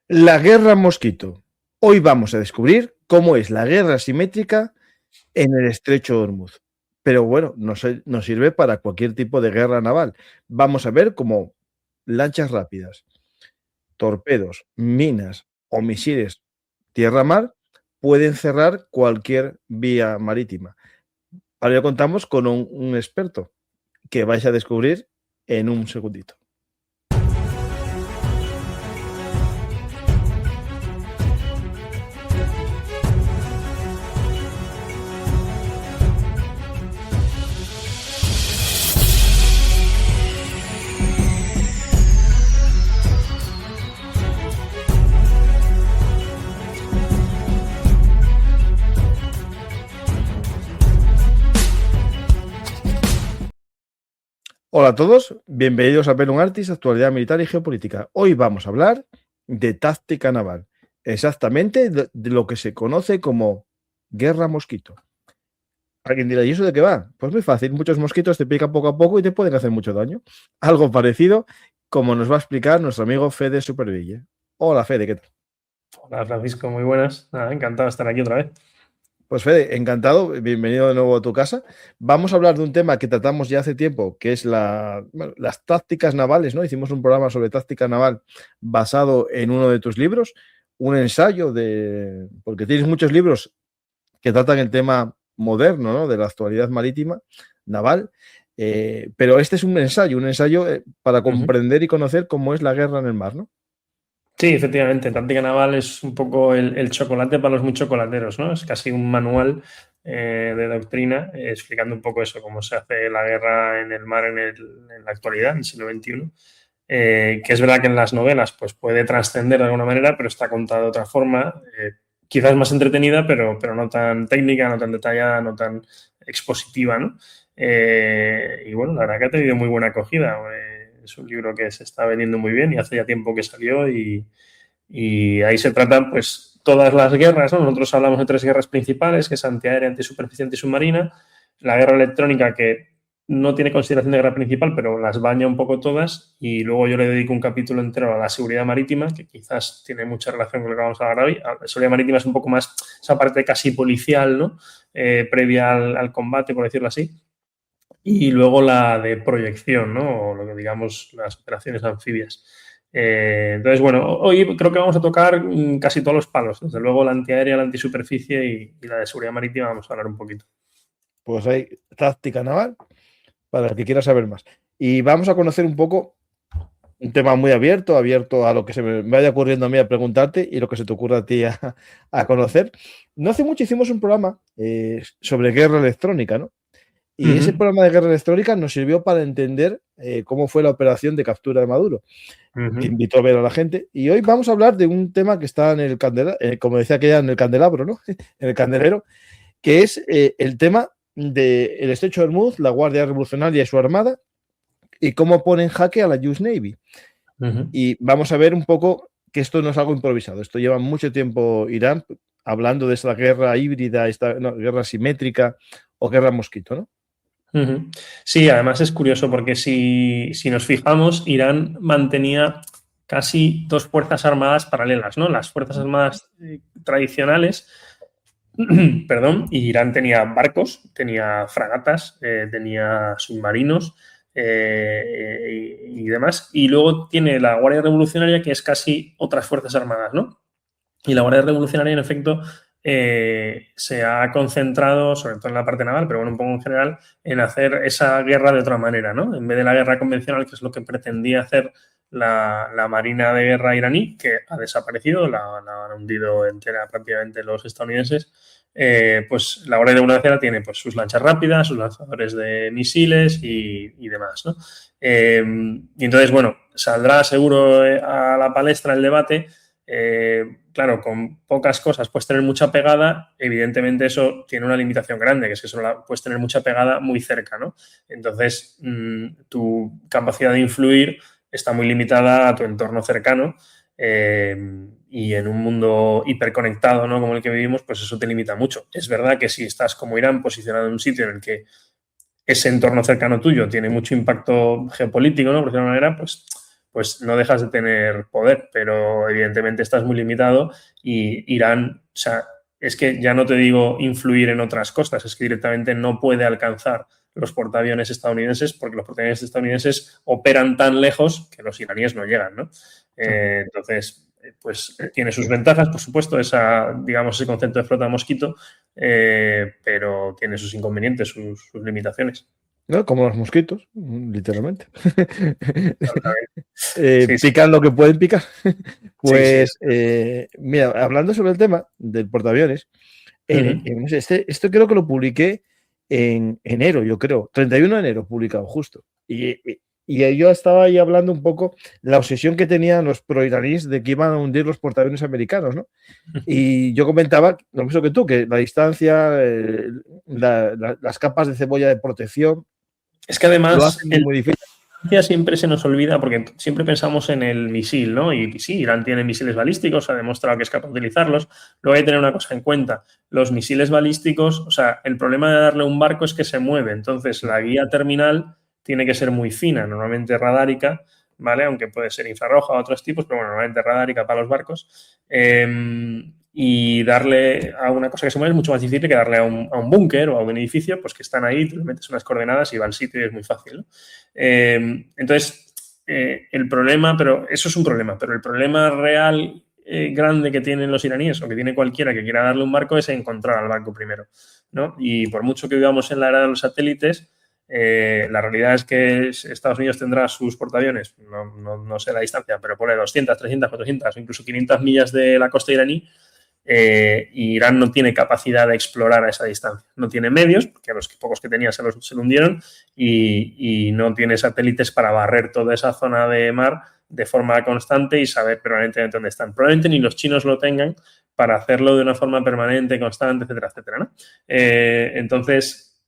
La guerra mosquito. Hoy vamos a descubrir cómo es la guerra asimétrica en el estrecho de Hormuz. Pero bueno, nos sirve para cualquier tipo de guerra naval. Vamos a ver cómo lanchas rápidas, torpedos, minas o misiles tierra-mar pueden cerrar cualquier vía marítima. Ahora ya contamos con un experto que vais a descubrir en un segundito. Hola a todos, bienvenidos a Velum Artis, actualidad militar y geopolítica. Hoy vamos a hablar de táctica naval, exactamente de lo que se conoce como guerra mosquito. Alguien dirá, ¿y eso de qué va? Pues muy fácil, muchos mosquitos te pican poco a poco y te pueden hacer mucho daño. Algo parecido como nos va a explicar nuestro amigo Fede Superville. Hola Fede, ¿qué tal? Hola Francisco, muy buenas. Nada, encantado de estar aquí otra vez. Pues Fede, encantado, bienvenido de nuevo a tu casa. Vamos a hablar de un tema que tratamos ya hace tiempo, que es las tácticas navales, ¿no? Hicimos un programa sobre táctica naval basado en uno de tus libros, un ensayo porque tienes muchos libros que tratan el tema moderno, ¿no? De la actualidad marítima, naval, pero este es un ensayo para comprender y conocer cómo es la guerra en el mar, ¿no? Sí, efectivamente, táctica naval es un poco el chocolate para los muy chocolateros, ¿no? Es casi un manual de doctrina explicando un poco eso, cómo se hace la guerra en el mar en la actualidad, en el siglo XXI. Que es verdad que en las novelas pues puede trascender de alguna manera, pero está contada de otra forma, quizás más entretenida, pero no tan técnica, no tan detallada, no tan expositiva, ¿no? Y bueno, la verdad que ha tenido muy buena acogida. Es un libro que se está vendiendo muy bien y hace ya tiempo que salió y ahí se tratan pues todas las guerras, ¿no? Nosotros hablamos de tres guerras principales, que es antiaérea, antisuperficie, antisubmarina, la guerra electrónica que no tiene consideración de guerra principal, pero las baña un poco todas, y luego yo le dedico un capítulo entero a la seguridad marítima, que quizás tiene mucha relación con lo que vamos a hablar hoy. La seguridad marítima es un poco más esa parte casi policial, ¿no? Previa al combate, por decirlo así. Y luego la de proyección, ¿no? O lo que digamos las operaciones anfibias. Entonces, bueno, hoy creo que vamos a tocar casi todos los palos. Desde luego la antiaérea, la antisuperficie y la de seguridad marítima vamos a hablar un poquito. Pues hay táctica naval para el que quiera saber más. Y vamos a conocer un poco un tema muy abierto a lo que se me vaya ocurriendo a mí a preguntarte y lo que se te ocurra a ti a conocer. No hace mucho hicimos un programa sobre guerra electrónica, ¿no? Y ese programa de guerra electrónica nos sirvió para entender cómo fue la operación de captura de Maduro, que invitó a ver a la gente. Y hoy vamos a hablar de un tema que está en el candelabro, como decía aquella, en el candelabro, ¿no? En el candelero, que es el tema del estrecho de Hormuz, la Guardia Revolucionaria y su armada, y cómo pone en jaque a la US Navy. Y vamos a ver un poco que esto no es algo improvisado. Esto lleva mucho tiempo Irán hablando de esta guerra híbrida, guerra simétrica o guerra mosquito, ¿no? Sí, además es curioso porque si nos fijamos, Irán mantenía casi dos fuerzas armadas paralelas, ¿no? Las fuerzas armadas tradicionales, perdón, y Irán tenía barcos, tenía fragatas, tenía submarinos y demás. Y luego tiene la Guardia Revolucionaria, que es casi otras fuerzas armadas, ¿no? Y la Guardia Revolucionaria, en efecto, se ha concentrado, sobre todo en la parte naval, pero bueno, un poco en general, en hacer esa guerra de otra manera, ¿no? En vez de la guerra convencional, que es lo que pretendía hacer la Marina de Guerra iraní, que ha desaparecido, la han hundido entera prácticamente los estadounidenses, pues la Guardia Revolucionaria tiene pues, sus lanchas rápidas, sus lanzadores de misiles y demás, ¿no? Y entonces, bueno, saldrá seguro a la palestra el debate. Claro, con pocas cosas puedes tener mucha pegada, evidentemente eso tiene una limitación grande, que es que solo puedes tener mucha pegada muy cerca, ¿no? Entonces, tu capacidad de influir está muy limitada a tu entorno cercano y en un mundo hiperconectado, ¿no? Como el que vivimos, pues eso te limita mucho. Es verdad que si estás como Irán posicionado en un sitio en el que ese entorno cercano tuyo tiene mucho impacto geopolítico, ¿no? Por decirlo de una manera, pues pues no dejas de tener poder, pero evidentemente estás muy limitado y Irán, o sea, es que ya no te digo influir en otras costas, es que directamente no puede alcanzar los portaaviones estadounidenses porque los portaaviones estadounidenses operan tan lejos que los iraníes no llegan, ¿no? Entonces, pues tiene sus ventajas, por supuesto, digamos, ese concepto de flota mosquito, pero tiene sus inconvenientes, sus limitaciones. ¿No? Como los mosquitos, literalmente. Sí, sí. Pican lo que pueden picar. Sí, sí. Pues, mira, hablando sobre el tema del portaaviones, esto creo que lo publiqué en enero, yo creo, 31 de enero publicado, justo. Y yo estaba ahí hablando un poco la obsesión que tenían los proiraníes de que iban a hundir los portaaviones americanos, ¿no? Y yo comentaba lo mismo que tú, que la distancia, las capas de cebolla de protección, es que lo además hacen muy difícil. Siempre se nos olvida porque siempre pensamos en el misil, ¿no? Y sí, Irán tiene misiles balísticos, ha demostrado que es capaz de utilizarlos. Luego hay que tener una cosa en cuenta. Los misiles balísticos, o sea, el problema de darle un barco es que se mueve. Entonces, la guía terminal tiene que ser muy fina, normalmente radárica, ¿vale? Aunque puede ser infrarroja o otros tipos, pero bueno, normalmente radárica para los barcos. Y darle a una cosa que se mueve es mucho más difícil que darle a un búnker o a un edificio, pues que están ahí, tú le metes unas coordenadas y va al sitio y es muy fácil, ¿no? Entonces, el problema, pero eso es un problema, pero el problema real grande que tienen los iraníes o que tiene cualquiera que quiera darle un barco es encontrar al barco primero, ¿no? Y por mucho que vivamos en la era de los satélites, la realidad es que Estados Unidos tendrá sus portaaviones, no sé la distancia, pero por 200, 300, 400 o incluso 500 millas de la costa iraní. Irán no tiene capacidad de explorar a esa distancia. No tiene medios, porque los pocos que tenía se lo hundieron, y no tiene satélites para barrer toda esa zona de mar de forma constante y saber permanentemente dónde están. Probablemente ni los chinos lo tengan para hacerlo de una forma permanente, constante, etcétera, etcétera, ¿no? Entonces,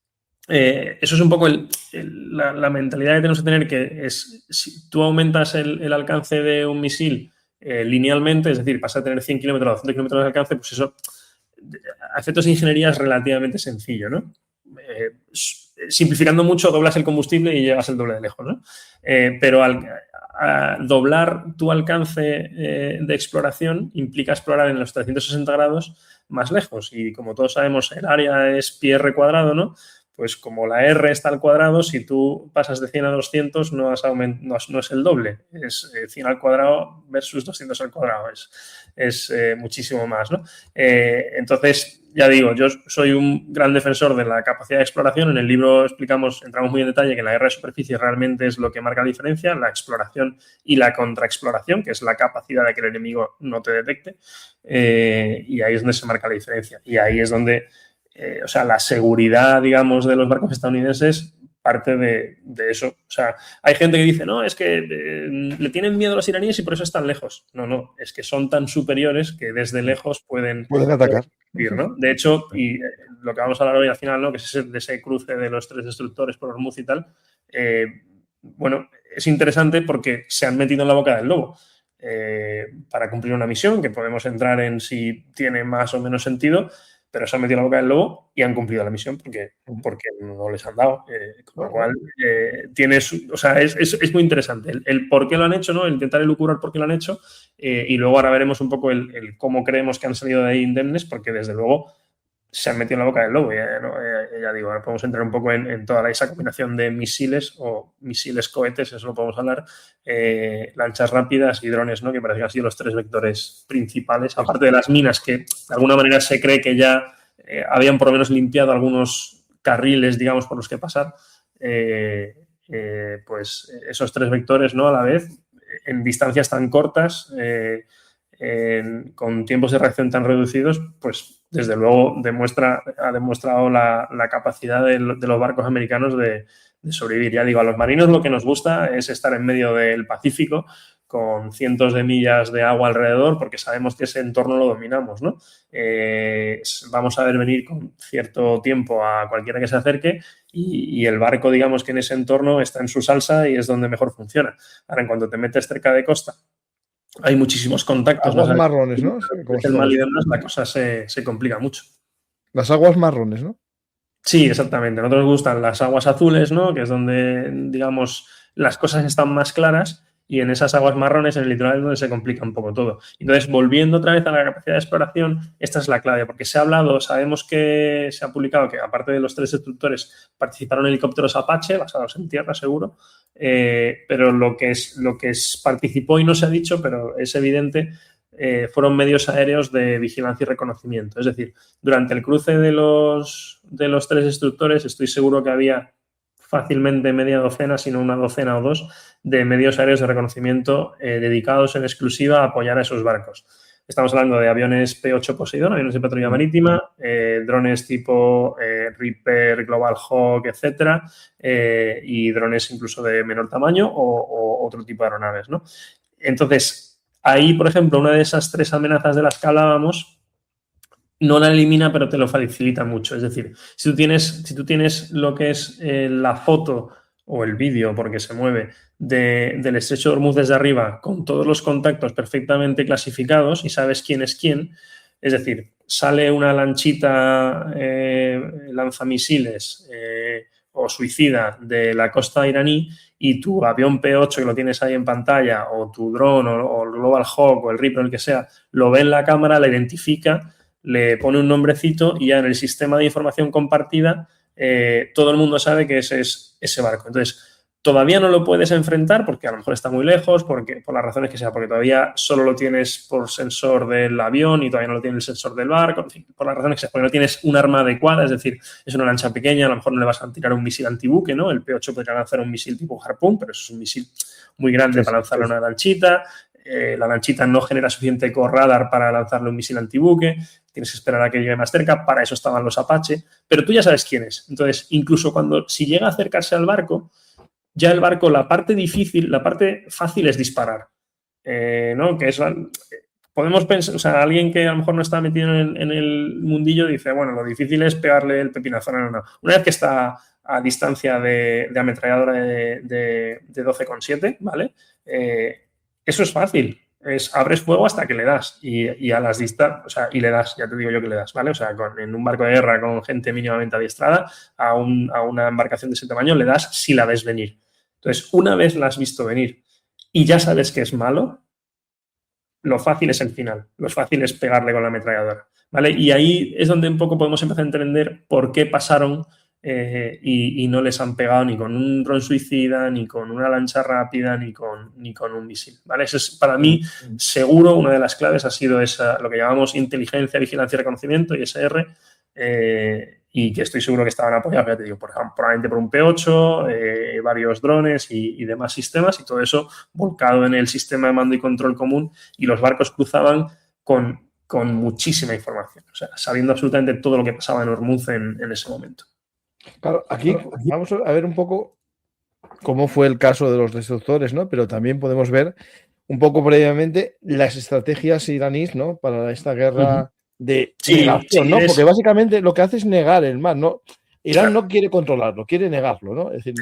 eso es un poco la mentalidad que tenemos que tener, que es, si tú aumentas el alcance de un misil linealmente, es decir, pasa a tener 100 kilómetros o 200 kilómetros de alcance, pues eso, a efectos de ingeniería es relativamente sencillo, ¿no? Simplificando mucho, doblas el combustible y llegas el doble de lejos, ¿no? Pero a doblar tu alcance de exploración implica explorar en los 360 grados más lejos, y como todos sabemos, el área es pi r cuadrado, ¿no? Pues como la R está al cuadrado, si tú pasas de 100 a 200 no es el doble, es 100 al cuadrado versus 200 al cuadrado, es muchísimo más, ¿no? Entonces, ya digo, yo soy un gran defensor de la capacidad de exploración. En el libro entramos muy en detalle que la guerra de superficie realmente es lo que marca la diferencia, la exploración y la contraexploración, que es la capacidad de que el enemigo no te detecte, y ahí es donde se marca la diferencia. Y ahí es donde o sea, la seguridad, digamos, de los barcos estadounidenses parte de eso. O sea, hay gente que dice, no, es que le tienen miedo a los iraníes y por eso están lejos. No, es que son tan superiores que desde lejos pueden atacar. ¿no? De hecho, y lo que vamos a hablar hoy al final, ¿no? Que es ese cruce de los 3 destructores por Hormuz y tal, bueno, es interesante porque se han metido en la boca del lobo para cumplir una misión, que podemos entrar en si tiene más o menos sentido, pero se han metido en la boca del lobo y han cumplido la misión porque no les han dado. Con lo cual, es muy interesante el por qué lo han hecho, ¿no? El intentar elucubrar por qué lo han hecho, y luego ahora veremos un poco el cómo creemos que han salido de ahí indemnes, porque desde luego se han metido en la boca del lobo. Ya digo, ahora podemos entrar un poco en toda esa combinación de misiles o misiles cohetes, eso lo podemos hablar, lanchas rápidas y drones, ¿no? Que parece que han sido los 3 vectores principales, aparte de las minas, que de alguna manera se cree que ya habían por lo menos limpiado algunos carriles, digamos, por los que pasar. Pues esos 3 vectores, ¿no? A la vez, en distancias tan cortas, con tiempos de reacción tan reducidos, pues desde luego ha demostrado la capacidad de los barcos americanos de sobrevivir. Ya digo, a los marinos lo que nos gusta es estar en medio del Pacífico con cientos de millas de agua alrededor, porque sabemos que ese entorno lo dominamos, ¿no? Vamos a ver venir con cierto tiempo a cualquiera que se acerque, y el barco, digamos que en ese entorno está en su salsa y es donde mejor funciona. Ahora, en cuanto te metes cerca de costa, hay muchísimos contactos. Aguas marrones, ¿no? El mal y demás, la cosa se complica mucho. Las aguas marrones, ¿no? Sí, exactamente. A nosotros nos gustan las aguas azules, ¿no? Que es donde, digamos, las cosas están más claras, y en esas aguas marrones, en el litoral, es donde se complica un poco todo. Entonces, volviendo otra vez a la capacidad de exploración, esta es la clave, porque se ha hablado, sabemos que se ha publicado que aparte de los 3 destructores participaron helicópteros Apache, basados en tierra seguro, pero lo que participó y no se ha dicho, pero es evidente, fueron medios aéreos de vigilancia y reconocimiento. Es decir, durante el cruce de los 3 destructores estoy seguro que había fácilmente media docena, sino una docena o 2, de medios aéreos de reconocimiento dedicados en exclusiva a apoyar a esos barcos. Estamos hablando de aviones P-8 Poseidón, aviones de patrulla marítima, drones tipo Reaper, Global Hawk, etcétera, y drones incluso de menor tamaño o otro tipo de aeronaves, ¿no? Entonces, ahí, por ejemplo, una de esas 3 amenazas de las que hablábamos no la elimina, pero te lo facilita mucho. Es decir, si tú tienes lo que es la foto o el vídeo, porque se mueve, del estrecho de Hormuz desde arriba, con todos los contactos perfectamente clasificados y sabes quién es quién, es decir, sale una lanchita lanzamisiles o suicida de la costa iraní y tu avión P-8 que lo tienes ahí en pantalla o tu dron o el Global Hawk o el Reaper, el que sea, lo ve en la cámara, la identifica, le pone un nombrecito y ya en el sistema de información compartida todo el mundo sabe que ese es ese barco. Entonces, todavía no lo puedes enfrentar porque a lo mejor está muy lejos, por las razones que sea, porque todavía solo lo tienes por sensor del avión y todavía no lo tiene el sensor del barco, en fin, por las razones que sea, porque no tienes un arma adecuada, es decir, es una lancha pequeña, a lo mejor no le vas a tirar un misil antibuque, ¿no? El P-8 podría lanzar un misil tipo Harpoon, pero eso es un misil muy grande para lanzarle a una lanchita. La lanchita no genera suficiente radar para lanzarle un misil antibuque, tienes que esperar a que llegue más cerca, para eso estaban los Apache, pero tú ya sabes quién es. Entonces, incluso si llega a acercarse al barco, ya el barco, la parte difícil, la parte fácil es disparar, ¿no? Que es podemos pensar, o sea, alguien que a lo mejor no está metido en el mundillo dice, bueno, lo difícil es pegarle el pepinazo. No. Una vez que está a distancia de ametralladora de 12,7, ¿vale? Eso es fácil. Abres fuego hasta que le das y a las distancias, o sea, y le das, ya te digo yo que le das, ¿vale? O sea, en un barco de guerra con gente mínimamente adiestrada, a una embarcación de ese tamaño le das si la ves venir. Entonces, una vez la has visto venir y ya sabes que es malo, lo fácil es el final, lo fácil es pegarle con la ametralladora, ¿vale? Y ahí es donde un poco podemos empezar a entender por qué pasaron y no les han pegado ni con un dron suicida, ni con una lancha rápida, ni con un misil, ¿vale? Eso es, para mí, seguro, una de las claves ha sido lo que llamamos inteligencia, vigilancia y reconocimiento, ISR, y que estoy seguro que estaban apoyados, ya te digo, probablemente por un P-8, varios drones y demás sistemas, y todo eso volcado en el sistema de mando y control común, y los barcos cruzaban con muchísima información, o sea, sabiendo absolutamente todo lo que pasaba en Hormuz en ese momento. Claro, aquí vamos a ver un poco cómo fue el caso de los destructores, ¿no? Pero también podemos ver un poco previamente las estrategias iraníes, ¿no? Para esta guerra de negación, ¿no? Porque básicamente lo que hace es negar el mar, ¿no? Irán no quiere controlarlo, quiere negarlo, ¿no? Es decir,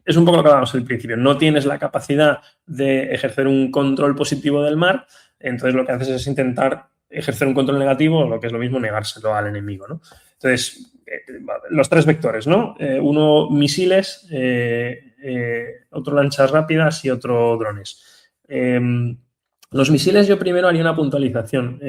es un poco lo que hablábamos al principio. No tienes la capacidad de ejercer un control positivo del mar, entonces lo que haces es intentar ejercer un control negativo, o lo que es lo mismo, negárselo al enemigo, ¿no? Entonces, los 3 vectores, ¿no? Uno misiles, otro lanchas rápidas y otro drones. Los misiles yo primero haría una puntualización.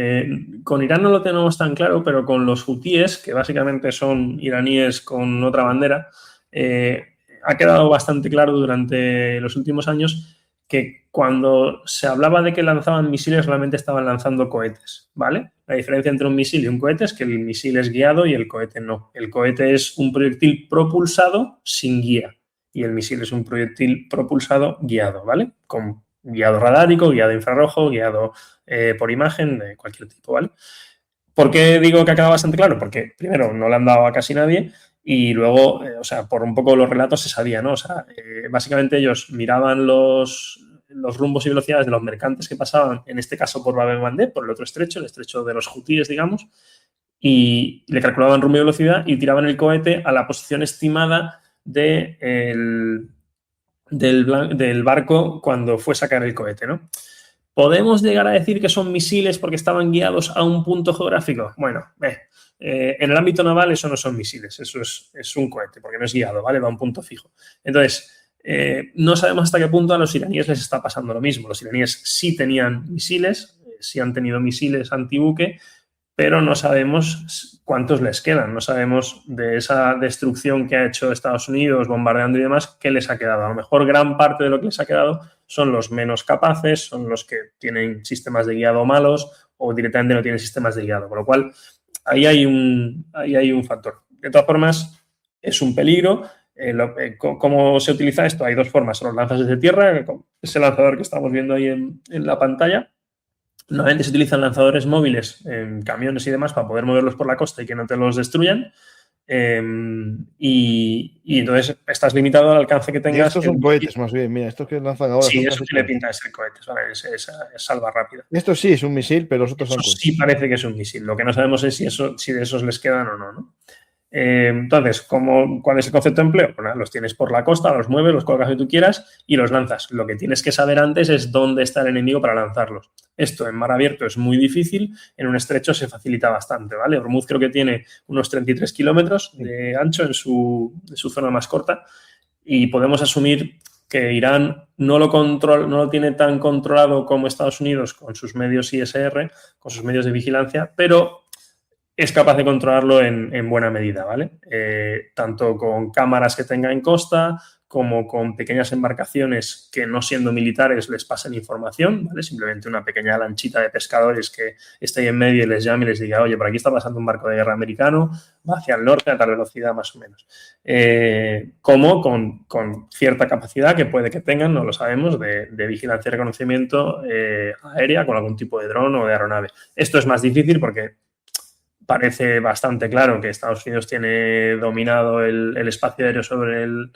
Con Irán no lo tenemos tan claro, pero con los hutíes, que básicamente son iraníes con otra bandera, ha quedado bastante claro durante los últimos años que cuando se hablaba de que lanzaban misiles, realmente estaban lanzando cohetes, ¿vale? La diferencia entre un misil y un cohete es que el misil es guiado y el cohete no. El cohete es un proyectil propulsado sin guía y el misil es un proyectil propulsado guiado, ¿vale? Con guiado radárico, guiado infrarrojo, guiado por imagen, de cualquier tipo, ¿vale? ¿Por qué digo que ha quedado bastante claro? Porque, primero, no le han dado a casi nadie y luego, o sea, por un poco los relatos se sabía, ¿no? O sea, básicamente ellos miraban los rumbos y velocidades de los mercantes que pasaban, en este caso por Bab el-Mandeb, por el otro estrecho, el estrecho de los hutíes, digamos, y le calculaban rumbo y velocidad y tiraban el cohete a la posición estimada del barco cuando fue a sacar el cohete, ¿no? ¿Podemos llegar a decir que son misiles porque estaban guiados a un punto geográfico? Bueno, en el ámbito naval eso no son misiles, eso es un cohete, porque no es guiado, ¿vale? Va a un punto fijo. Entonces, No sabemos hasta qué punto a los iraníes les está pasando lo mismo. Los iraníes sí tenían misiles, sí han tenido misiles antibuque, pero no sabemos cuántos les quedan. No sabemos de esa destrucción que ha hecho Estados Unidos bombardeando y demás, qué les ha quedado. A lo mejor gran parte de lo que les ha quedado son los menos capaces, son los que tienen sistemas de guiado malos o directamente no tienen sistemas de guiado. Con lo cual, ahí hay un factor. De todas formas, es un peligro. ¿Cómo se utiliza esto? Hay dos formas. Los lanzas desde tierra, ese lanzador que estamos viendo ahí en la pantalla. Normalmente se utilizan lanzadores móviles en camiones y demás para poder moverlos por la costa y que no te los destruyan. Y entonces estás limitado al alcance que tengas. Y estos son cohetes, más bien. Mira, estos que lanzan ahora. Sí, eso tiene pinta de ser cohetes, ¿vale? Es salva rápida. Esto sí es un misil, pero los otros son cohetes. Sí parece que es un misil. Lo que no sabemos es si de esos les quedan o no, ¿no? Entonces, ¿cuál es el concepto de empleo? Bueno, los tienes por la costa, los mueves, los colocas donde tú quieras y los lanzas. Lo que tienes que saber antes es dónde está el enemigo para lanzarlos. Esto en mar abierto es muy difícil, en un estrecho se facilita bastante, ¿vale? Hormuz creo que tiene unos 33 kilómetros de ancho en su zona más corta y podemos asumir que Irán no lo tiene tan controlado como Estados Unidos con sus medios ISR, con sus medios de vigilancia, pero es capaz de controlarlo en buena medida, ¿vale? Tanto con cámaras que tenga en costa como con pequeñas embarcaciones que no siendo militares les pasen información, ¿vale? Simplemente una pequeña lanchita de pescadores que esté ahí en medio y les llame y les diga, oye, por aquí está pasando un barco de guerra americano, va hacia el norte a tal velocidad más o menos. Como con cierta capacidad que puede que tengan, no lo sabemos, de vigilancia y reconocimiento aérea con algún tipo de dron o de aeronave. Esto es más difícil porque parece bastante claro que Estados Unidos tiene dominado el espacio aéreo sobre el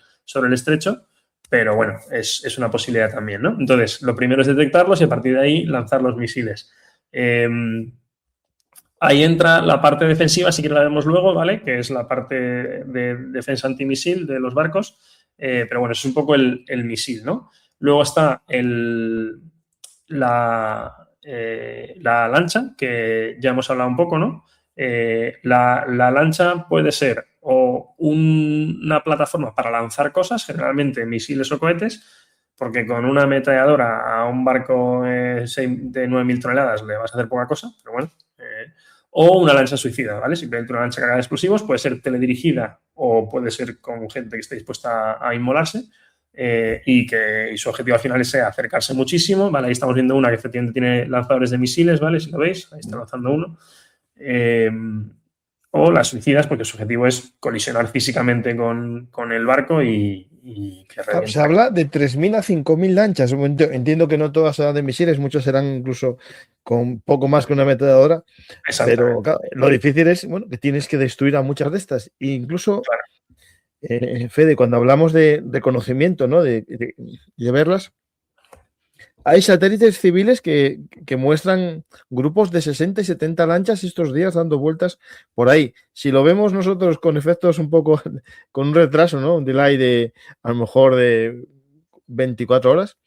estrecho, pero bueno, es una posibilidad también, ¿no? Entonces, lo primero es detectarlos y a partir de ahí lanzar los misiles. Ahí entra la parte defensiva, si que la vemos luego, ¿vale? Que es la parte de defensa antimisil de los barcos, pero bueno, es un poco el misil, ¿no? Luego está la lancha, que ya hemos hablado un poco, ¿no? La lancha puede ser o una plataforma para lanzar cosas, generalmente misiles o cohetes, porque con una ametralladora a un barco de 9.000 toneladas le vas a hacer poca cosa, pero bueno. O una lancha suicida, ¿vale? Simplemente una lancha cargada de explosivos, puede ser teledirigida o puede ser con gente que esté dispuesta a inmolarse. Y su objetivo al final es acercarse muchísimo, ¿vale? Ahí estamos viendo una que efectivamente tiene lanzadores de misiles, ¿vale? Si lo veis, ahí está lanzando uno. O las suicidas, porque su objetivo es colisionar físicamente con el barco y que reviente. Se habla de 3.000 a 5.000 lanchas. Entiendo que no todas serán de misiles, muchos serán incluso con poco más que una ametralladora. Pero claro, lo difícil es que tienes que destruir a muchas de estas. E incluso, claro. Fede, cuando hablamos de conocimiento, ¿no? de verlas, hay satélites civiles que muestran grupos de 60 y 70 lanchas estos días dando vueltas por ahí. Si lo vemos nosotros con efectos un poco, con un retraso, ¿no? Un delay de a lo mejor de 24 horas,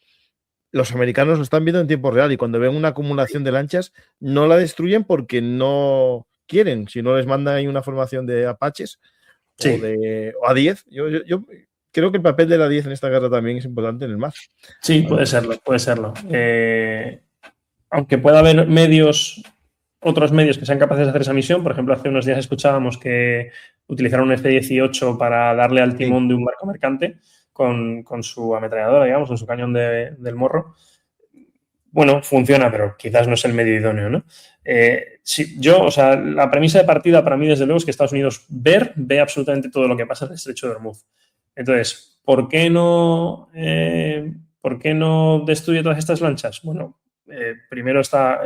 los americanos lo están viendo en tiempo real y cuando ven una acumulación de lanchas no la destruyen porque no quieren. Si no les mandan ahí una formación de Apaches o a 10, yo creo que el papel de la 10 en esta guerra también es importante en el mar. Sí, puede serlo. Aunque pueda haber otros medios que sean capaces de hacer esa misión. Por ejemplo, hace unos días escuchábamos que utilizaron un F-18 para darle al timón de un barco mercante con su ametralladora, digamos, con su cañón del morro. Bueno, funciona, pero quizás no es el medio idóneo, ¿no? La premisa de partida para mí, desde luego, es que Estados Unidos ve absolutamente todo lo que pasa en el estrecho de Hormuz. Entonces, ¿por qué no destruye todas estas lanchas? Bueno, primero está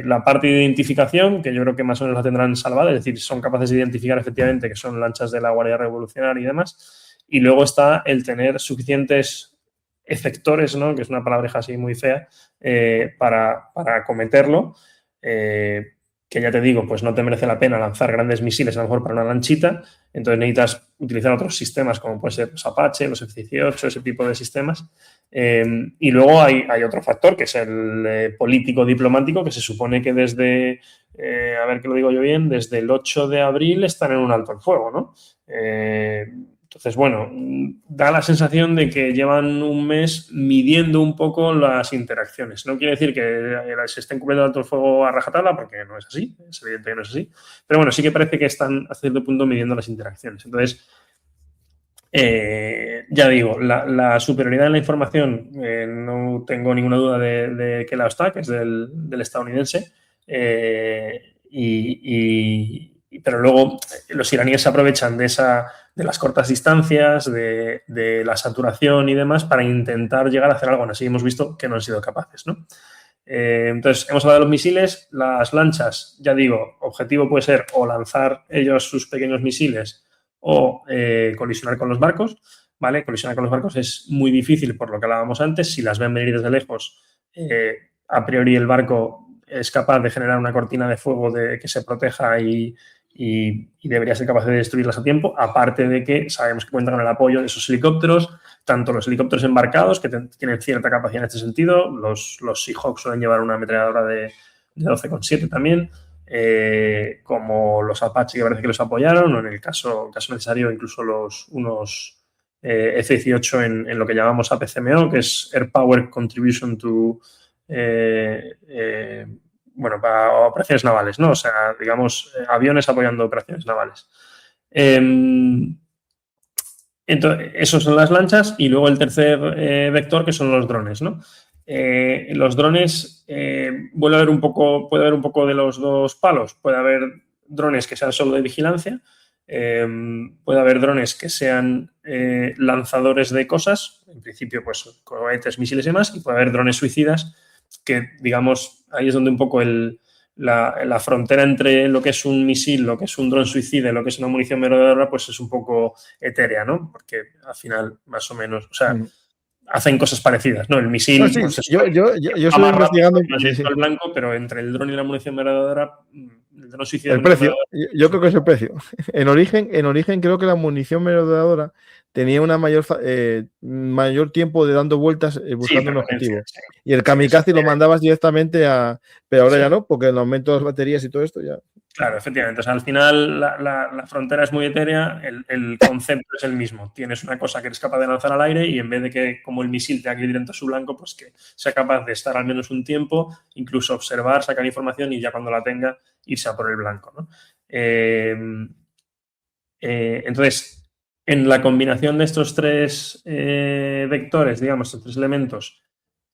la parte de identificación, que yo creo que más o menos la tendrán salvada, es decir, son capaces de identificar efectivamente que son lanchas de la Guardia Revolucionaria y demás. Y luego está el tener suficientes efectores, ¿no? Que es una palabreja así muy fea, para acometerlo. Que ya te digo, pues no te merece la pena lanzar grandes misiles a lo mejor para una lanchita, entonces necesitas utilizar otros sistemas como puede ser los Apache, los F-18, ese tipo de sistemas. Y luego hay otro factor que es el político-diplomático, que se supone que desde, a ver que lo digo yo bien, desde el 8 de abril están en un alto el fuego, ¿no? Entonces, bueno, da la sensación de que llevan un mes midiendo un poco las interacciones. No quiere decir que se estén cubriendo alto el fuego a rajatabla, porque no es así, es evidente que no es así. Pero bueno, sí que parece que están a cierto punto midiendo las interacciones. Entonces, ya digo, la superioridad en la información, no tengo ninguna duda de que la está, que es del estadounidense. Pero luego los iraníes se aprovechan de las cortas distancias, de la saturación y demás para intentar llegar a hacer algo. Así hemos visto que no han sido capaces, ¿no? Entonces, hemos hablado de los misiles, las lanchas, ya digo, objetivo puede ser o lanzar ellos sus pequeños misiles o colisionar con los barcos, ¿vale? Colisionar con los barcos es muy difícil por lo que hablábamos antes. Si las ven venir desde lejos, a priori el barco es capaz de generar una cortina de fuego que se proteja y debería ser capaz de destruirlas a tiempo, aparte de que sabemos que cuentan con el apoyo de esos helicópteros, tanto los helicópteros embarcados, que tienen cierta capacidad en este sentido, los Seahawks suelen llevar una ametralladora de 12,7 también, como los Apache que parece que los apoyaron, o en el caso necesario incluso unos F-18 en lo que llamamos APCMO, que es Air Power Contribution to para operaciones navales, ¿no? O sea, digamos, aviones apoyando operaciones navales. Entonces, esos son las lanchas y luego el tercer vector, que son los drones, ¿no? Los drones, puede haber un poco de los dos palos. Puede haber drones que sean solo de vigilancia, puede haber drones que sean lanzadores de cosas, en principio, pues, cohetes, misiles y demás, y puede haber drones suicidas que, digamos, ahí es donde un poco la frontera entre lo que es un misil, lo que es un dron suicida y lo que es una munición merodeadora, pues es un poco etérea, ¿no? Porque al final, más o menos, o sea, hacen cosas parecidas, ¿no? El misil... No, sí, pues, yo estuve investigando... al blanco, pero entre el dron y la munición merodeadora, el dron suicida... El precio, yo creo que es el precio. En origen creo que la munición merodeadora tenía una mayor tiempo de dando vueltas buscando un objetivo. Sí. Y el kamikaze lo mandabas directamente a... Pero ahora ya no, porque el aumento de las baterías y todo esto ya... Claro, efectivamente. O sea, al final la frontera es muy etérea, el concepto es el mismo. Tienes una cosa que eres capaz de lanzar al aire y en vez de que, como el misil tenga que ir dentro de su blanco, pues que sea capaz de estar al menos un tiempo, incluso observar, sacar información y ya cuando la tenga, irse a por el blanco, ¿no? Entonces, en la combinación de estos tres vectores, digamos, estos tres elementos,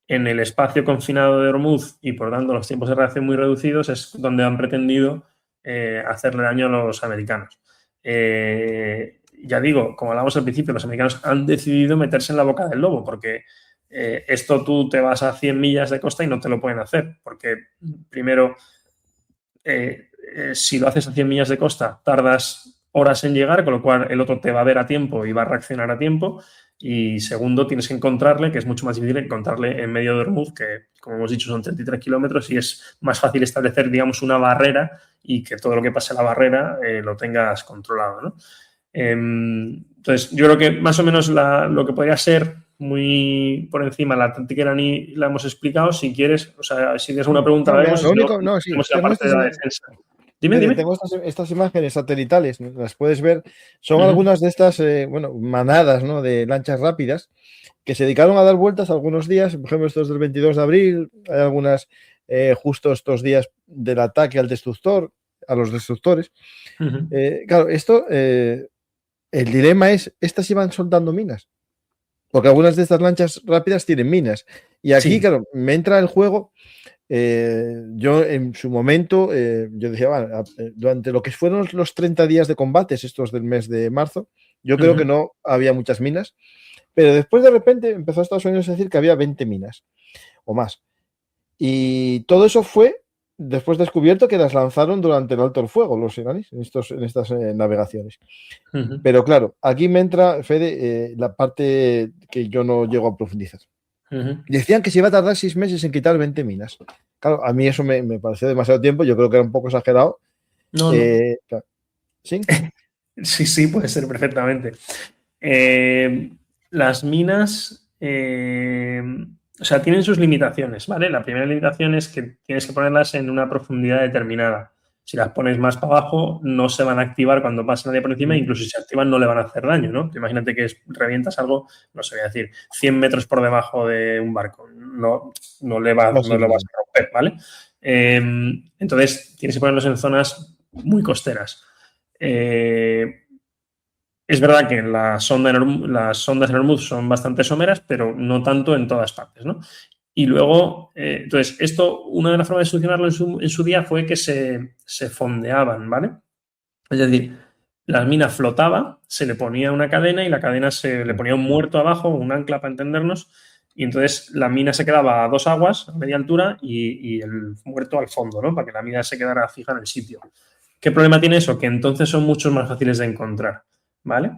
en el espacio confinado de Hormuz y por tanto los tiempos de reacción muy reducidos, es donde han pretendido hacerle daño a los americanos. Ya digo, como hablamos al principio, los americanos han decidido meterse en la boca del lobo, porque esto tú te vas a 100 millas de costa y no te lo pueden hacer, porque primero, si lo haces a 100 millas de costa, tardas horas en llegar, con lo cual el otro te va a ver a tiempo y va a reaccionar a tiempo. Y segundo, tienes que encontrarle, que es mucho más difícil encontrarle en medio de Hormuz, que, como hemos dicho, son 33 kilómetros y es más fácil establecer, digamos, una barrera y que todo lo que pase a la barrera lo tengas controlado, ¿no? Entonces, yo creo que más o menos lo que podría ser muy por encima la táctica iraní la hemos explicado. Si quieres, o sea, si tienes una pregunta, la vemos. Lo único, no, sí, la parte de la defensa. Dime. Tengo estas imágenes satelitales, ¿no? Las puedes ver. Son algunas de estas, manadas, ¿no? De lanchas rápidas que se dedicaron a dar vueltas algunos días. Por ejemplo, estos del 22 de abril. Hay algunas justo estos días del ataque al destructor, a los destructores. Claro, esto, el dilema es, estas iban soltando minas. Porque algunas de estas lanchas rápidas tienen minas. Y aquí, sí, claro, me entra el juego... yo en su momento, yo decía, bueno, durante lo que fueron los 30 días de combates, estos del mes de marzo, yo creo que no había muchas minas, pero después de repente empezó Estados Unidos a decir que había 20 minas o más. Y todo eso fue después descubierto que las lanzaron durante el alto el fuego los iraníes en estas navegaciones. Pero claro, aquí me entra, Fede, la parte que yo no llego a profundizar. Decían que se iba a tardar 6 meses en quitar 20 minas. Claro, a mí eso me pareció demasiado tiempo. Yo creo que era un poco exagerado. No. Claro. ¿Sí? Sí, puede ser perfectamente. Las minas, o sea, tienen sus limitaciones, ¿vale? La primera limitación es que tienes que ponerlas en una profundidad determinada. Si las pones más para abajo, no se van a activar cuando pase nadie por encima, incluso si se activan no le van a hacer daño, ¿no? Imagínate que revientas algo, no sé, voy a decir, 100 metros por debajo de un barco. No le vas a romper, ¿vale? Entonces, tienes que ponerlos en zonas muy costeras. Es verdad que las ondas en Hormuz son bastante someras, pero no tanto en todas partes, ¿no? Y luego, entonces, una de las formas de solucionarlo en su día fue que se fondeaban, ¿vale? Es decir, la mina flotaba, se le ponía una cadena y la cadena se le ponía un muerto abajo, un ancla para entendernos, y entonces la mina se quedaba a 2 aguas, a media altura, y el muerto al fondo, ¿no? Para que la mina se quedara fija en el sitio. ¿Qué problema tiene eso? Que entonces son mucho más fáciles de encontrar, ¿vale?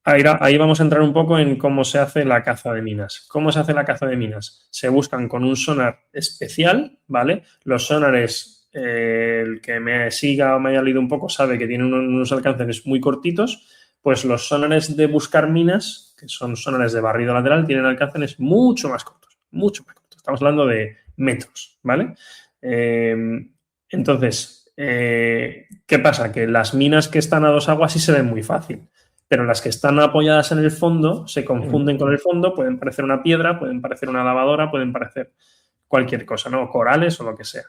Ahí vamos a entrar un poco en cómo se hace la caza de minas. ¿Cómo se hace la caza de minas? Se buscan con un sonar especial, ¿vale? Los sonares, el que me siga o me haya leído un poco sabe que tienen unos alcances muy cortitos, pues los sonares de buscar minas, que son sonares de barrido lateral, tienen alcances mucho más cortos, mucho más cortos. Estamos hablando de metros, ¿vale? Entonces, ¿qué pasa? Que las minas que están a 2 aguas sí se ven muy fácil, pero las que están apoyadas en el fondo se confunden con el fondo, pueden parecer una piedra, pueden parecer una lavadora, pueden parecer cualquier cosa, ¿no? Corales o lo que sea.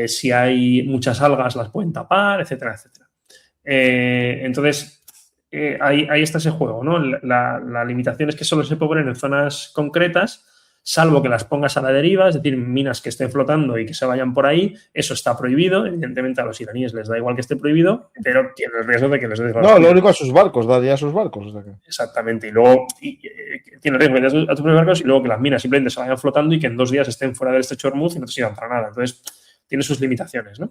Si hay muchas algas las pueden tapar, etcétera, etcétera. Entonces, ahí está ese juego, ¿no? La limitación es que solo se puede poner en zonas concretas, salvo que las pongas a la deriva, es decir, minas que estén flotando y que se vayan por ahí. Eso está prohibido. Evidentemente a los iraníes les da igual que esté prohibido, pero tiene el riesgo de que les des... No, lo único a sus barcos, daría a sus barcos. O sea que... Exactamente. Y luego tiene el riesgo de que des a tus propios barcos y luego que las minas simplemente se vayan flotando y que en 2 días estén fuera del estrecho de Hormuz y no te sirvan para nada. Entonces, tiene sus limitaciones, ¿no?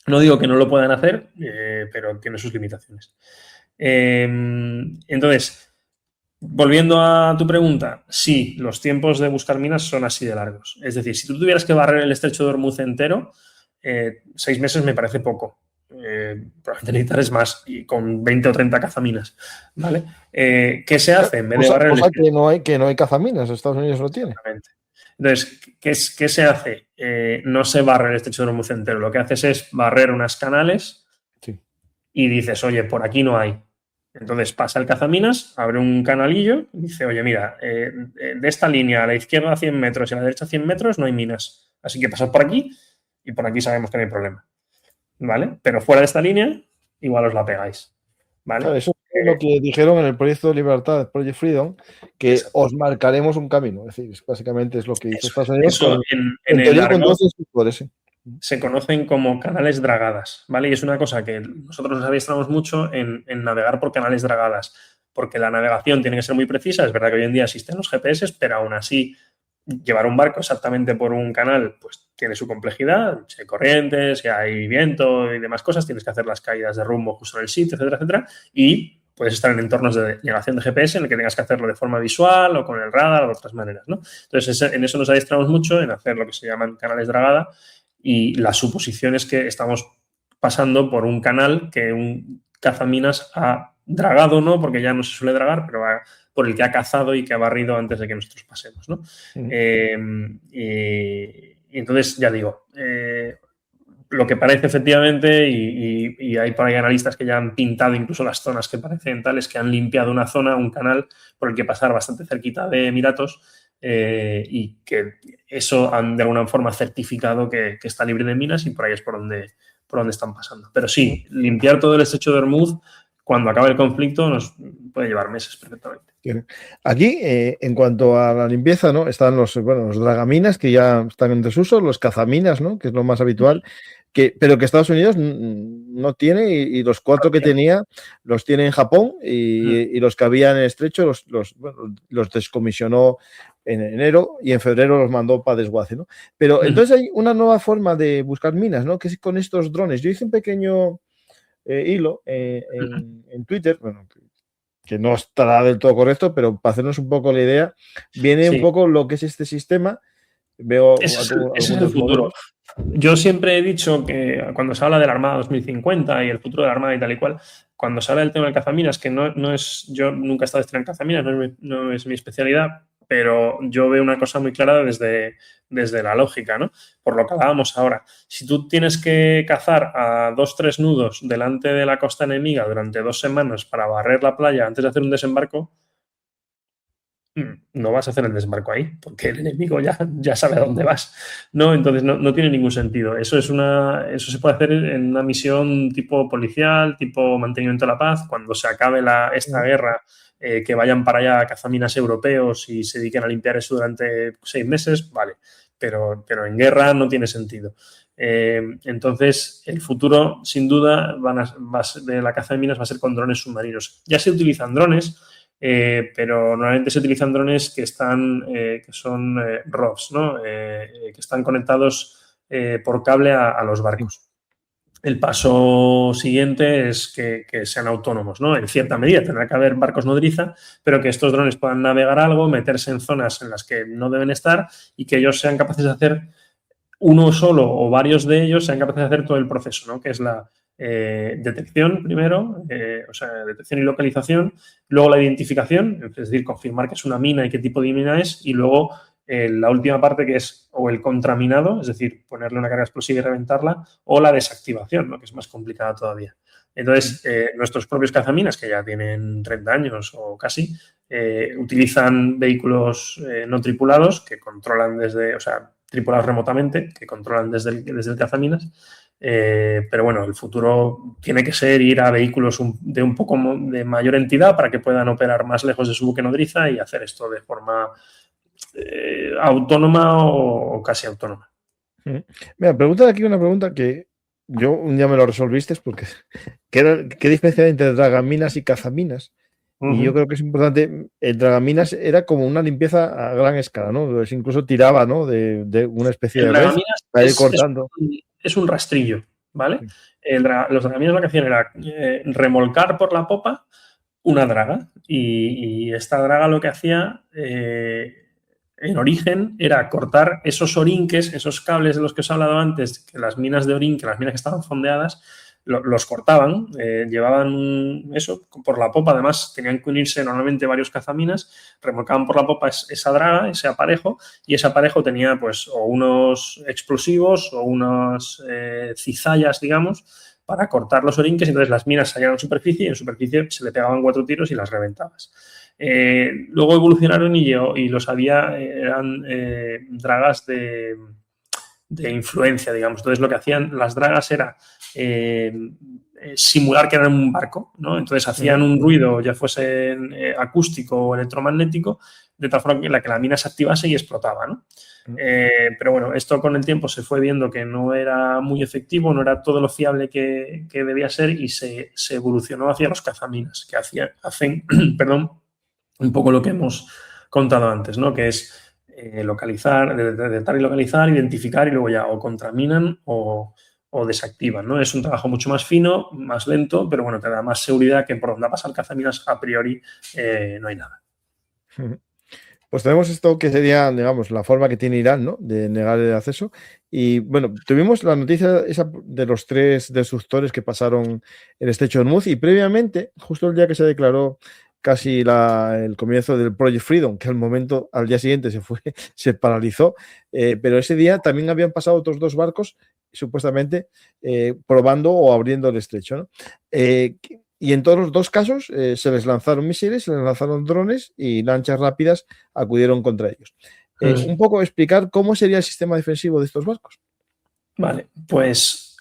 No digo que no lo puedan hacer, pero tiene sus limitaciones. Entonces, volviendo a tu pregunta, sí, los tiempos de buscar minas son así de largos. Es decir, si tú tuvieras que barrer el estrecho de Hormuz entero, 6 meses me parece poco. Probablemente necesitarás más y con 20 o 30 cazaminas, ¿vale? ¿Qué se hace en vez de barrer el estrecho? Que no hay cazaminas, Estados Unidos no tiene. Exactamente. Entonces, ¿qué se hace? No se barre el estrecho de Hormuz entero. Lo que haces es barrer unas canales y dices, oye, por aquí no hay. Entonces pasa el cazaminas, abre un canalillo y dice, oye, mira, de esta línea a la izquierda 100 metros y a la derecha 100 metros no hay minas. Así que pasad por aquí y por aquí sabemos que no hay problema. ¿Vale? Pero fuera de esta línea, igual os la pegáis. ¿Vale? Claro, eso es lo que dijeron en el Proyecto Libertad, Project Freedom, que exacto, os marcaremos un camino. Es decir, básicamente es lo que hizo Estados Unidos. Eso en el largo se conocen como canales dragadas, ¿vale? Y es una cosa que nosotros nos adiestramos mucho en navegar por canales dragadas, porque la navegación tiene que ser muy precisa. Es verdad que hoy en día existen los GPS, pero aún así llevar un barco exactamente por un canal pues tiene su complejidad. Si hay corrientes, si hay viento y demás cosas, tienes que hacer las caídas de rumbo justo en el sitio, etcétera, etcétera. Y puedes estar en entornos de navegación de GPS en el que tengas que hacerlo de forma visual o con el radar o de otras maneras, ¿no? Entonces, en eso nos adiestramos mucho, en hacer lo que se llaman canales dragada, y la suposición es que estamos pasando por un canal que un cazaminas ha dragado, ¿no? Porque ya no se suele dragar, pero por el que ha cazado y que ha barrido antes de que nosotros pasemos, ¿no? Y entonces, ya digo, lo que parece efectivamente, y hay por ahí analistas que ya han pintado incluso las zonas que parecen tales, que han limpiado una zona, un canal por el que pasar bastante cerquita de Emiratos, y que eso han de alguna forma certificado que está libre de minas y por ahí es por donde están pasando. Pero sí, limpiar todo el estrecho de Hormuz cuando acabe el conflicto nos puede llevar meses perfectamente. Aquí, en cuanto a la limpieza, ¿no? Están los dragaminas que ya están en desuso, los cazaminas, ¿no? Que es lo más habitual, pero que Estados Unidos no tiene y los 4 que tenía los tiene en Japón y los que había en el estrecho los descomisionó en enero y en febrero los mandó para desguace, ¿no? Pero entonces hay una nueva forma de buscar minas, ¿no? Que es con estos drones. Yo hice un pequeño hilo en Twitter, bueno, que no estará del todo correcto, pero para hacernos un poco la idea, viene un poco lo que es este sistema. Veo ese es el futuro. Yo siempre he dicho que cuando se habla de la Armada 2050 y el futuro de la Armada y tal y cual, cuando se habla del tema del cazaminas, que no es, yo nunca he estado destinado en cazaminas, no es mi especialidad, pero yo veo una cosa muy clara desde la lógica, ¿no? Por lo que hablábamos ahora. Si tú tienes que cazar a 2, 3 nudos delante de la costa enemiga durante 2 semanas para barrer la playa antes de hacer un desembarco, no vas a hacer el desembarco ahí, porque el enemigo ya sabe a dónde vas, ¿no? Entonces no tiene ningún sentido. Eso se puede hacer en una misión tipo policial, tipo mantenimiento de la paz, cuando se acabe esta guerra, que vayan para allá cazaminas europeos y se dediquen a limpiar eso durante 6 meses, vale. Pero en guerra no tiene sentido. Entonces, el futuro, sin duda, de la caza de minas va a ser con drones submarinos. Ya se utilizan drones, pero normalmente se utilizan drones que son ROVs, ¿no? Que están conectados por cable a los barcos. El paso siguiente es que sean autónomos, ¿no? En cierta medida tendrá que haber barcos nodriza, pero que estos drones puedan navegar algo, meterse en zonas en las que no deben estar y que ellos sean capaces de hacer uno solo o varios de ellos sean capaces de hacer todo el proceso, ¿no? Que es la detección primero, o sea, detección y localización, luego la identificación, es decir, confirmar que es una mina y qué tipo de mina es, y luego la última parte que es o el contraminado, es decir, ponerle una carga explosiva y reventarla, o la desactivación, ¿no? Que es más complicada todavía. Entonces, nuestros propios cazaminas, que ya tienen 30 años o casi, utilizan vehículos no tripulados que controlan tripulados remotamente, que controlan desde el cazaminas. Pero bueno, el futuro tiene que ser ir a vehículos de un poco de mayor entidad para que puedan operar más lejos de su buque nodriza y hacer esto de forma autónoma o casi autónoma. Mira, pregunta aquí una pregunta que yo un día me lo resolviste porque ¿qué diferencia hay entre dragaminas y cazaminas? Y yo creo que es importante, el dragaminas era como una limpieza a gran escala, ¿no? Pues incluso tiraba, ¿no? De una especie de red para ir cortando. Es un rastrillo, ¿vale? Los dragaminas lo que hacían era remolcar por la popa una draga y esta draga lo que hacía en origen era cortar esos orinques, esos cables de los que os he hablado antes, que las minas de orinque, las minas que estaban fondeadas, los cortaban, llevaban eso por la popa, además tenían que unirse normalmente varios cazaminas, remolcaban por la popa esa draga, ese aparejo, y ese aparejo tenía pues o unos explosivos o unas cizallas, digamos, para cortar los orinques, entonces las minas salían a la superficie y en superficie se le pegaban 4 tiros y las reventabas. Luego evolucionaron y los había, eran dragas de influencia, digamos. Entonces lo que hacían las dragas era simular que eran un barco, ¿no? Entonces hacían un ruido, ya fuese acústico o electromagnético, de tal forma que la mina se activase y explotaba, ¿no? Pero bueno, esto con el tiempo se fue viendo que no era muy efectivo, no era todo lo fiable que debía ser y se evolucionó hacia los cazaminas, que hacen perdón, un poco lo que hemos contado antes, ¿no? Que es localizar, detectar y localizar, identificar y luego ya o contraminan o desactivan, ¿no? Es un trabajo mucho más fino, más lento, pero bueno, te da más seguridad que por donde pasa el cazaminas a priori no hay nada. Pues tenemos esto que sería, digamos, la forma que tiene Irán, ¿no? De negar el acceso. Y bueno, tuvimos la noticia esa de los 3 destructores que pasaron el estrecho de Hormuz y previamente, justo el día que se declaró casi el comienzo del Project Freedom, que al día siguiente se paralizó, pero ese día también habían pasado otros 2 barcos supuestamente probando o abriendo el estrecho, ¿no? Y en todos los 2 casos se les lanzaron misiles, se les lanzaron drones y lanchas rápidas acudieron contra ellos. Un poco explicar cómo sería el sistema defensivo de estos barcos. Vale, pues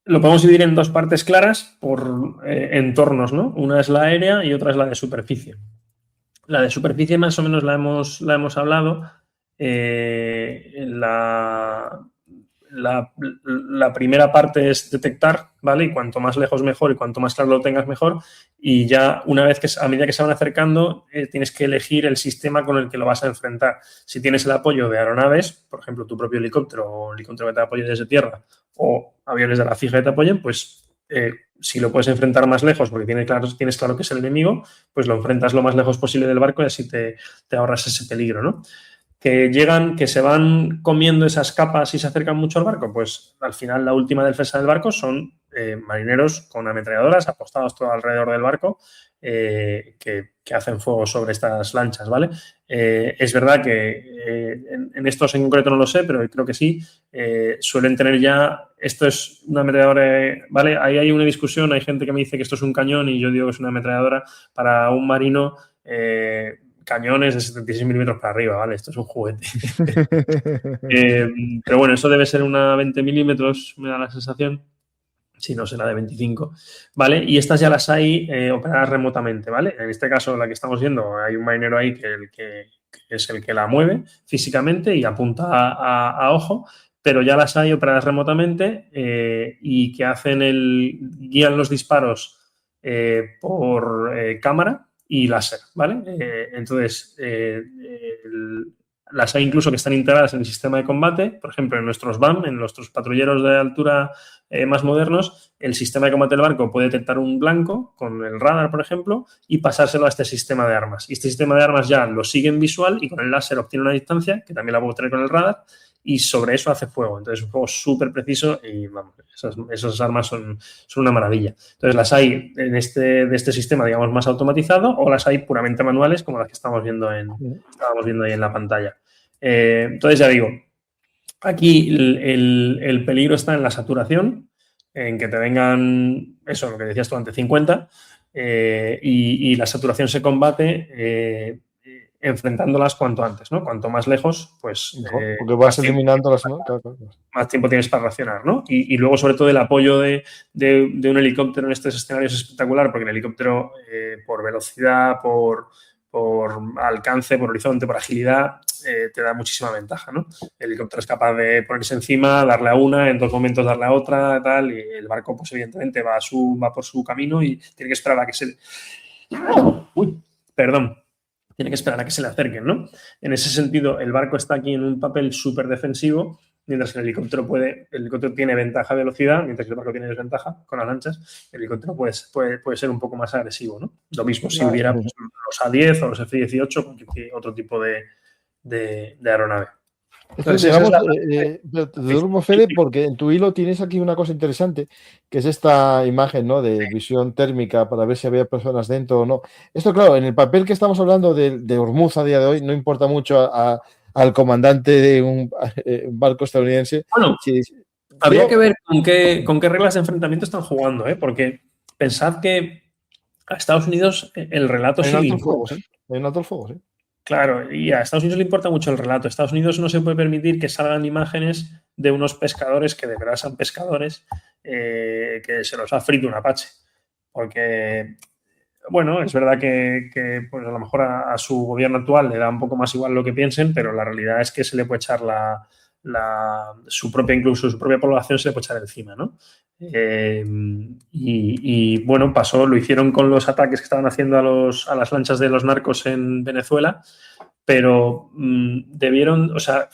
lo podemos dividir en 2 partes claras por entornos, ¿no? Una es la aérea y otra es la de superficie. La de superficie más o menos la hemos hablado. La primera parte es detectar, ¿vale? Y cuanto más lejos mejor y cuanto más claro lo tengas mejor. Y ya una vez a medida que se van acercando, tienes que elegir el sistema con el que lo vas a enfrentar. Si tienes el apoyo de aeronaves, por ejemplo, tu propio helicóptero o helicóptero que te apoye desde tierra o aviones de la fija que te apoyen, pues si lo puedes enfrentar más lejos porque tienes claro que es el enemigo, pues lo enfrentas lo más lejos posible del barco y así te ahorras ese peligro, ¿no? Que se van comiendo esas capas y se acercan mucho al barco, pues al final la última defensa del barco son marineros con ametralladoras apostados todo alrededor del barco que hacen fuego sobre estas lanchas, ¿vale? Es verdad que en estos en concreto no lo sé, pero creo que sí, suelen tener ya, esto es una ametralladora, ¿vale? Ahí hay una discusión, hay gente que me dice que esto es un cañón y yo digo que es una ametralladora para un marino. Cañones de 76 milímetros para arriba, ¿vale? Esto es un juguete. Pero bueno, eso debe ser una 20 milímetros, me da la sensación. Si no, será de 25, ¿vale? Y estas ya las hay operadas remotamente, ¿vale? En este caso, la que estamos viendo, hay un marinero ahí que es el que la mueve físicamente y apunta a ojo, pero ya las hay operadas remotamente y que guían los disparos por cámara y láser, ¿vale? Entonces, las hay incluso que están integradas en el sistema de combate, por ejemplo, en nuestros BAM, en nuestros patrulleros de altura más modernos, el sistema de combate del barco puede detectar un blanco con el radar, por ejemplo, y pasárselo a este sistema de armas. Y este sistema de armas ya lo sigue en visual y con el láser obtiene una distancia, que también la puedo tener con el radar, y sobre eso hace fuego. Entonces es un fuego súper preciso y vamos, esas armas son una maravilla. Entonces las hay de este sistema, digamos, más automatizado o las hay puramente manuales como las que estábamos viendo ahí en la pantalla. Entonces ya digo, aquí el peligro está en la saturación, en que te vengan, eso, lo que decías tú antes, 50, y la saturación se combate enfrentándolas cuanto antes, ¿no? Cuanto más lejos, pues... porque vas eliminándolas, ¿no? Claro. Más tiempo tienes para reaccionar, ¿no? Y luego, sobre todo, el apoyo de un helicóptero en estos escenarios es espectacular, porque el helicóptero, por velocidad, por alcance, por horizonte, por agilidad, te da muchísima ventaja, ¿no? El helicóptero es capaz de ponerse encima, darle a una, en 2 momentos darle a otra, tal, y el barco, pues evidentemente, va por su camino y tiene que esperar a que se... Tiene que esperar a que se le acerquen, ¿no? En ese sentido, el barco está aquí en un papel súper defensivo, mientras que el helicóptero tiene ventaja de velocidad, mientras que el barco tiene desventaja con las lanchas, el helicóptero puede ser un poco más agresivo, ¿no? Lo mismo si hubiera pues, los A-10 o los F-18, cualquier otro tipo de aeronave. Entonces, digamos, te duermo, Fede, porque en tu hilo tienes aquí una cosa interesante, que es esta imagen, ¿no? De visión térmica para ver si había personas dentro o no. Esto, claro, en el papel que estamos hablando de Hormuz a día de hoy, no importa mucho al comandante de un barco estadounidense. Bueno, habría que ver con qué reglas de enfrentamiento están jugando, ¿eh? Porque pensad que a Estados Unidos el relato sí le importa. Hay un alto el fuego, sí. Claro, y a Estados Unidos le importa mucho el relato. Estados Unidos no se puede permitir que salgan imágenes de unos pescadores que de verdad son pescadores que se los ha frito un Apache. Porque, bueno, es verdad que pues a lo mejor a su gobierno actual le da un poco más igual lo que piensen, pero la realidad es que se le puede echar su propia población se le puede echar encima, ¿no? Y bueno, lo hicieron con los ataques que estaban haciendo a las lanchas de los narcos en Venezuela, pero debieron, o sea,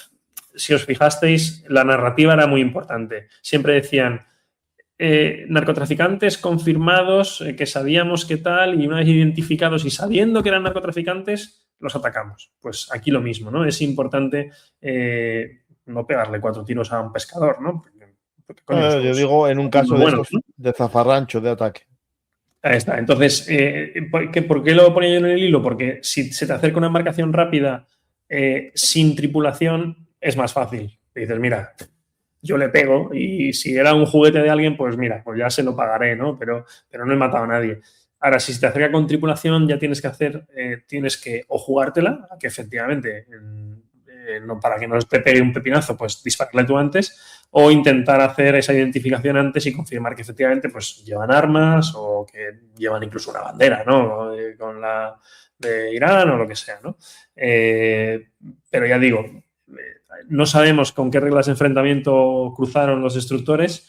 si os fijasteis, la narrativa era muy importante. Siempre decían narcotraficantes confirmados, que sabíamos qué tal, y una vez identificados y sabiendo que eran narcotraficantes, los atacamos. Pues aquí lo mismo, ¿no? Es importante no pegarle 4 tiros a un pescador, ¿no? Yo digo en un caso de estos, ¿no? De zafarrancho, de ataque. Ahí está. Entonces, ¿por qué lo ponía yo en el hilo? Porque si se te acerca una embarcación rápida sin tripulación, es más fácil. Te dices, mira, yo le pego y si era un juguete de alguien, pues mira, pues ya se lo pagaré, ¿no? Pero no he matado a nadie. Ahora, si se te acerca con tripulación, ya tienes que o jugártela, que efectivamente, no, para que no te pegue un pepinazo, pues dispararle tú antes, o intentar hacer esa identificación antes y confirmar que efectivamente pues llevan armas o que llevan incluso una bandera, ¿no? Con la de Irán o lo que sea, ¿no? Pero ya digo, no sabemos con qué reglas de enfrentamiento cruzaron los destructores.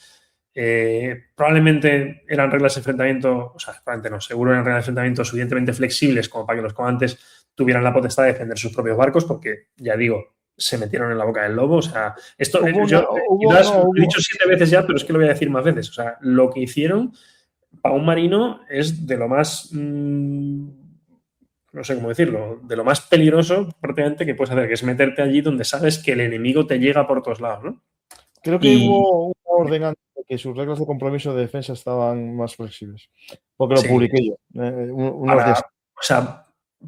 Probablemente eran reglas de enfrentamiento, o sea, probablemente no, seguro eran reglas de enfrentamiento suficientemente flexibles como para que los comandantes tuvieran la potestad de defender sus propios barcos, porque ya digo, se metieron en la boca del lobo. O sea, esto lo he dicho 7 veces ya, pero es que lo voy a decir más veces. O sea, lo que hicieron para un marino es de lo más, no sé cómo decirlo, de lo más peligroso prácticamente que puedes hacer, que es meterte allí donde sabes que el enemigo te llega por todos lados, ¿no? Creo que hubo una ordenanza que sus reglas de compromiso de defensa estaban más flexibles. Porque lo Sí. publiqué yo. Unos días. O sea,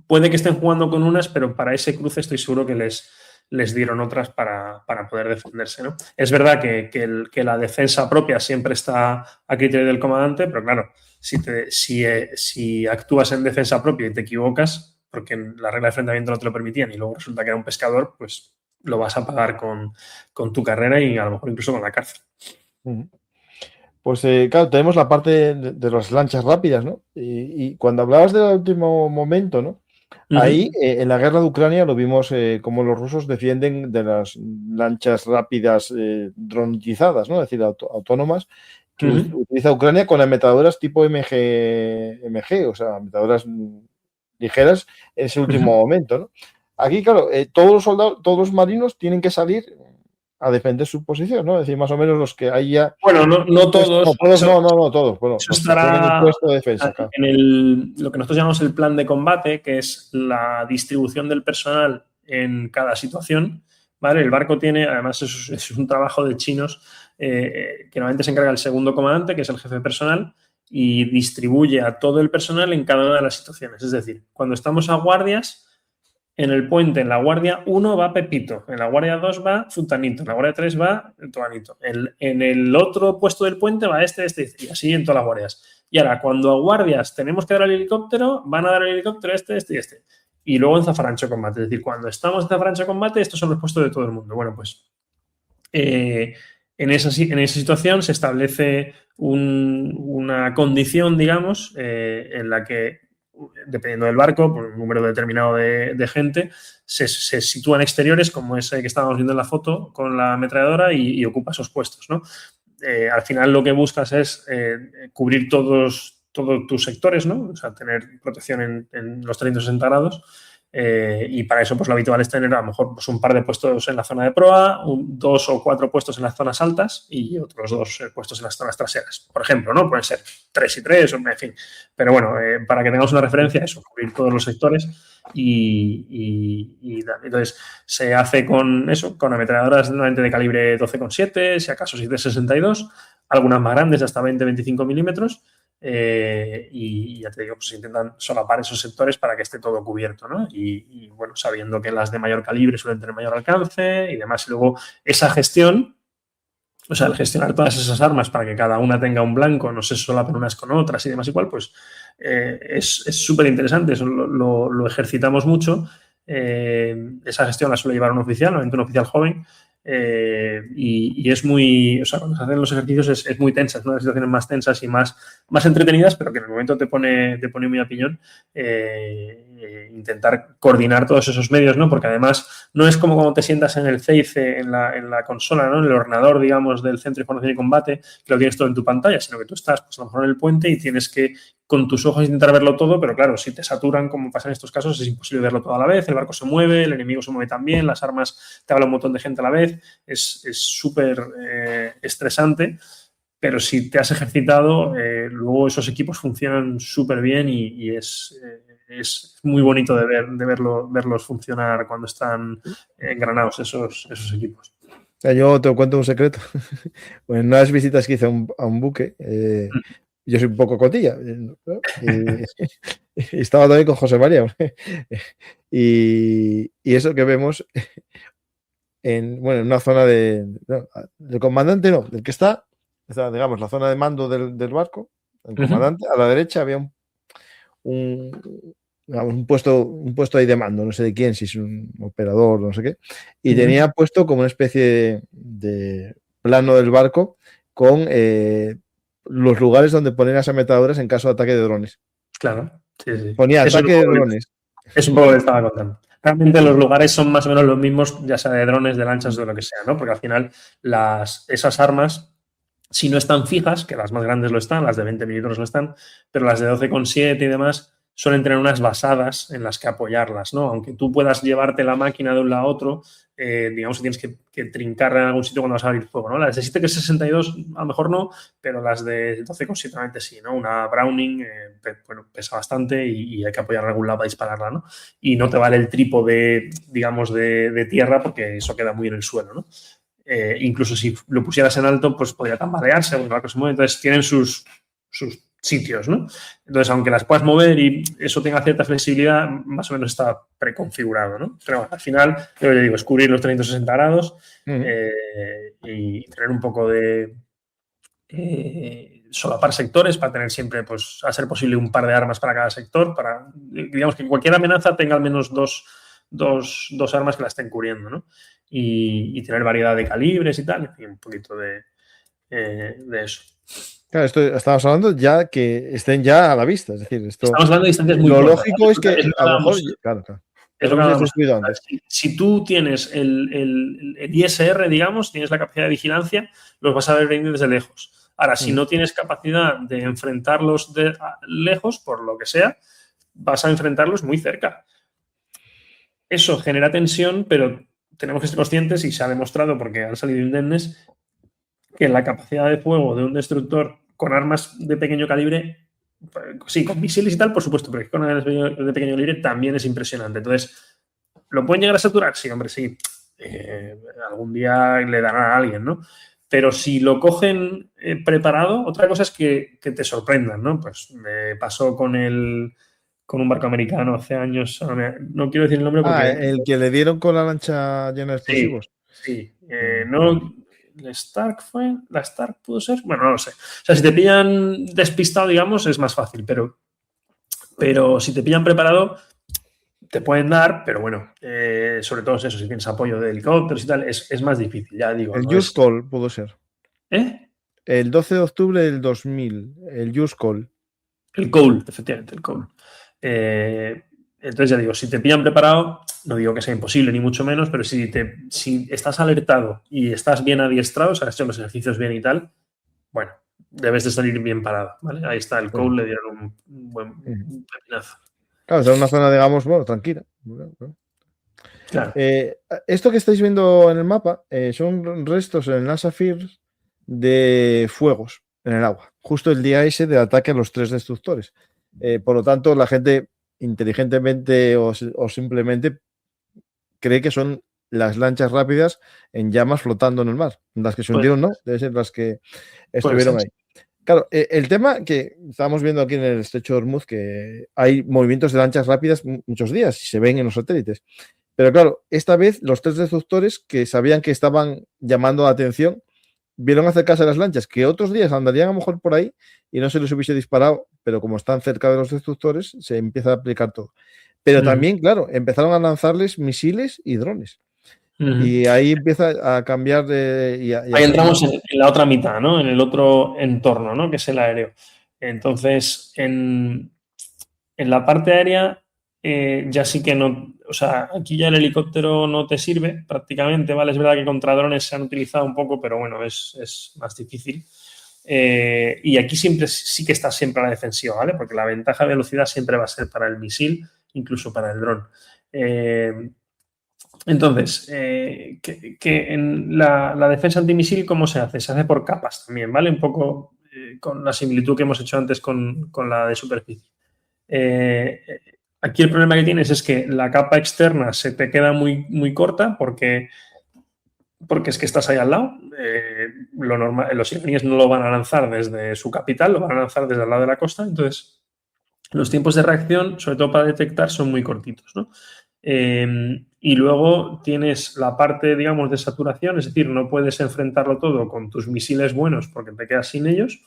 puede que estén jugando con unas, pero para ese cruce estoy seguro que les dieron otras para poder defenderse, ¿no? Es verdad que la defensa propia siempre está a criterio del comandante, pero claro, si actúas en defensa propia y te equivocas, porque la regla de enfrentamiento no te lo permitían y luego resulta que era un pescador, pues lo vas a pagar con tu carrera y a lo mejor incluso con la cárcel. Pues claro, tenemos la parte de las lanchas rápidas, ¿no? Y cuando hablabas del último momento, ¿no? Ahí, en la guerra de Ucrania, lo vimos como los rusos defienden de las lanchas rápidas dronetizadas, ¿no? Es decir, autónomas, que utiliza Ucrania con ametralladoras tipo MG, o sea, ametralladoras ligeras en ese último momento, ¿no? Aquí, claro, todos los soldados, todos los marinos tienen que salir a defender su posición, ¿no? Es decir, más o menos los que hay ya... Bueno, no todos. No todos. Bueno, eso los que tienen el puesto de defensa, claro. Lo que nosotros llamamos el plan de combate, que es la distribución del personal en cada situación, ¿vale? El barco tiene, además es un trabajo de chinos, que normalmente se encarga el segundo comandante, que es el jefe de personal, y distribuye a todo el personal en cada una de las situaciones. Es decir, cuando estamos a guardias, en el puente, en la guardia 1 va Pepito, en la guardia 2 va Futanito, en la guardia 3 va el Toanito, en el otro puesto del puente va este, y así en todas las guardias. Y ahora, cuando a guardias tenemos que dar el helicóptero, van a dar el helicóptero este y este. Y luego en zafarrancho combate. Es decir, cuando estamos en zafarrancho combate, estos son los puestos de todo el mundo. Bueno, pues en esa situación se establece una condición, digamos, en la que, dependiendo del barco, por un número determinado de gente, se sitúa en exteriores, como ese que estábamos viendo en la foto, con la ametralladora y ocupa esos puestos, ¿no? Al final lo que buscas es cubrir todos tus sectores, ¿no? O sea, tener protección en los 360 grados. Y para eso, pues lo habitual es tener a lo mejor pues, un par de puestos en la zona de proa, 2 o 4 puestos en las zonas altas y otros 2 puestos en las zonas traseras. Por ejemplo, ¿no? Pueden ser 3 y 3, en fin. Pero bueno, para que tengamos una referencia, eso, cubrir todos los sectores y entonces se hace con eso, con ametralladoras normalmente de calibre 12,7, si acaso 7,62, algunas más grandes hasta 20-25 milímetros. Y ya te digo, pues se intentan solapar esos sectores para que esté todo cubierto, ¿no? Y bueno, sabiendo que las de mayor calibre suelen tener mayor alcance y demás. Y luego esa gestión, o sea, el gestionar todas esas armas para que cada una tenga un blanco, no se solapen unas con otras y demás igual, pues es súper interesante. Eso lo ejercitamos mucho. Esa gestión la suele llevar un oficial, normalmente un oficial joven. Y es muy, o sea, cuando se hacen los ejercicios es muy tensa, es una de las situaciones más tensas y más entretenidas, pero que en el momento te pone muy a piñón intentar coordinar todos esos medios, ¿no? Porque además no es como cuando te sientas en el CICE, en la consola, ¿no? En el ordenador, digamos, del Centro de Información y Combate, que lo tienes todo en tu pantalla, sino que tú estás, pues a lo mejor en el puente y tienes que con tus ojos intentar verlo todo, pero claro, si te saturan, como pasa en estos casos, es imposible verlo todo a la vez, el barco se mueve, el enemigo se mueve también, las armas te habla un montón de gente a la vez, es súper estresante, pero si te has ejercitado, luego esos equipos funcionan súper bien y es muy bonito de verlos funcionar cuando están engranados esos equipos. Yo te cuento un secreto. En unas visitas que hice a un buque, yo soy un poco cotilla, ¿no? Y estaba también con José María. Y eso que vemos en una zona del comandante, no, del que está, digamos, la zona de mando del barco, el comandante, a la derecha había un puesto ahí de mando, no sé de quién, si es un operador, no sé qué, y tenía puesto como una especie de plano del barco con los lugares donde poner las ametralladoras en caso de ataque de drones. Claro, sí. Ponía ataque de drones. Es un poco lo que estaba contando. Realmente los lugares son más o menos los mismos, ya sea de drones, de lanchas, de lo que sea, ¿no? Porque al final esas armas, si no están fijas, que las más grandes lo están, las de 20 milímetros lo están, pero las de 12,7 y demás suelen tener unas basadas en las que apoyarlas, ¿no? Aunque tú puedas llevarte la máquina de un lado a otro, digamos que tienes que trincarla en algún sitio cuando vas a abrir fuego, ¿no? Las de 7,62 a lo mejor no, pero las de 12,7 realmente sí, ¿no? Una Browning, pesa bastante y hay que apoyarla en algún lado para dispararla, ¿no? Y no te vale el trípode, digamos, de tierra porque eso queda muy en el suelo, ¿no? incluso si lo pusieras en alto, pues podría tambalearse, porque el barco se mueve. Entonces tienen sus sitios, ¿no? Entonces, aunque las puedas mover y eso tenga cierta flexibilidad, más o menos está preconfigurado, ¿no? Pero bueno, al final, yo le digo, es cubrir los 360 grados y tener un poco de solapar sectores para tener siempre, pues, a ser posible, un par de armas para cada sector, para, digamos, que cualquier amenaza tenga al menos dos armas que la estén cubriendo, ¿no? Y tener variedad de calibres y tal, y un poquito de eso. Claro, esto estamos hablando ya que estén ya a la vista. Es decir, estamos hablando de distancias muy cortas. Lo cortas, lógico es que a lo mejor. Claro. Es lo que hablábamos antes. Si tú tienes el ISR, digamos, tienes la capacidad de vigilancia, los vas a ver venir desde lejos. Ahora, si no tienes capacidad de enfrentarlos de lejos, por lo que sea, vas a enfrentarlos muy cerca. Eso genera tensión, pero tenemos que ser conscientes, y se ha demostrado porque han salido indemnes, que la capacidad de fuego de un destructor con armas de pequeño calibre, sí, con misiles y tal, por supuesto, pero con armas de pequeño calibre también es impresionante. Entonces, ¿lo pueden llegar a saturar? Sí, hombre, sí. Algún día le darán a alguien, ¿no? Pero si lo cogen preparado, otra cosa es que te sorprendan, ¿no? Pues me pasó con un barco americano hace años, no quiero decir el nombre porque... el que le dieron con la lancha llena de explosivos. Sí. No... ¿La Stark fue? ¿La Stark pudo ser? Bueno, no lo sé. O sea, si te pillan despistado, digamos, es más fácil, pero si te pillan preparado, te pueden dar, pero bueno, sobre todo eso, si tienes apoyo de helicópteros y tal, es más difícil, ya digo. El Just Call pudo ser. El 12 de octubre del 2000, el Just Call. El Cole, efectivamente, el Cole. Entonces, ya digo, si te pillan preparado, no digo que sea imposible, ni mucho menos, pero si estás alertado y estás bien adiestrado, o sea, has hecho los ejercicios bien y tal, bueno, debes de salir bien parado, ¿vale? Ahí está, el Cole le dieron un buen pepinazo. Claro, es una zona, digamos, bueno, tranquila. Claro. Esto que estáis viendo en el mapa son restos en el Safirs de fuegos en el agua, justo el día ese del ataque a los 3 destructores. Por lo tanto, la gente inteligentemente o simplemente cree que son las lanchas rápidas en llamas flotando en el mar. Las que se hundieron, ¿no? Deben ser las que estuvieron ahí. Claro, el tema que estábamos viendo aquí en el estrecho de Hormuz, que hay movimientos de lanchas rápidas muchos días y se ven en los satélites. Pero claro, esta vez los 3 destructores que sabían que estaban llamando la atención vieron acercarse a las lanchas, que otros días andarían a lo mejor por ahí y no se les hubiese disparado, pero como están cerca de los destructores, se empieza a aplicar todo. Pero también, claro, empezaron a lanzarles misiles y drones. Y ahí empieza a cambiar de... Ahí entramos en la otra mitad, ¿no? En el otro entorno, ¿no? Que es el aéreo. Entonces, en la parte aérea ya sí que no... O sea, aquí ya el helicóptero no te sirve prácticamente, ¿vale? Es verdad que contra drones se han utilizado un poco, pero bueno, es más difícil. Y aquí siempre sí que estás siempre a la defensiva, ¿vale? Porque la ventaja de velocidad siempre va a ser para el misil, incluso para el dron. Entonces, que en la defensa antimisil, ¿cómo se hace? Se hace por capas también, ¿vale? Un poco con la similitud que hemos hecho antes con la de superficie. Aquí el problema que tienes es que la capa externa se te queda muy, muy corta porque es que estás ahí al lado. Lo normal, los iraníes no lo van a lanzar desde su capital, lo van a lanzar desde el lado de la costa. Entonces, los tiempos de reacción, sobre todo para detectar, son muy cortitos, ¿no? Y luego tienes la parte, digamos, de saturación, es decir, no puedes enfrentarlo todo con tus misiles buenos porque te quedas sin ellos.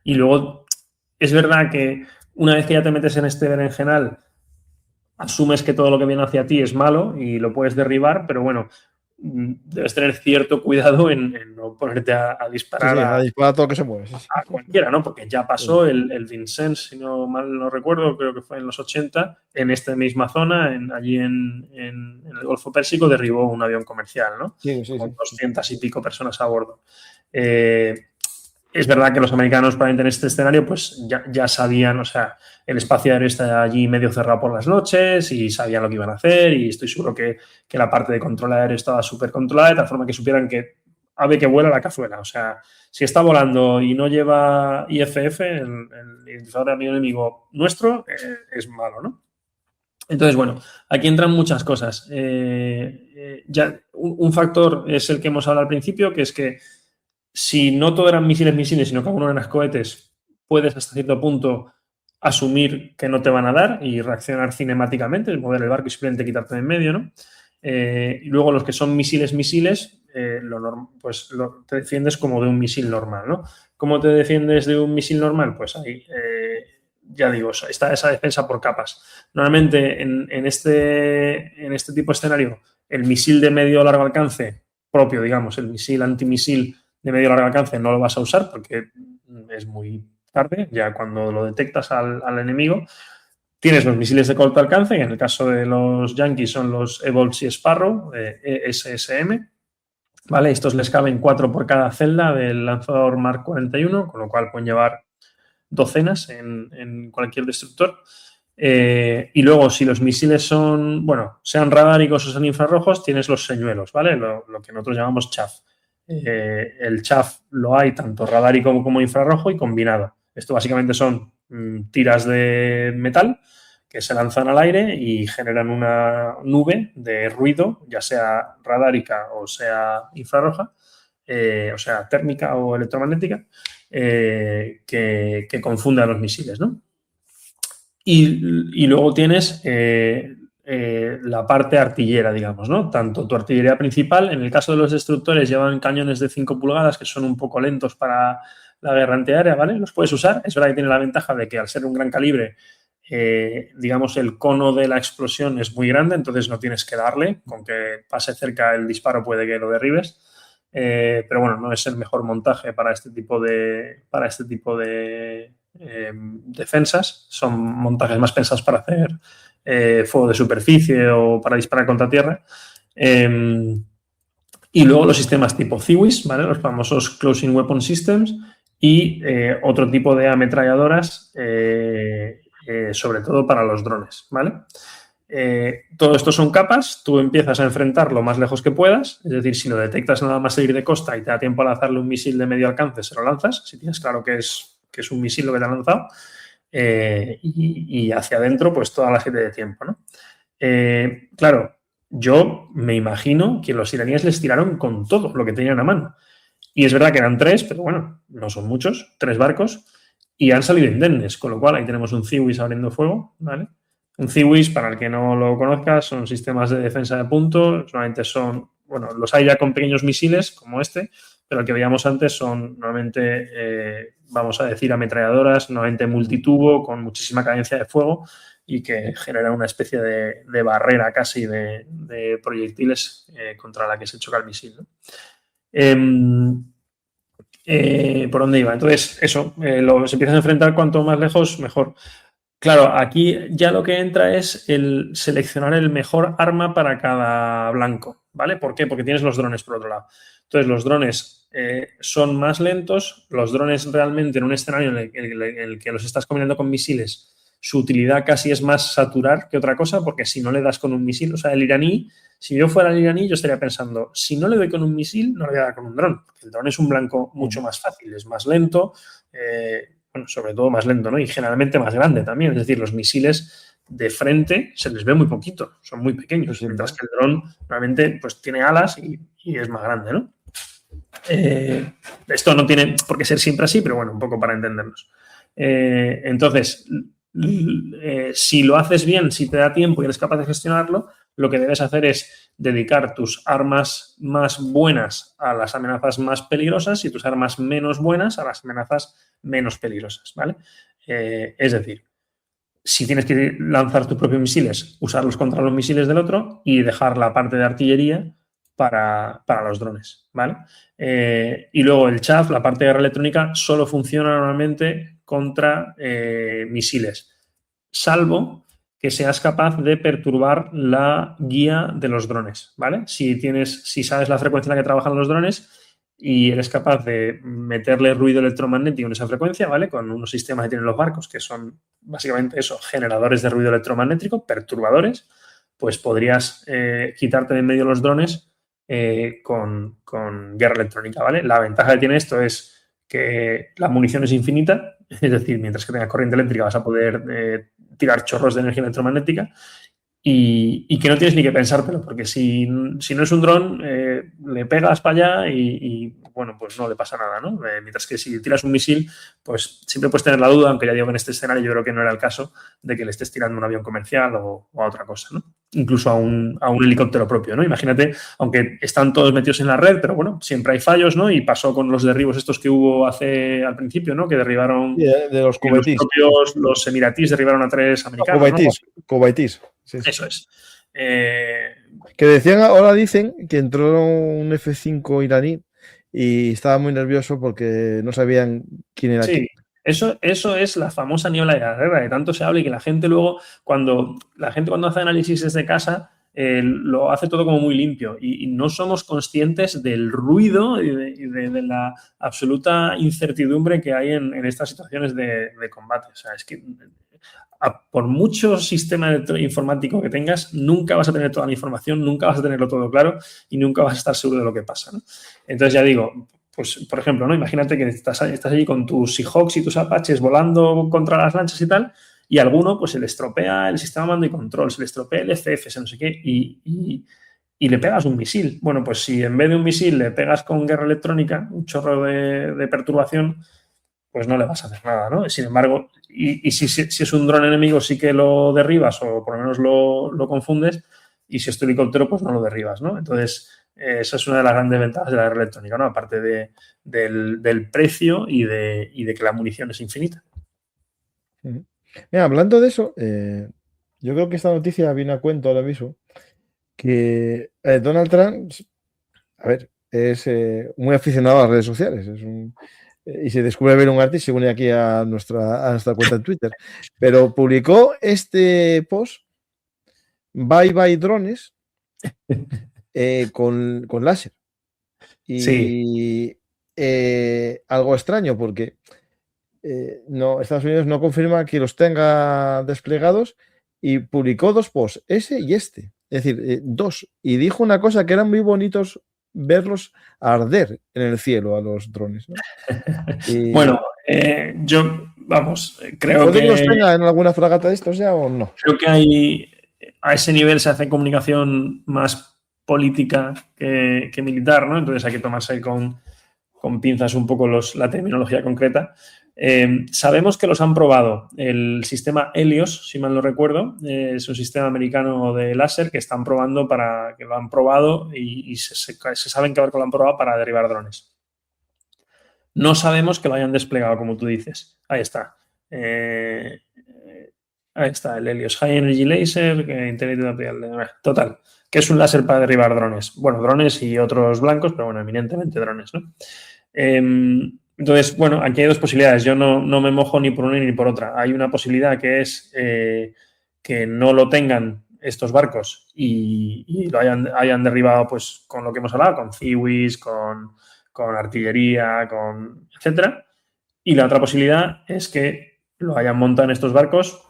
Y luego es verdad que una vez que ya te metes en este berenjenal, asumes que todo lo que viene hacia ti es malo y lo puedes derribar, pero bueno, debes tener cierto cuidado en no ponerte a disparar, a disparar todo lo que se mueve. A cualquiera, ¿no? Porque ya pasó el Vincennes, si no mal no recuerdo, creo que fue en los 80, en esta misma zona, allí en el Golfo Pérsico, derribó un avión comercial, ¿no? Con 200 y pico personas a bordo. Es verdad que los americanos, probablemente en este escenario, pues ya sabían, o sea, el espacio aéreo está allí medio cerrado por las noches y sabían lo que iban a hacer, y estoy seguro que la parte de control aéreo estaba súper controlada, de tal forma que supieran que ave que vuela la cazuela. O sea, si está volando y no lleva IFF, el identificador de amigo enemigo nuestro, es malo, ¿no? Entonces, bueno, aquí entran muchas cosas. Ya un factor es el que hemos hablado al principio, que es que si no todo eran misiles, sino que alguno eran cohetes, puedes hasta cierto punto asumir que no te van a dar y reaccionar cinemáticamente, mover el barco y simplemente quitarte de en medio, ¿no? Y luego los que son misiles, pues te defiendes como de un misil normal, ¿no? ¿Cómo te defiendes de un misil normal? Pues ahí, ya digo, está esa defensa por capas. Normalmente en este tipo de escenario, el misil de medio o largo alcance propio, digamos, el misil antimisil de medio o largo alcance no lo vas a usar porque es muy tarde, ya cuando lo detectas al enemigo. Tienes los misiles de corto alcance, que en el caso de los Yankees son los Evolts y Sparrow, SSM. ¿Vale? Estos les caben 4 por cada celda del lanzador Mark 41, con lo cual pueden llevar docenas en cualquier destructor. Y luego, si los misiles son, bueno, sean radáricos o sean infrarrojos, tienes los señuelos, ¿vale? Lo que nosotros llamamos chaff. El chaff lo hay tanto radárico como infrarrojo y combinado. Esto básicamente son tiras de metal que se lanzan al aire y generan una nube de ruido, ya sea radárica o sea infrarroja, o sea térmica o electromagnética, que confunde a los misiles, ¿no? Y luego tienes la parte artillera, digamos, ¿no? Tanto tu artillería principal, en el caso de los destructores, llevan cañones de 5 pulgadas que son un poco lentos para la guerra antiaérea, ¿vale? Los puedes usar. Es verdad que tiene la ventaja de que al ser un gran calibre, digamos, el cono de la explosión es muy grande, entonces no tienes que darle. Con que pase cerca el disparo puede que lo derribes. Pero bueno, no es el mejor montaje para este tipo de defensas. Son montajes más pensados para hacer fuego de superficie o para disparar contra tierra. Y luego los sistemas tipo CIWS, ¿vale? Los famosos Closing Weapon Systems y otro tipo de ametralladoras, sobre todo para los drones, ¿vale? Todo esto son capas, tú empiezas a enfrentar lo más lejos que puedas, es decir, si lo detectas nada más salir de costa y te da tiempo a lanzarle un misil de medio alcance, se lo lanzas, si tienes claro que es un misil lo que te ha lanzado, y hacia adentro, pues todas las 7 de tiempo, ¿no? Claro, yo me imagino que los iraníes les tiraron con todo lo que tenían a mano. Y es verdad que eran 3, pero bueno, no son muchos, 3 barcos, y han salido indemnes, con lo cual ahí tenemos un CIWS abriendo fuego, ¿vale? Un CIWS, para el que no lo conozca, son sistemas de defensa de punto, solamente son, bueno, los hay ya con pequeños misiles como este, pero el que veíamos antes son normalmente, vamos a decir, ametralladoras, normalmente multitubo, con muchísima cadencia de fuego y que genera una especie de barrera casi de proyectiles contra la que se choca el misil, ¿no? ¿Por dónde iba? Entonces, eso, se empiezan a enfrentar cuanto más lejos, mejor. Claro, aquí ya lo que entra es el seleccionar el mejor arma para cada blanco, ¿vale? ¿Por qué? Porque tienes los drones por otro lado. Entonces, los drones son más lentos, los drones realmente en un escenario en el que los estás combinando con misiles, su utilidad casi es más saturar que otra cosa, porque si no le das con un misil, o sea, el iraní, si yo fuera el iraní, yo estaría pensando, si no le doy con un misil, no le voy a dar con un dron, porque el dron es un blanco mucho más fácil, es más lento, bueno, sobre todo más lento, ¿no? Y generalmente más grande también. Es decir, los misiles de frente se les ve muy poquito, son muy pequeños, sí, mientras que el dron realmente pues, tiene alas y es más grande, ¿no? Esto no tiene por qué ser siempre así, pero bueno, un poco para entendernos. Entonces, si lo haces bien, si te da tiempo y eres capaz de gestionarlo, lo que debes hacer es dedicar tus armas más buenas a las amenazas más peligrosas y tus armas menos buenas a las amenazas menos peligrosas, ¿vale? Es decir, si tienes que lanzar tus propios misiles, usarlos contra los misiles del otro y dejar la parte de artillería para los drones, ¿vale? Y luego el chaff, la parte de guerra electrónica, solo funciona normalmente contra misiles, salvo que seas capaz de perturbar la guía de los drones, ¿vale? Si sabes la frecuencia en la que trabajan los drones y eres capaz de meterle ruido electromagnético en esa frecuencia, ¿vale? Con unos sistemas que tienen los barcos, que son básicamente eso, generadores de ruido electromagnético, perturbadores, pues podrías quitarte de en medio los drones con guerra electrónica, ¿vale? La ventaja que tiene esto es que la munición es infinita, es decir, mientras que tengas corriente eléctrica vas a poder tirar chorros de energía electromagnética y que no tienes ni que pensártelo, porque si no es un dron, le pegas para allá bueno, pues no le pasa nada, ¿no? Mientras que si tiras un misil, pues siempre puedes tener la duda, aunque ya digo que en este escenario yo creo que no era el caso, de que le estés tirando un avión comercial o a otra cosa, ¿no? Incluso a un helicóptero propio, ¿no? Imagínate, aunque están todos metidos en la red, pero bueno, siempre hay fallos, ¿no? Y pasó con los derribos estos que hubo al principio, ¿no? Que derribaron de los cubaitíes. Los emiratíes derribaron a 3 americanos, Cubaitíes. Sí. Eso es. Que decían, ahora dicen que entró un F-5 iraní y estaba muy nervioso porque no sabían quién era quién. Eso es la famosa niebla de la guerra, de tanto se habla y que la gente luego, cuando hace análisis desde casa, lo hace todo como muy limpio y no somos conscientes del ruido y de la absoluta incertidumbre que hay en estas situaciones de combate. O sea, es que por mucho sistema informático que tengas, nunca vas a tener toda la información, nunca vas a tenerlo todo claro y nunca vas a estar seguro de lo que pasa, ¿no? Entonces, ya digo, pues, por ejemplo, ¿no? Imagínate que estás allí con tus Seahawks y tus Apaches volando contra las lanchas y tal, y a alguno pues se le estropea el sistema de mando y control, se le estropea el FF, no sé qué, y le pegas un misil. Bueno, pues si en vez de un misil le pegas con guerra electrónica, un chorro de perturbación, pues no le vas a hacer nada, ¿no? Sin embargo, y si es un dron enemigo sí que lo derribas o por lo menos lo confundes, y si es tu helicóptero pues no lo derribas, ¿no? Entonces, esa es una de las grandes ventajas de la guerra electrónica, ¿no? Aparte del precio y de que la munición es infinita. Mira, hablando de eso, yo creo que esta noticia viene a cuento ahora mismo, que Donald Trump, a ver, es muy aficionado a las redes sociales, y se descubre ver un artista, se une aquí a nuestra cuenta en Twitter, pero publicó este post, Bye Bye Drones, con láser. Y sí. Algo extraño porque Estados Unidos no confirma que los tenga desplegados y publicó 2 posts, ese y este, es decir, 2, y dijo una cosa que eran muy bonitos verlos arder en el cielo a los drones, ¿no? Bueno, yo, vamos, creo ¿puede que los tenga en alguna fragata de estos ya o no? Creo que a ese nivel se hace comunicación más política que militar, ¿no? Entonces hay que tomarse con pinzas un poco la terminología concreta. Sabemos que los han probado. El sistema Helios, si mal no recuerdo, es un sistema americano de láser que lo han probado y se saben que lo han probado para derribar drones. No sabemos que lo hayan desplegado, como tú dices. Ahí está. Ahí está, el Helios High Energy Laser, total, que es un láser para derribar drones. Bueno, drones y otros blancos, pero bueno, eminentemente drones, ¿no? Entonces, bueno, aquí hay 2 posibilidades. Yo no me mojo ni por una ni por otra. Hay una posibilidad que es que no lo tengan estos barcos y lo hayan derribado, pues, con lo que hemos hablado, con Ciwis, con artillería, etcétera. Y la otra posibilidad es que lo hayan montado en estos barcos.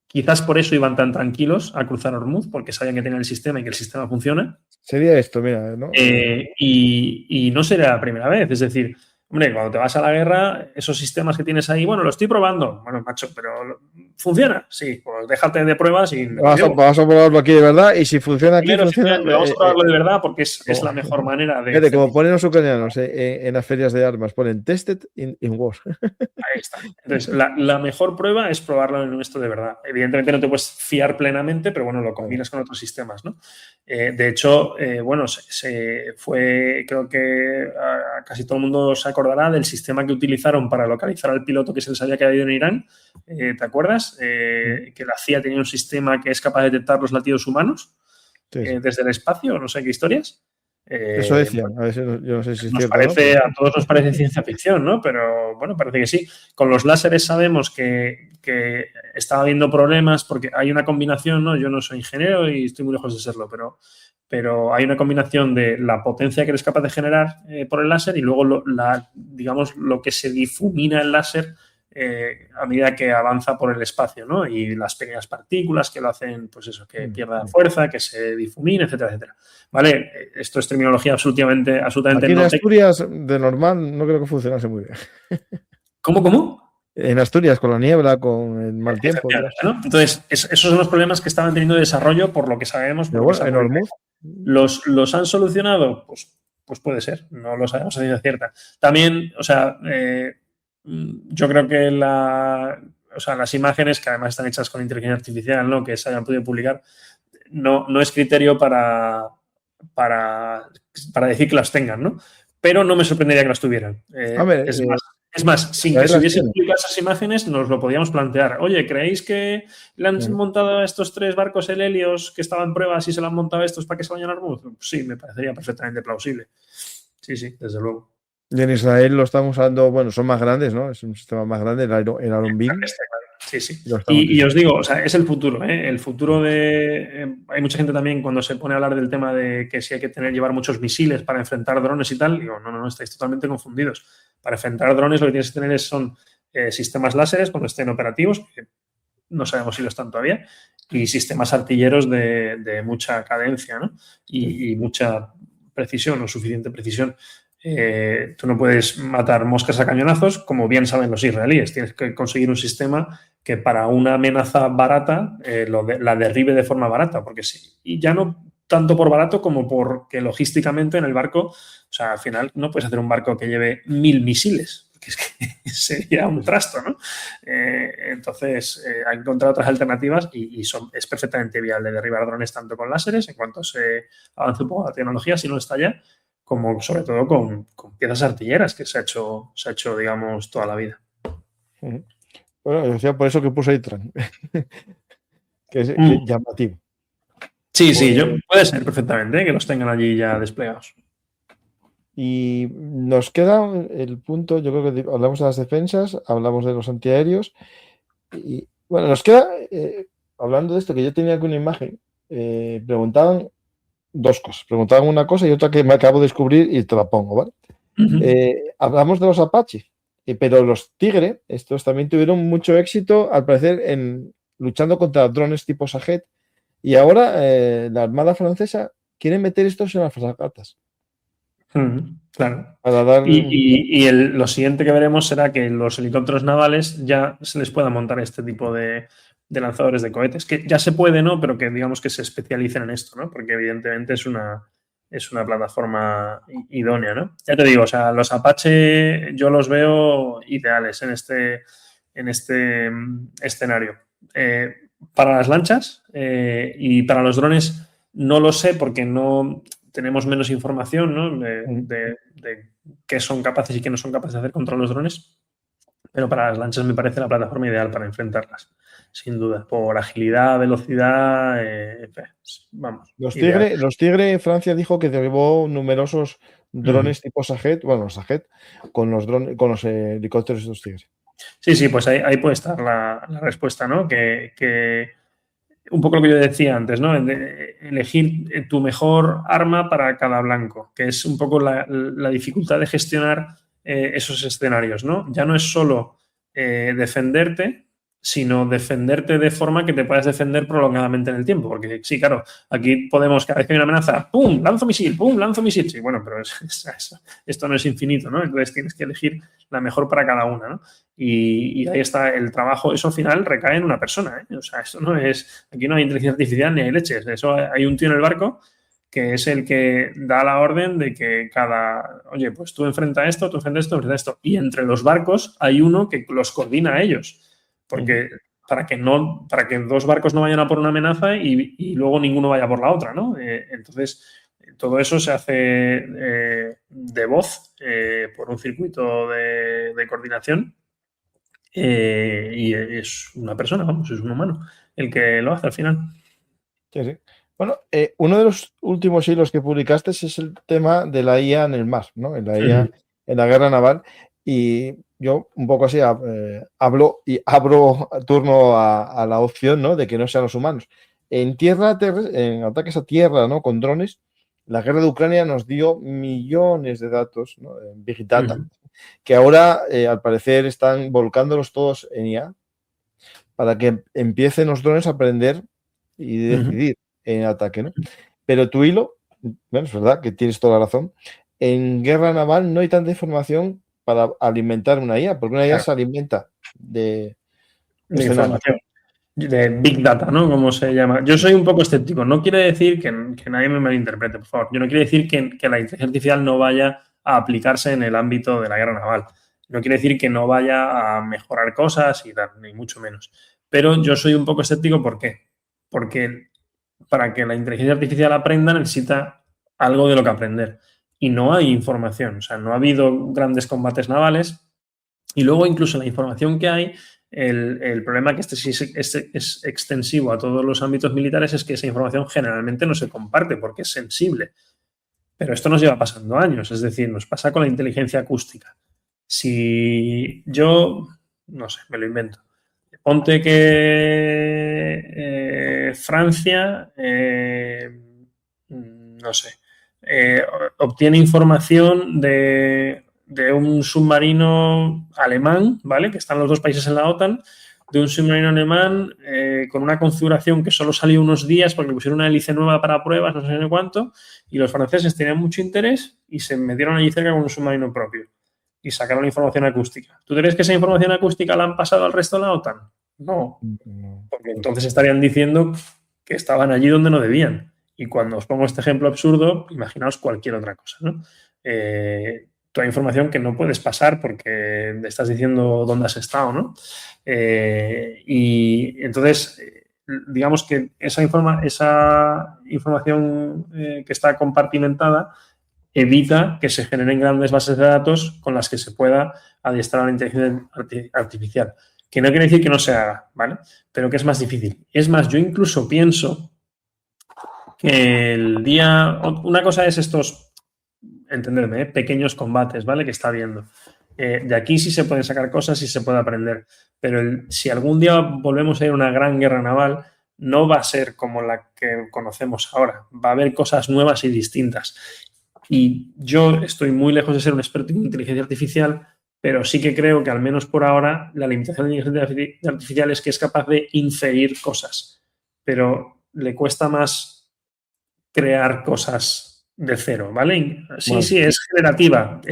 Quizás por eso iban tan tranquilos a cruzar Hormuz, porque sabían que tenían el sistema y que el sistema funciona. Sería esto, mira, ¿no? Y no sería la primera vez. Es decir, hombre, cuando te vas a la guerra, esos sistemas que tienes ahí, bueno, lo estoy probando. Bueno, macho, pero ¿funciona? Sí, pues déjate de pruebas y vamos a probarlo aquí de verdad y si funciona aquí, funciona. Vamos a probarlo de verdad porque es la mejor manera de... Fíjate, como ponen los ucranianos en las ferias de armas, ponen tested in war. Ahí está. Entonces, la mejor prueba es probarlo en esto de verdad. Evidentemente no te puedes fiar plenamente, pero bueno, lo combinas con otros sistemas, ¿no? De hecho, bueno, creo que casi todo el mundo se acordará del sistema que utilizaron para localizar al piloto que se les había caído en Irán. ¿Te acuerdas? Que la CIA tenía un sistema que es capaz de detectar los latidos humanos desde el espacio, no sé qué historias. Eso decían, a veces yo no sé si es cierto. A todos nos parece ciencia ficción, ¿no? Pero bueno, parece que sí. Con los láseres sabemos que está habiendo problemas porque hay una combinación, ¿no? Yo no soy ingeniero y estoy muy lejos de serlo, pero hay una combinación de la potencia que eres capaz de generar por el láser y luego digamos lo que se difumina el láser a medida que avanza por el espacio, ¿no? Y las pequeñas partículas que lo hacen, pues eso, que pierda fuerza, que se difumine, etcétera, etcétera. ¿Vale? Esto es terminología absolutamente aquí en Asturias, de normal, no creo que funcionase muy bien. ¿Cómo? En Asturias, con la niebla, con el mal tiempo. ¿No? Entonces, esos son los problemas que estaban teniendo desarrollo, por lo que sabemos. Pero bueno, en Hormuz. ¿Los han solucionado? Pues puede ser, no lo sabemos a ciencia cierta. También, o sea, yo creo que las imágenes, que además están hechas con inteligencia artificial, ¿no? Que se hayan podido publicar, no es criterio para decir que las tengan, ¿no? Pero no me sorprendería que las tuvieran. Es más, sin que se hubiesen publicado esas imágenes, nos lo podíamos plantear. Oye, ¿creéis que le han montado a estos 3 barcos el Helios que estaban en pruebas y se lo han montado a estos para que se vayan a Hormuz? Sí, me parecería perfectamente plausible. Sí, desde luego. Y en Israel lo están usando, bueno, son más grandes, ¿no? Es un sistema más grande, el Iron Beam. Sí. Y os digo, o sea, es el futuro, ¿eh? El futuro de... hay mucha gente también cuando se pone a hablar del tema de que si hay que llevar muchos misiles para enfrentar drones y tal, digo, no, estáis totalmente confundidos. Para enfrentar drones lo que tienes que tener son sistemas láseres cuando estén operativos, que no sabemos si lo están todavía, y sistemas artilleros de mucha cadencia, ¿no? Y mucha precisión o suficiente precisión. Tú no puedes matar moscas a cañonazos, como bien saben los israelíes. Tienes que conseguir un sistema que para una amenaza barata la derribe de forma barata, porque sí. Y ya no tanto por barato como porque logísticamente en el barco, o sea, al final no puedes hacer un barco que lleve 1000 misiles, porque es que sería un trasto, ¿no? Entonces, ha encontrado otras alternativas y es perfectamente viable derribar drones tanto con láseres, en cuanto se avance un poco la tecnología, si no está ya, como sobre todo con piezas artilleras, que se ha hecho, digamos, toda la vida. Bueno, yo decía por eso que puse Itran, que es llamativo. Sí, puede ser perfectamente que los tengan allí ya desplegados. Y nos queda el punto, yo creo que hablamos de las defensas, hablamos de los antiaéreos, y bueno, nos queda, hablando de esto, que yo tenía aquí una imagen, preguntaban 2 cosas, preguntaban una cosa y otra que me acabo de descubrir y te la pongo, ¿vale? Hablamos de los Apache, pero los Tigre, estos también tuvieron mucho éxito, al parecer, luchando contra drones tipo Shahed, y ahora la Armada Francesa quiere meter estos en las fragatas. Claro. Lo siguiente que veremos será que los helicópteros navales ya se les pueda montar este tipo de lanzadores de cohetes, que ya se puede, ¿no? Pero que digamos que se especialicen en esto, ¿no? Porque evidentemente es una plataforma idónea, ¿no? Ya te digo, o sea, los Apache yo los veo ideales en este escenario. Para las lanchas y para los drones no lo sé porque no tenemos menos información, ¿no? de qué son capaces y qué no son capaces de hacer contra los drones, pero para las lanchas me parece la plataforma ideal para enfrentarlas, sin duda, por agilidad, velocidad, vamos. Los Tigre, Francia dijo que derribó numerosos drones tipo Shahed, bueno, los Shahed, con los helicópteros de los Tigre. Sí, pues ahí puede estar la respuesta, ¿no? Que un poco lo que yo decía antes, ¿no? Elegir tu mejor arma para cada blanco, que es un poco la dificultad de gestionar esos escenarios, ¿no? Ya no es solo defenderte, sino defenderte de forma que te puedas defender prolongadamente en el tiempo. Porque sí, claro, aquí podemos, cada vez que hay una amenaza, ¡pum! Lanzo misil, ¡pum! Lanzo misil. Sí, bueno, pero esto no es infinito, ¿no? Entonces tienes que elegir la mejor para cada una, ¿no? Y ahí está el trabajo, eso al final recae en una persona, ¿eh? O sea, esto no es, aquí no hay inteligencia artificial ni hay leches, eso hay un tío en el barco que es el que da la orden de que oye, pues tú enfrenta esto, tú enfrenta esto, enfrenta esto. Y entre los barcos hay uno que los coordina a ellos. Porque para que 2 barcos no vayan a por una amenaza y luego ninguno vaya por la otra, ¿no? Entonces, todo eso se hace de voz por un circuito de coordinación y es una persona, vamos, es un humano el que lo hace al final. Sí. Bueno, uno de los últimos hilos que publicaste es el tema de la IA en el mar, ¿no? En la IA, en la guerra naval. Y yo un poco así hablo y abro turno a la opción, ¿no? De que no sean los humanos. En en ataques a tierra, ¿no? Con drones, la guerra de Ucrania nos dio millones de datos, ¿no? En Big Data, que ahora al parecer están volcándolos todos en IA para que empiecen los drones a aprender y decidir en ataque, ¿no? Pero tu hilo, bueno, es verdad que tienes toda la razón, en guerra naval no hay tanta información para alimentar una IA, porque una IA se alimenta de De escenario. información, de Big Data, ¿no? Como se llama. Yo soy un poco escéptico. No quiere decir que nadie me malinterprete, por favor. Yo no quiero decir que la inteligencia artificial no vaya a aplicarse en el ámbito de la guerra naval. No quiere decir que no vaya a mejorar cosas y tal, ni mucho menos. Pero yo soy un poco escéptico, ¿por qué? Porque para que la inteligencia artificial aprenda necesita algo de lo que aprender. Y no hay información. O sea, no ha habido grandes combates navales. Y luego incluso la información que hay, el problema que sí es extensivo a todos los ámbitos militares es que esa información generalmente no se comparte porque es sensible. Pero esto nos lleva pasando años, es decir, nos pasa con la inteligencia acústica. Si yo, no sé, me lo invento. Ponte que Francia, no sé, obtiene información de un submarino alemán, ¿vale? Que están los dos países en la OTAN, de un submarino alemán con una configuración que solo salió unos días porque le pusieron una hélice nueva para pruebas, no sé ni cuánto, y los franceses tenían mucho interés y se metieron allí cerca con un submarino propio y sacaron información acústica. ¿Tú crees que esa información acústica la han pasado al resto de la OTAN? No, porque entonces estarían diciendo que estaban allí donde no debían. Y cuando os pongo este ejemplo absurdo, imaginaos cualquier otra cosa, ¿no? Toda información que no puedes pasar porque le estás diciendo dónde has estado, ¿no? Y entonces, digamos que esa información que está compartimentada evita que se generen grandes bases de datos con las que se pueda adiestrar la inteligencia artificial. Que no quiere decir que no se haga, ¿vale? Pero que es más difícil. Es más, yo incluso pienso que el día... Una cosa es estos, entendedme, pequeños combates, ¿vale? Que está habiendo. De aquí sí se pueden sacar cosas y se puede aprender. Pero si algún día volvemos a ir a una gran guerra naval, no va a ser como la que conocemos ahora. Va a haber cosas nuevas y distintas. Y yo estoy muy lejos de ser un experto en inteligencia artificial, pero sí que creo que al menos por ahora la limitación de la inteligencia artificial es que es capaz de inferir cosas, pero le cuesta más crear cosas de cero, ¿vale? Sí, Bueno, sí, es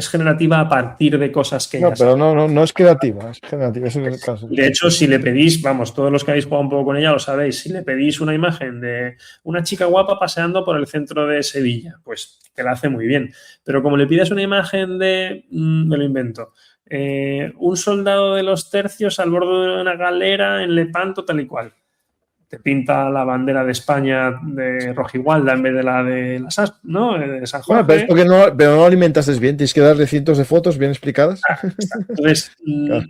generativa a partir de cosas que no, ya pero sabe. no es creativa, es generativa. Eso es el caso. De hecho, si le pedís, vamos, todos los que habéis jugado un poco con ella lo sabéis, si le pedís una imagen de una chica guapa paseando por el centro de Sevilla, pues te la hace muy bien. Pero como le pides una imagen me lo invento, un soldado de los tercios al borde de una galera en Lepanto, tal y cual. Te pinta la bandera de España de Rojigualda en vez de la de la SAS, ¿no? De San Bueno, pero es Jorge. porque pero no alimentaste bien. Tienes que darle cientos de fotos bien explicadas. Entonces, Claro.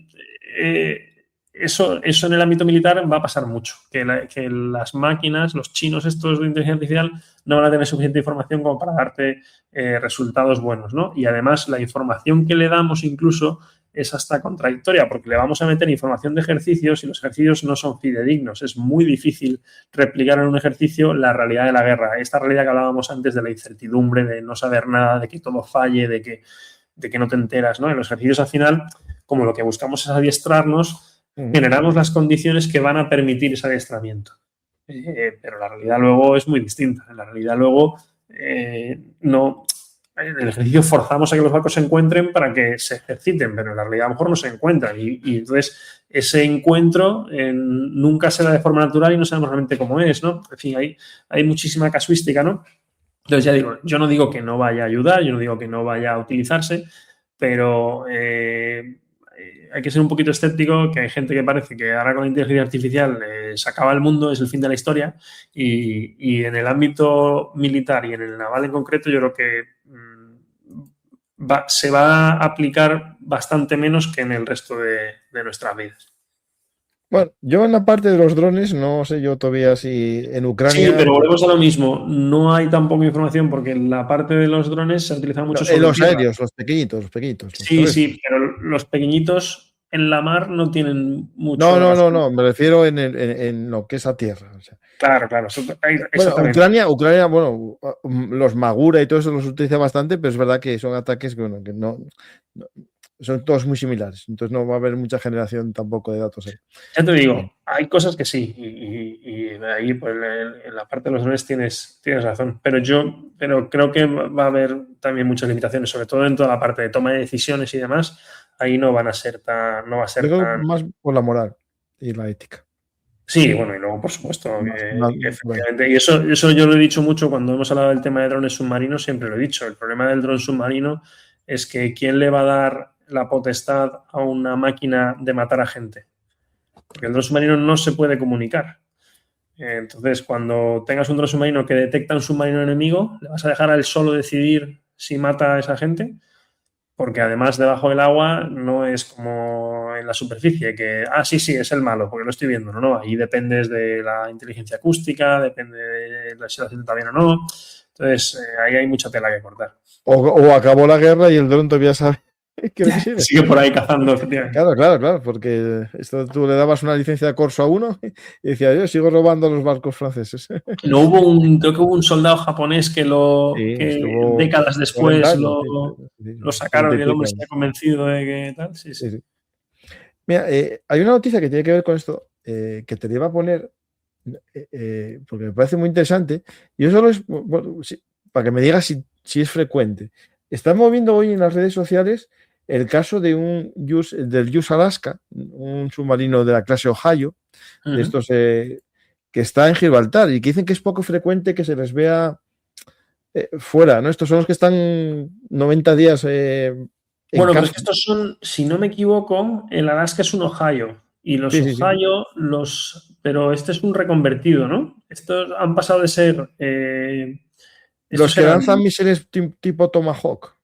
eso en el ámbito militar va a pasar mucho, que las máquinas, los chinos estos de inteligencia artificial, no van a tener suficiente información como para darte resultados buenos, ¿no? Y además la información que le damos incluso es hasta contradictoria, porque le vamos a meter información de ejercicios y los ejercicios no son fidedignos. Es muy difícil replicar en un ejercicio la realidad de la guerra. Esta realidad que hablábamos antes de la incertidumbre, de no saber nada, de que todo falle, de que no te enteras, ¿no? En los ejercicios al final, como lo que buscamos es adiestrarnos, generamos las condiciones que van a permitir ese adiestramiento. Pero la realidad luego es muy distinta. En la realidad luego no... En el ejercicio forzamos a que los barcos se encuentren para que se ejerciten, pero en la realidad a lo mejor no se encuentran. Y entonces ese encuentro nunca se da de forma natural y no sabemos realmente cómo es, ¿no? En fin, hay muchísima casuística, ¿no? Entonces ya digo, yo no digo que no vaya a ayudar, yo no digo que no vaya a utilizarse, pero hay que ser un poquito escéptico, que hay gente que parece que ahora con la inteligencia artificial se acaba el mundo, es el fin de la historia, y en el ámbito militar y en el naval en concreto yo creo que se va a aplicar bastante menos que en el resto de nuestras vidas. Bueno, yo en la parte de los drones, no sé yo todavía si en Ucrania. Sí, pero volvemos a lo mismo. No hay tampoco información porque en la parte de los drones se utiliza mucho sobre Los tierra. aéreos, los pequeñitos, los Sí, terrestres. sí, pero los pequeñitos en la mar no tienen mucho No, me refiero en lo que es a tierra. O sea. Claro, Bueno, exactamente. Ucrania, bueno, los Magura y todo eso los utiliza bastante, pero es verdad que son ataques que, bueno, que no son todos muy similares. Entonces no va a haber mucha generación tampoco de datos ahí. Ya te digo, hay cosas que sí, y ahí pues, en la parte de los drones tienes razón, pero creo que va a haber también muchas limitaciones, sobre todo en toda la parte de toma de decisiones y demás. ahí no van a ser no va a Yo ser creo tan... más por la moral y la ética. Sí, bueno, y luego, por supuesto, que Bueno, efectivamente, y eso yo lo he dicho mucho cuando hemos hablado del tema de drones submarinos, siempre lo he dicho. El problema del dron submarino es que ¿quién le va a dar la potestad a una máquina de matar a gente? Porque el dron submarino no se puede comunicar. Entonces, cuando tengas un dron submarino que detecta un submarino enemigo, ¿le vas a dejar a él solo decidir si mata a esa gente? Porque además debajo del agua no es como en la superficie, que, sí, es el malo, porque lo estoy viendo, no, ahí dependes de la inteligencia acústica, depende de si lo está bien o no. Entonces, ahí hay mucha tela que cortar. o acabó la guerra y el dron todavía sabe que no sirve. Sigue por ahí cazando, efectivamente. Claro, porque esto tú le dabas una licencia de corso a uno y decía, yo sigo robando los barcos franceses. No creo que hubo un soldado japonés que estuvo décadas 90 después años, lo 30 sacaron y y el hombre pico se ha años. convencido de que tal. Sí. Sí. Mira, hay una noticia que tiene que ver con esto, que te iba a poner, porque me parece muy interesante. Y yo solo es, bueno, para que me digas si es frecuente. Están moviendo hoy en las redes sociales el caso de del USS Alaska, un submarino de la clase Ohio, de estos que está en Gibraltar y que dicen que es poco frecuente que se les vea fuera, ¿no? Estos son los que están 90 días en Bueno, pero casa. es que estos son, si no me equivoco, el Alaska es un Ohio. Y los Sí. Ohio, pero este es un reconvertido, ¿no? Estos han pasado de ser. Los Estos que eran. lanzan misiles tipo Tomahawk.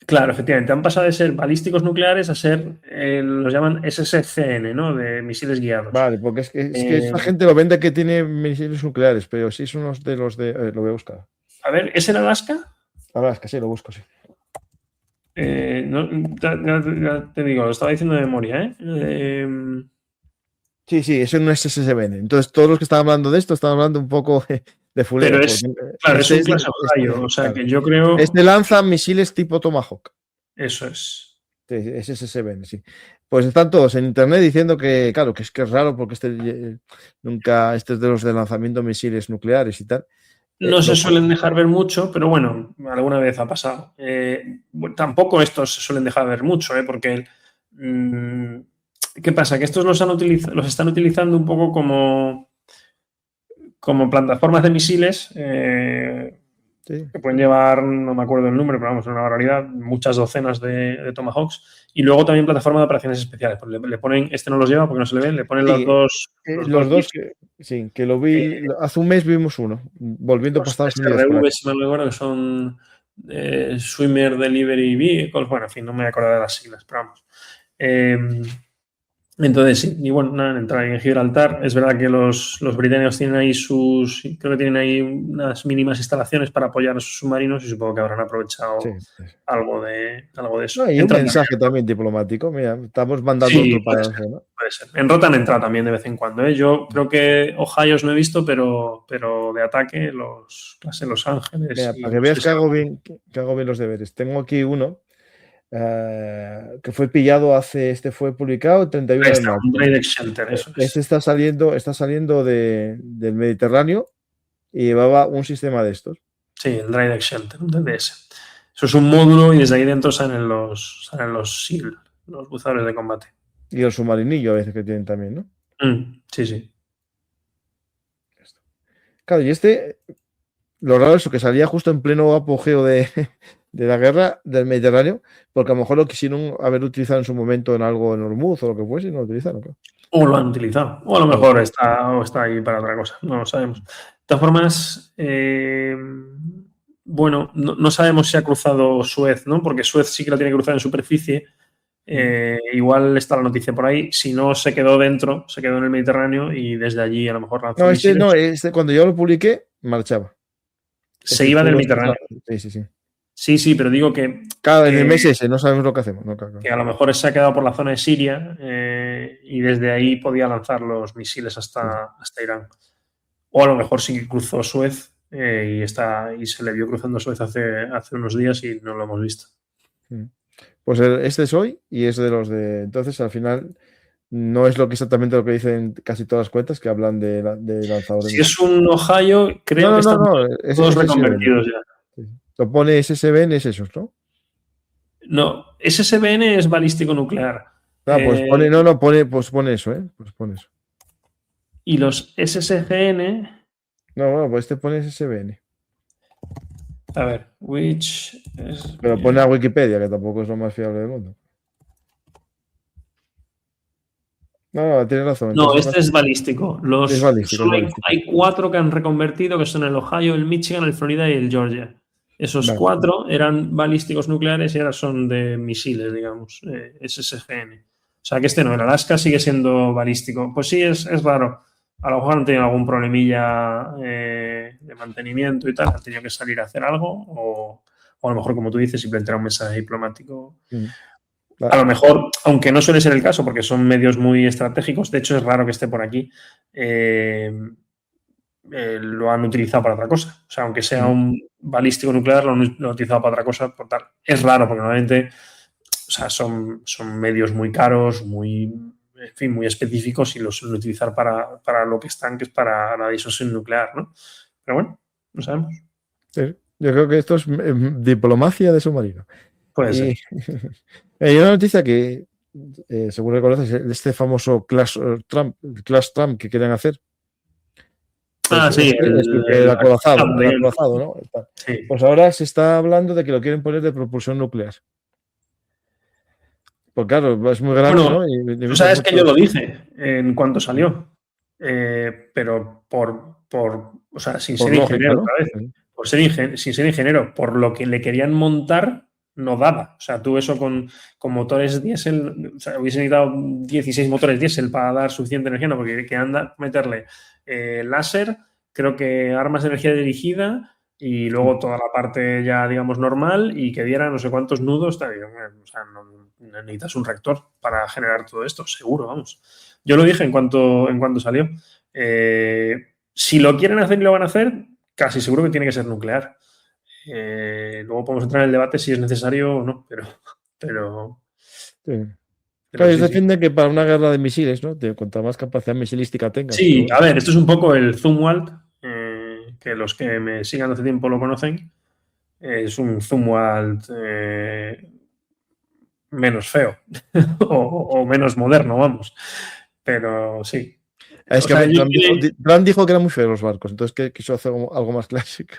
Claro, efectivamente, han pasado de ser balísticos nucleares a ser, los llaman SSCN, ¿no? De misiles guiados. Vale, porque es que esta gente lo vende que tiene misiles nucleares, pero sí son unos de los de. Lo voy a buscar. A ver, ¿es el Alaska? Ahora es que sí, lo busco, sí. No, ya te digo, lo estaba diciendo de memoria, ¿eh? Sí, eso no es SSBN. Entonces, todos los que estaban hablando de esto estaban hablando un poco de fulero. Pero claro, es un clase Ohio, o sea que yo creo. Este lanza misiles tipo Tomahawk. Eso es. Sí, es SSBN, sí. Pues están todos en internet diciendo que, claro, que es raro porque nunca, este es de los de lanzamiento de misiles nucleares y tal. No se suelen dejar ver mucho, pero bueno, alguna vez ha pasado. Tampoco estos se suelen dejar ver mucho, porque ¿qué pasa? Que estos los están utilizando un poco como plataformas de misiles que pueden llevar, no me acuerdo el número, pero vamos, una barbaridad, muchas docenas de Tomahawks. Y luego también plataforma de operaciones especiales. Pues le ponen, este no los lleva porque no se le ven, le ponen los dos. Los dos, que lo vi, hace un mes vimos uno, volviendo para Estados Unidos. SRV, si me acuerdo, que son Swimmer Delivery Vehicles, bueno, en fin, no me acuerdo de las siglas, pero vamos. Entonces, sí, y bueno, nada, entrar en Gibraltar. Es verdad que los británicos tienen ahí creo que tienen ahí unas mínimas instalaciones para apoyar a sus submarinos y supongo que habrán aprovechado algo de eso. No, y un mensaje también diplomático. Mira, estamos mandando otro para. Puede ser. En Rota han entrado también de vez en cuando. Yo creo que Ohio no he visto, pero de ataque clase Los Ángeles. Mira, para que veas que hago bien los deberes. Tengo aquí uno que fue pillado este fue publicado el 31 de marzo. Drake Shelter, eso es. Este está saliendo del Mediterráneo y llevaba un sistema de estos. Sí, el Dry Deck Shelter, un DDS. Eso es un módulo y desde ahí dentro salen los SEAL, los buzadores de combate. Y el submarinillo a veces que tienen también, ¿no? Sí. Claro, y lo raro es que salía justo en pleno apogeo de la guerra del Mediterráneo, porque a lo mejor lo quisieron haber utilizado en su momento en algo en Hormuz o lo que fuese y no lo utilizaron. Claro. O lo han utilizado, o a lo mejor está ahí para otra cosa, no lo sabemos. De todas formas, bueno, no sabemos si ha cruzado Suez, ¿no? Porque Suez sí que la tiene que cruzar en superficie. Igual está la noticia por ahí. Si no, se quedó dentro, se quedó en el Mediterráneo y desde allí a lo mejor lanzó misiles. Cuando yo lo publiqué, marchaba. Se iba del Mediterráneo. Sí. Sí, pero digo que. Claro, en el mes ese no sabemos lo que hacemos. No, claro. Que a lo mejor se ha quedado por la zona de Siria y desde ahí podía lanzar los misiles hasta Irán. O a lo mejor sí que cruzó Suez y se le vio cruzando Suez hace unos días y no lo hemos visto. Pues este es hoy y es de los de. Entonces, al final, no es exactamente lo que dicen casi todas las cuentas que hablan de lanzadores. Si es un Ohio, creo que están todos reconvertidos ya. Lo pone SSBN, es esos, ¿no? No, SSBN es balístico nuclear. Pues pone, no, pone eso, Pues pone eso. Y los SSGN. No, bueno, pues pone SSBN. A ver, which. Pero pone a Wikipedia, que tampoco es lo más fiable del mundo. No, tienes razón. No, este es balístico. Es balístico, Solo hay 4 que han reconvertido, que son el Ohio, el Michigan, el Florida y el Georgia. Esos 4 eran balísticos nucleares y ahora son de misiles, digamos, SSGN. O sea que este no, el Alaska sigue siendo balístico. Pues sí, es raro. A lo mejor han tenido algún problemilla de mantenimiento y tal, han tenido que salir a hacer algo, o a lo mejor, como tú dices, simplemente era un mensaje diplomático. A lo mejor, aunque no suele ser el caso, porque son medios muy estratégicos, de hecho es raro que esté por aquí, lo han utilizado para otra cosa. O sea, aunque sea un balístico nuclear, lo han utilizado para otra cosa. Por tal. Es raro, porque normalmente, o sea, son medios muy caros, muy específicos, y los suelen utilizar para lo que están, que es para la disuasión nuclear, ¿no? Pero bueno, no sabemos. Sí, yo creo que esto es diplomacia de submarino. Puede ser. Hay una noticia que, seguro que conoces, este famoso Clash Trump que quieren hacer. Sí, el acorazado, ¿no? Sí. Pues ahora se está hablando de que lo quieren poner de propulsión nuclear. Pues claro, es muy grande, bueno, ¿no? Tú sabes que yo lo dije en cuanto salió, pero o sea, sin ser ingeniero, ¿no? Otra vez, sin ser ingeniero, por lo que le querían montar, no daba. O sea, tú eso con motores diésel, o sea, hubiese necesitado 16 motores diésel para dar suficiente energía, no, porque que anda meterle láser, creo que armas de energía dirigida y luego toda la parte ya, digamos, normal, y que diera no sé cuántos nudos. O sea, no necesitas un reactor para generar todo esto, seguro, vamos. Yo lo dije en cuanto salió. Si lo quieren hacer y lo van a hacer, casi seguro que tiene que ser nuclear. Luego podemos entrar en el debate si es necesario o no, pero sí. Claro, ellos defienden que para una guerra de misiles, ¿no? Cuanta más capacidad misilística tengas. Sí, a ver, esto es un poco el Zumwalt, que los que me sigan hace tiempo lo conocen. Es un Zumwalt menos feo o menos moderno, vamos. Pero sí. Es que Trump dijo que eran muy feos los barcos, entonces que quiso hacer algo más clásico.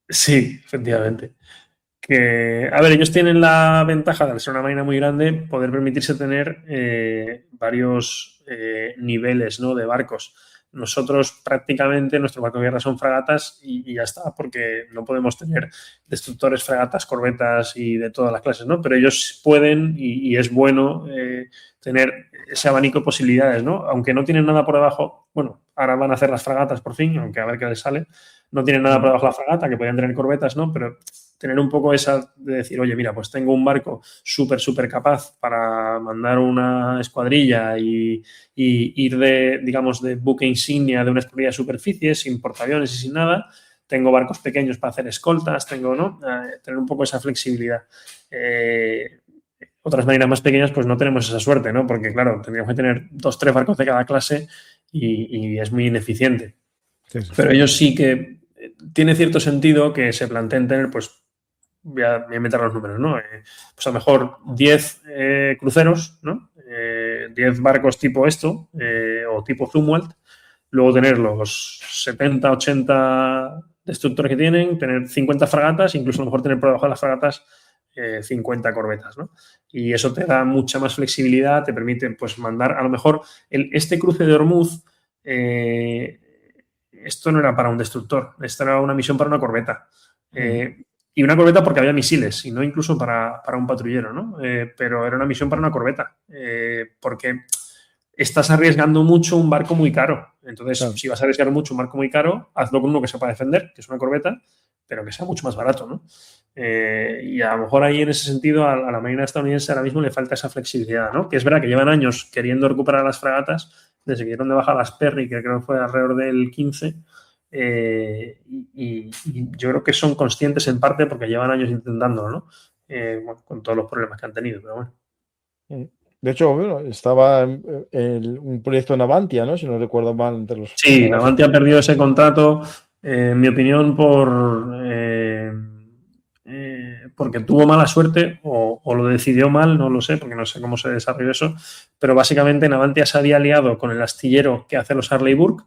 Sí, efectivamente. A ver, ellos tienen la ventaja de ser una marina muy grande, poder permitirse tener varios niveles, ¿no?, de barcos. Nosotros prácticamente, nuestro barco de guerra son fragatas y ya está, porque no podemos tener destructores, fragatas, corbetas y de todas las clases, ¿no? Pero ellos pueden, y es bueno tener ese abanico de posibilidades, ¿no? Aunque no tienen nada por debajo, bueno, ahora van a hacer las fragatas por fin, aunque a ver qué les sale. No tienen nada por debajo de la fragata, que podían tener corbetas, ¿no? Pero tener un poco esa de decir, oye, mira, pues tengo un barco súper capaz para mandar una escuadrilla y ir digamos, de buque insignia de una escuadrilla de superficie, sin portaaviones y sin nada. Tengo barcos pequeños para hacer escoltas, ¿no? Tener un poco esa flexibilidad. Otras marinas más pequeñas, pues no tenemos esa suerte, ¿no? Porque, claro, tendríamos que tener 2 o 3 barcos de cada clase y es muy ineficiente. Sí. Pero ellos sí que tiene cierto sentido que se planteen tener, pues, voy a meter los números, ¿no? Pues a lo mejor 10 cruceros, ¿no? 10 barcos tipo esto, o tipo Zumwalt, luego tener los 70, 80 destructores que tienen, tener 50 fragatas, incluso a lo mejor tener por debajo de las fragatas 50 corbetas, ¿no? Y eso te da mucha más flexibilidad, te permite, pues, mandar, a lo mejor, este cruce de Hormuz, esto no era para un destructor, esto era una misión para una corbeta. Y una corbeta porque había misiles, y no incluso para un patrullero, ¿no? Pero era una misión para una corbeta, porque estás arriesgando mucho un barco muy caro. Entonces, claro, si vas a arriesgar mucho un barco muy caro, hazlo con uno que sepa defender, que es una corbeta, pero que sea mucho más barato, ¿no? Y a lo mejor ahí, en ese sentido, a la marina estadounidense ahora mismo le falta esa flexibilidad, ¿no? Que es verdad que llevan años queriendo recuperar las fragatas, desde que dieron de baja las Perry, que creo que fue alrededor del 15, y yo creo que son conscientes en parte porque llevan años intentándolo, ¿no? Bueno, con todos los problemas que han tenido, pero bueno. De hecho, bueno, estaba un proyecto en Navantia, ¿no? Si no recuerdo mal. Entre los sí, Navantia ha perdido ese contrato, en mi opinión, porque tuvo mala suerte o lo decidió mal, no lo sé, porque no sé cómo se desarrolló eso, pero básicamente Navantia se había aliado con el astillero que hace los Harley Burke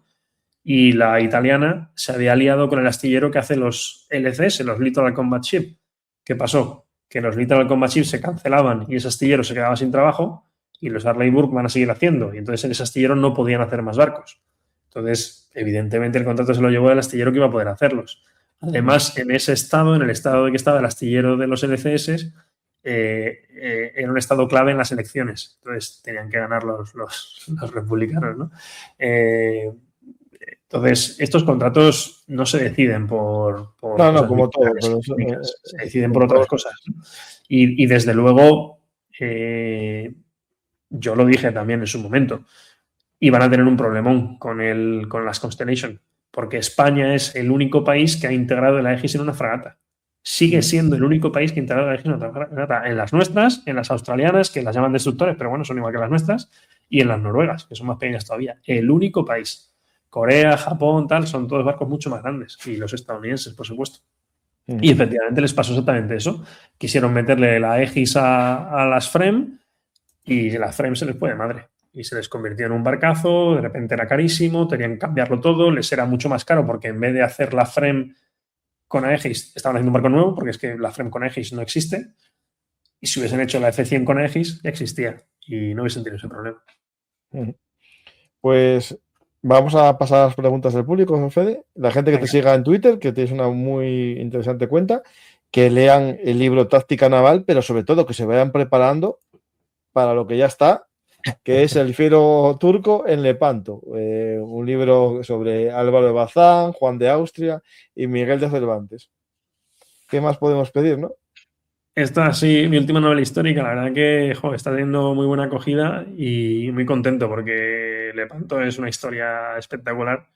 y la italiana se había aliado con el astillero que hace los LCS, los Littoral Combat Ship. ¿Qué pasó? Que los Littoral Combat Ship se cancelaban y ese astillero se quedaba sin trabajo y los Harley Burke van a seguir haciendo. Y entonces en ese astillero no podían hacer más barcos. Entonces, evidentemente, el contrato se lo llevó el astillero que iba a poder hacerlos. Además, en ese estado, en el estado de que estaba el astillero de los LCS, era un estado clave en las elecciones. Entonces, tenían que ganar los republicanos, ¿no? Entonces, estos contratos no se deciden por no, como todo, pero se deciden por otras cosas, ¿no? Y desde luego, yo lo dije también en su momento, iban a tener un problemón con las Constellation, porque España es el único país que ha integrado el Aegis en una fragata. Sigue siendo el único país que ha integrado el Aegis en una fragata. En las nuestras, en las australianas, que las llaman destructores, pero bueno, son igual que las nuestras, y en las noruegas, que son más pequeñas todavía. El único país. Corea, Japón, tal, son todos barcos mucho más grandes. Y los estadounidenses, por supuesto. Y efectivamente les pasó exactamente eso. Quisieron meterle la Aegis a las FREM y la FREM se les fue de madre. Y se les convirtió en un barcazo, de repente era carísimo, tenían que cambiarlo todo, les era mucho más caro porque en vez de hacer la FREM con Aegis, estaban haciendo un barco nuevo, porque es que la FREM con Aegis no existe. Y si hubiesen hecho la F100 con Aegis, ya existía. Y no hubiesen tenido ese problema. Pues vamos a pasar a las preguntas del público, Fede. La gente que te siga en Twitter, que tienes una muy interesante cuenta, que lean el libro Táctica Naval, pero sobre todo que se vayan preparando para lo que ya está, que es El fiero turco en Lepanto, un libro sobre Álvaro de Bazán, Juan de Austria y Miguel de Cervantes. ¿Qué más podemos pedir, no? Esta ha sido mi última novela histórica. La verdad que está teniendo muy buena acogida y muy contento porque Lepanto es una historia espectacular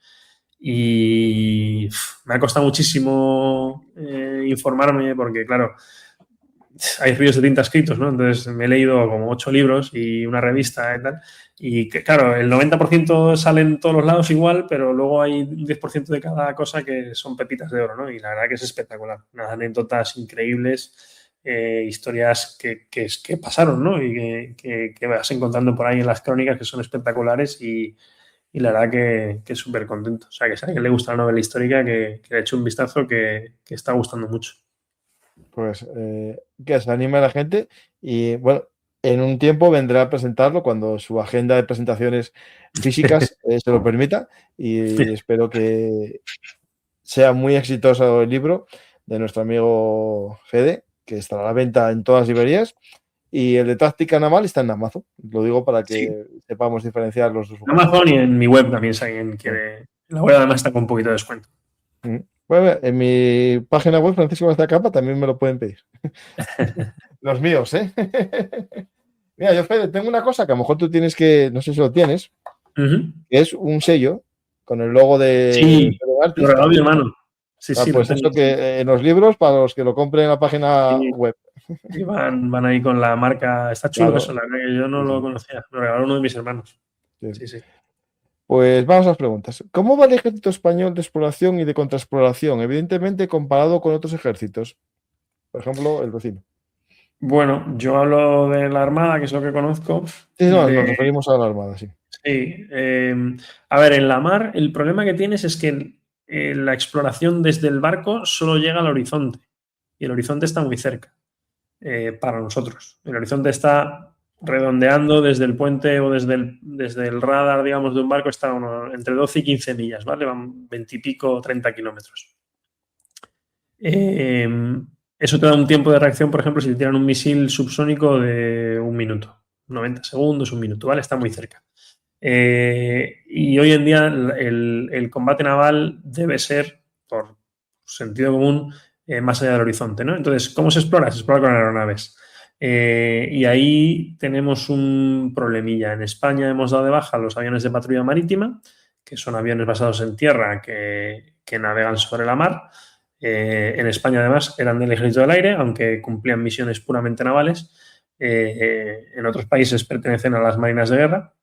y me ha costado muchísimo informarme porque, claro, hay ríos de tinta escritos, ¿no? Entonces me he leído como 8 libros y una revista y tal. Y que, claro, el 90% salen en todos los lados igual, pero luego hay un 10% de cada cosa que son pepitas de oro, ¿no? Y la verdad que es espectacular. Unas anécdotas increíbles. Historias que pasaron, ¿no? Y que vas encontrando por ahí en las crónicas que son espectaculares y la verdad que súper contento. O sea, que si a alguien le gusta la novela histórica, que le eche un vistazo que está gustando mucho. Pues que se anime a la gente y, bueno, en un tiempo vendrá a presentarlo cuando su agenda de presentaciones físicas se lo permita y espero que sea muy exitoso el libro de nuestro amigo Fede, que estará a la venta en todas las librerías, y el de Táctica Naval está en Amazon. Lo digo para que sepamos diferenciar los dos. En Amazon y en mi web también, si alguien quiere. La web además está con un poquito de descuento. Bueno, en mi página web, Francisco García Capa, también me lo pueden pedir. Los míos, ¿eh? Mira, yo, Fede, tengo una cosa que a lo mejor tú tienes que, no sé si lo tienes, que es un sello con el logo de... Sí, lo regaló mi hermano. Sí, pues eso que en los libros, para los que lo compren en la página web. Y van ahí con la marca. Está chulo, claro. Eso, la verdad que yo no lo conocía. Lo regaló uno de mis hermanos. Sí. Pues vamos a las preguntas. ¿Cómo va el ejército español de exploración y de contraexploración? Evidentemente comparado con otros ejércitos. Por ejemplo, el vecino. Bueno, yo hablo de la Armada, que es lo que conozco. Sí, no, nos referimos a la Armada, sí. Sí. A ver, en la mar, el problema que tienes es que la exploración desde el barco solo llega al horizonte. Y el horizonte está muy cerca para nosotros. El horizonte está redondeando desde el puente o desde el radar, digamos, de un barco, está entre 12 y 15 millas, ¿vale? Van 20 y pico, 30 kilómetros. Eso te da un tiempo de reacción, por ejemplo, si te tiran un misil subsónico de 1 minuto, 90 segundos, 1 minuto, ¿vale? Está muy cerca. Y hoy en día el combate naval debe ser, por sentido común, más allá del horizonte, ¿no? Entonces, ¿cómo se explora? Se explora con aeronaves. Y ahí tenemos un problemilla. En España hemos dado de baja los aviones de patrulla marítima, que son aviones basados en tierra que navegan sobre la mar. En España, además, eran del Ejército del Aire, aunque cumplían misiones puramente navales. En otros países pertenecen a las Marinas de Guerra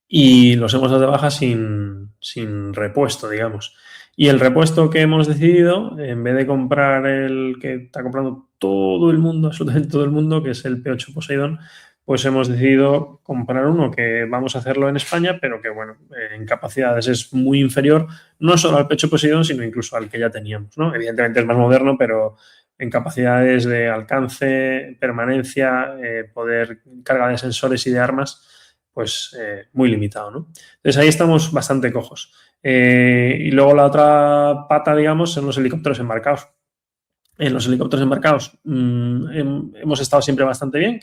y los hemos dado de baja sin repuesto, digamos. Y el repuesto que hemos decidido, en vez de comprar el que está comprando todo el mundo, absolutamente todo el mundo, que es el P8 Poseidon, pues hemos decidido comprar uno que vamos a hacerlo en España, pero que, bueno, en capacidades es muy inferior, no solo al P8 Poseidon, sino incluso al que ya teníamos, ¿no? Evidentemente es más moderno, pero en capacidades de alcance, permanencia, poder, carga de sensores y de armas, pues muy limitado, ¿no? Entonces ahí estamos bastante cojos. Y luego la otra pata, digamos, son los helicópteros embarcados. En los helicópteros embarcados hemos estado siempre bastante bien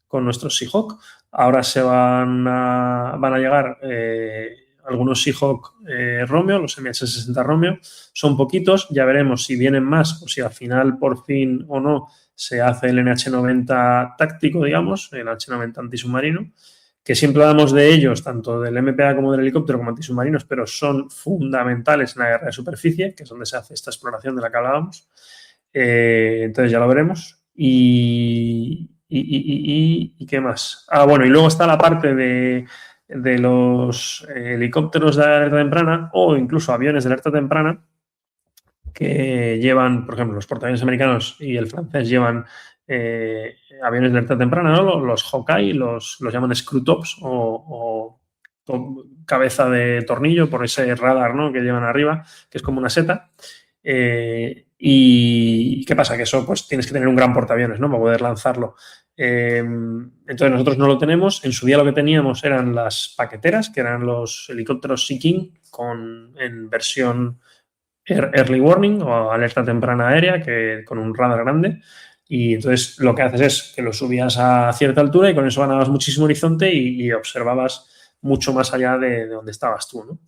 con nuestros Seahawk. Ahora van a llegar algunos Seahawk Romeo, los MH60 Romeo. Son poquitos, ya veremos si vienen más o si al final, por fin o no, se hace el NH90 táctico, digamos, el H90 antisubmarino, que siempre hablamos de ellos, tanto del MPA como del helicóptero como antisubmarinos, pero son fundamentales en la guerra de superficie, que es donde se hace esta exploración de la que hablábamos. Entonces ya lo veremos. ¿Y qué más? Bueno, y luego está la parte de los helicópteros de alerta temprana o incluso aviones de alerta temprana que llevan, por ejemplo, los portaaviones americanos y el francés llevan aviones de alerta temprana, ¿no? Los Hawkeye los llaman screw tops o cabeza de tornillo por ese radar, ¿no?, que llevan arriba, que es como una seta. ¿Y qué pasa? Que eso, pues tienes que tener un gran portaaviones, ¿no?, para poder lanzarlo. Entonces nosotros no lo tenemos. En su día lo que teníamos eran las paqueteras, que eran los helicópteros Sea King en versión early warning o alerta temprana aérea, que con un radar grande. Y entonces lo que haces es que lo subías a cierta altura y con eso ganabas muchísimo horizonte y observabas mucho más allá de donde estabas tú, ¿no?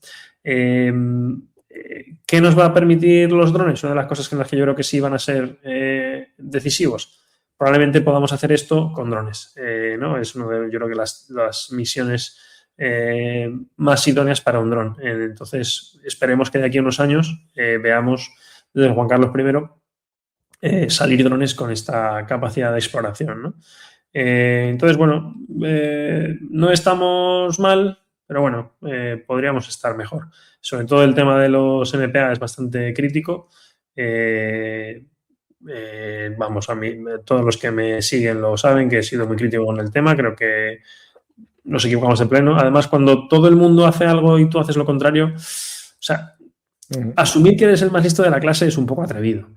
¿Qué nos va a permitir los drones? Una de las cosas en las que yo creo que sí van a ser decisivos. Probablemente podamos hacer esto con drones, ¿no? Es uno de, yo creo que las misiones más idóneas para un dron. Entonces, esperemos que de aquí a unos años veamos desde Juan Carlos I salir drones con esta capacidad de exploración, ¿no? Entonces, bueno, no estamos mal, pero bueno, podríamos estar mejor. Sobre todo el tema de los MPA es bastante crítico. Vamos, a mí, todos los que me siguen lo saben, que he sido muy crítico con el tema. Creo que nos equivocamos de pleno. Además, cuando todo el mundo hace algo y tú haces lo contrario, o sea, asumir que eres el más listo de la clase es un poco atrevido.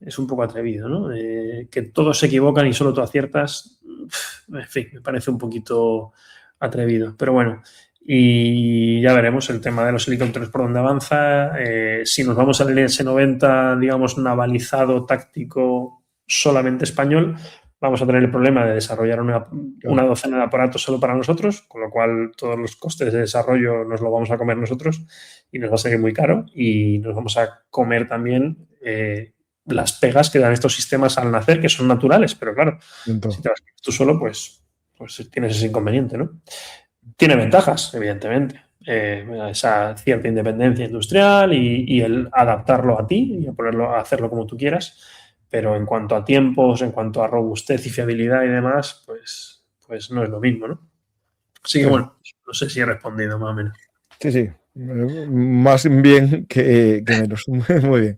Es un poco atrevido, ¿no? Que todos se equivocan y solo tú aciertas, en fin, me parece un poquito atrevido. Pero bueno, y ya veremos el tema de los helicópteros por dónde avanza. Si nos vamos al S-90, digamos, navalizado, táctico, solamente español, vamos a tener el problema de desarrollar una docena de aparatos solo para nosotros, con lo cual todos los costes de desarrollo nos lo vamos a comer nosotros y nos va a salir muy caro, y nos vamos a comer también las pegas que dan estos sistemas al nacer, que son naturales, pero claro, si te vas tú solo, pues tienes ese inconveniente, ¿no? Tiene ventajas, evidentemente, esa cierta independencia industrial y el adaptarlo a ti y a hacerlo como tú quieras, pero en cuanto a tiempos, en cuanto a robustez y fiabilidad y demás, pues no es lo mismo, ¿no? Así que bueno, no sé si he respondido más o menos. Sí, sí, más bien que menos. Muy bien.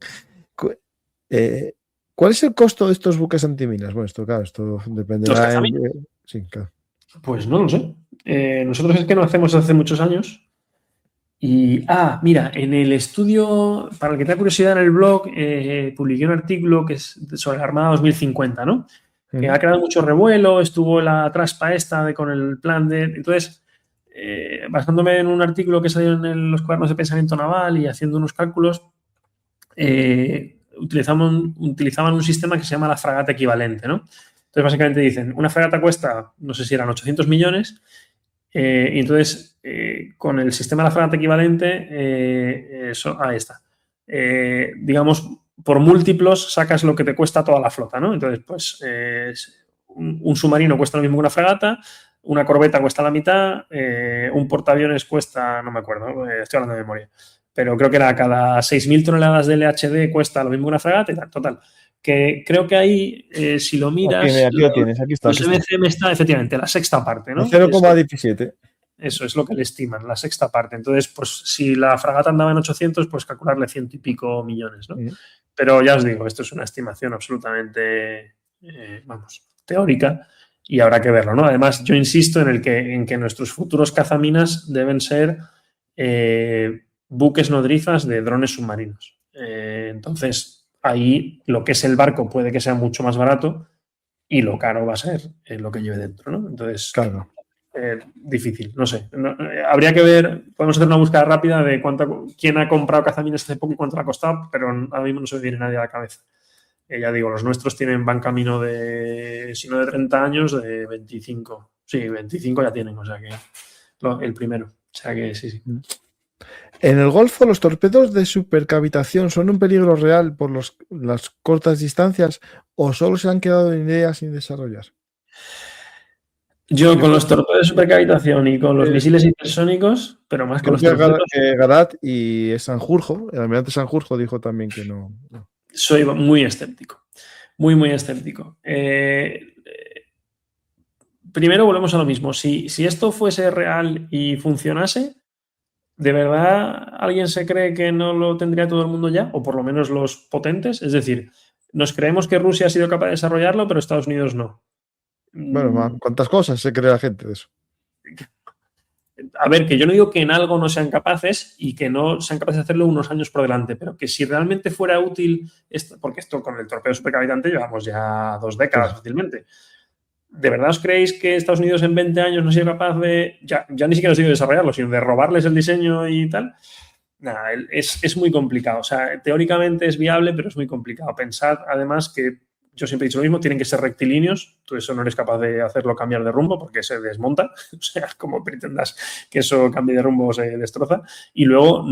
¿Cuál es el costo de estos buques antiminas? Bueno, esto dependerá. Sí, claro. Pues no lo sé. Nosotros es que no hacemos hace muchos años. Y, mira, en el estudio, para el que tenga curiosidad, en el blog publiqué un artículo que es sobre la Armada 2050, ¿no? Que ha creado mucho revuelo, estuvo la traspa esta con el plan de... Entonces, basándome en un artículo que salió en los cuadernos de pensamiento naval y haciendo unos cálculos, utilizaban un sistema que se llama la fragata equivalente, ¿no? Entonces, básicamente dicen, una fragata cuesta, no sé si eran 800 millones, y entonces, con el sistema de la fragata equivalente, ahí está. Digamos, por múltiplos sacas lo que te cuesta toda la flota, ¿no? Entonces, pues, un submarino cuesta lo mismo que una fragata, una corbeta cuesta la mitad, un portaaviones cuesta, no me acuerdo, estoy hablando de memoria, pero creo que era cada 6.000 toneladas de LHD cuesta lo mismo que una fragata y tal, total. Que creo que ahí, si lo miras, aquí lo tienes, aquí está. Los MCM está efectivamente la sexta parte, ¿no? 0,17. Eso es lo que le estiman, la sexta parte. Entonces, pues si la fragata andaba en 800, pues calcularle 100 y pico millones, ¿no? Pero ya os digo, esto es una estimación absolutamente, teórica y habrá que verlo, ¿no? Además, yo insisto en que nuestros futuros cazaminas deben ser buques nodrizas de drones submarinos. Entonces, ahí lo que es el barco puede que sea mucho más barato y lo caro va a ser lo que lleve dentro, ¿no? Entonces, Claro. difícil, no sé. Habría que ver, podemos hacer una búsqueda rápida de quién ha comprado cazaminas hace poco y cuánto le ha costado, pero ahora mismo no se me viene nadie a la cabeza. Ya digo, los nuestros van camino de, si no de 30 años, de 25. Sí, 25 ya tienen, o sea que el primero. O sea que sí. En el Golfo, ¿los torpedos de supercavitación son un peligro real por las cortas distancias o solo se han quedado en ideas sin desarrollar? Yo con los torpedos de supercavitación y con los misiles hipersónicos, pero más que los torpedos... Garat y Sanjurjo, el almirante Sanjurjo dijo también que no. Soy muy escéptico, muy escéptico. Primero volvemos a lo mismo. Si esto fuese real y funcionase, ¿de verdad alguien se cree que no lo tendría todo el mundo ya? O por lo menos los potentes. Es decir, nos creemos que Rusia ha sido capaz de desarrollarlo, pero Estados Unidos no. Bueno, ¿cuántas cosas se cree la gente de eso? A ver, que yo no digo que en algo no sean capaces y que no sean capaces de hacerlo unos años por delante, pero que si realmente fuera útil, porque esto con el torpedo supercavitante llevamos ya 2 décadas fácilmente. ¿De verdad os creéis que Estados Unidos en 20 años no ha sido capaz de, ya ni siquiera ha sido desarrollarlo, sino de robarles el diseño y tal? Nada, es muy complicado. O sea, teóricamente es viable, pero es muy complicado. Pensad, además, que yo siempre he dicho lo mismo, tienen que ser rectilíneos. Tú eso no eres capaz de hacerlo cambiar de rumbo porque se desmonta. O sea, como pretendas que eso cambie de rumbo, se destroza. Y luego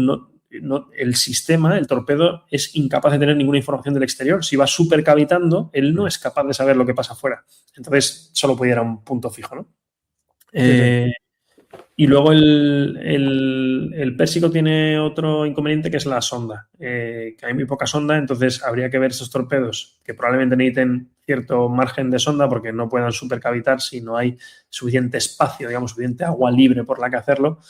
el sistema, el torpedo, es incapaz de tener ninguna información del exterior. Si va supercavitando, él no es capaz de saber lo que pasa afuera. Entonces, solo pudiera un punto fijo, ¿no? Y luego el Pérsico tiene otro inconveniente que es la sonda, que hay muy poca sonda, entonces habría que ver esos torpedos que probablemente necesiten cierto margen de sonda porque no puedan supercavitar si no hay suficiente espacio, digamos, suficiente agua libre por la que hacerlo.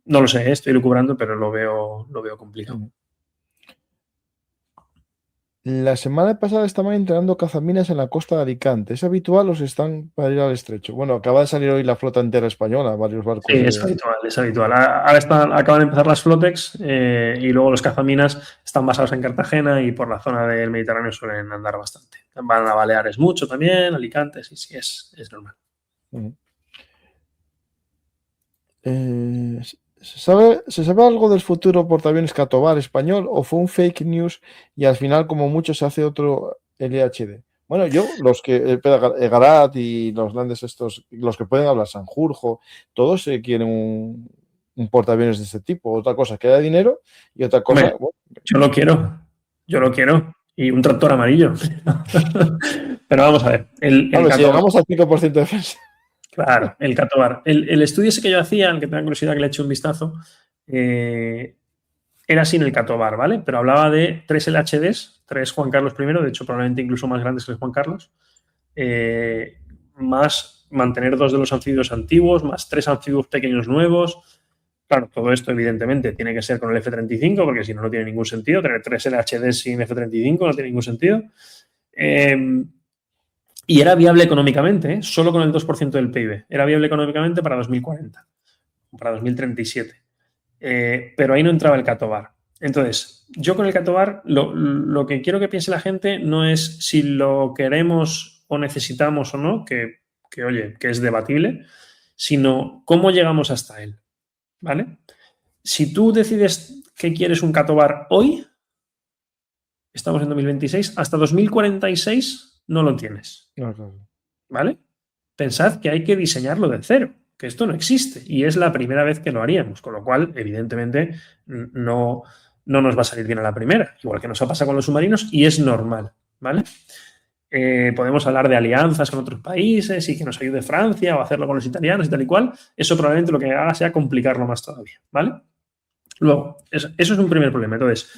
No lo sé, estoy lucubrando, pero lo veo complicado. La semana pasada estaban entrenando cazaminas en la costa de Alicante. ¿Es habitual o se están para ir al estrecho? Bueno, acaba de salir hoy la flota entera española, varios barcos. Sí, es habitual. Ahora acaban de empezar las Flotex y luego los cazaminas están basados en Cartagena y por la zona del Mediterráneo suelen andar bastante. Van a Baleares mucho también, Alicante, sí, es normal. ¿Se sabe algo del futuro portaaviones Catovar español o fue un fake news y al final, como mucho, se hace otro LHD? Bueno, los que Garat y los grandes estos, los que pueden hablar, Sanjurjo, todos quieren un portaaviones de este tipo. Otra cosa que da dinero y otra cosa... Hombre, bueno, yo lo quiero. Y un tractor amarillo. Pero vamos a ver. Si llegamos al 5% de defensa. Claro, el Catovar. El estudio ese que yo hacía, al que tenga curiosidad que le eche un vistazo, era sin el Catovar, ¿vale? Pero hablaba de 3 LHDs, 3 Juan Carlos I, de hecho probablemente incluso más grandes que el Juan Carlos, más mantener 2 de los anfibios antiguos, más 3 anfibios pequeños nuevos. Claro, todo esto evidentemente tiene que ser con el F-35, porque si no, no tiene ningún sentido. Tener 3 LHDs sin F-35 no tiene ningún sentido. Y era viable económicamente, solo con el 2% del PIB. Era viable económicamente para 2040, para 2037. Pero ahí no entraba el Catovar. Entonces, yo con el Catovar, lo que quiero que piense la gente no es si lo queremos o necesitamos o no, que es debatible, sino cómo llegamos hasta él. ¿Vale? Si tú decides que quieres un Catovar hoy, estamos en 2026, hasta 2046 no lo tienes. ¿Vale? Pensad que hay que diseñarlo de cero, que esto no existe y es la primera vez que lo haríamos, con lo cual, evidentemente, no nos va a salir bien a la primera, igual que nos ha pasado con los submarinos y es normal, ¿vale? Podemos hablar de alianzas con otros países y que nos ayude Francia o hacerlo con los italianos y tal y cual. Eso probablemente lo que haga sea complicarlo más todavía, ¿vale? Luego, eso es un primer problema. Entonces,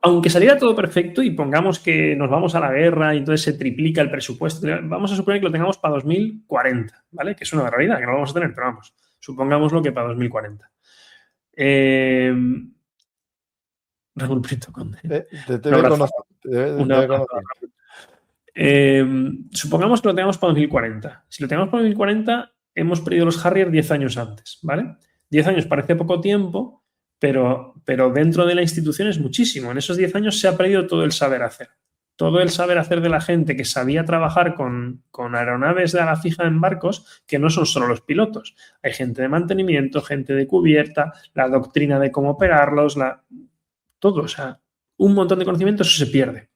aunque saliera todo perfecto y pongamos que nos vamos a la guerra y entonces se triplica el presupuesto, vamos a suponer que lo tengamos para 2040, ¿vale? Que es una barbaridad, que no lo vamos a tener, pero vamos. Supongámoslo que para 2040. Raúl Prieto Conde. Te debe conocer. Debe conocer. Supongamos que lo tengamos para 2040. Si lo tenemos para 2040, hemos perdido los Harrier 10 años antes, ¿vale? 10 años parece poco tiempo, pero dentro de la institución es muchísimo. En esos 10 años se ha perdido todo el saber hacer. Todo el saber hacer de la gente que sabía trabajar con aeronaves de ala fija en barcos, que no son solo los pilotos. Hay gente de mantenimiento, gente de cubierta, la doctrina de cómo operarlos, todo. O sea, un montón de conocimiento, eso se pierde.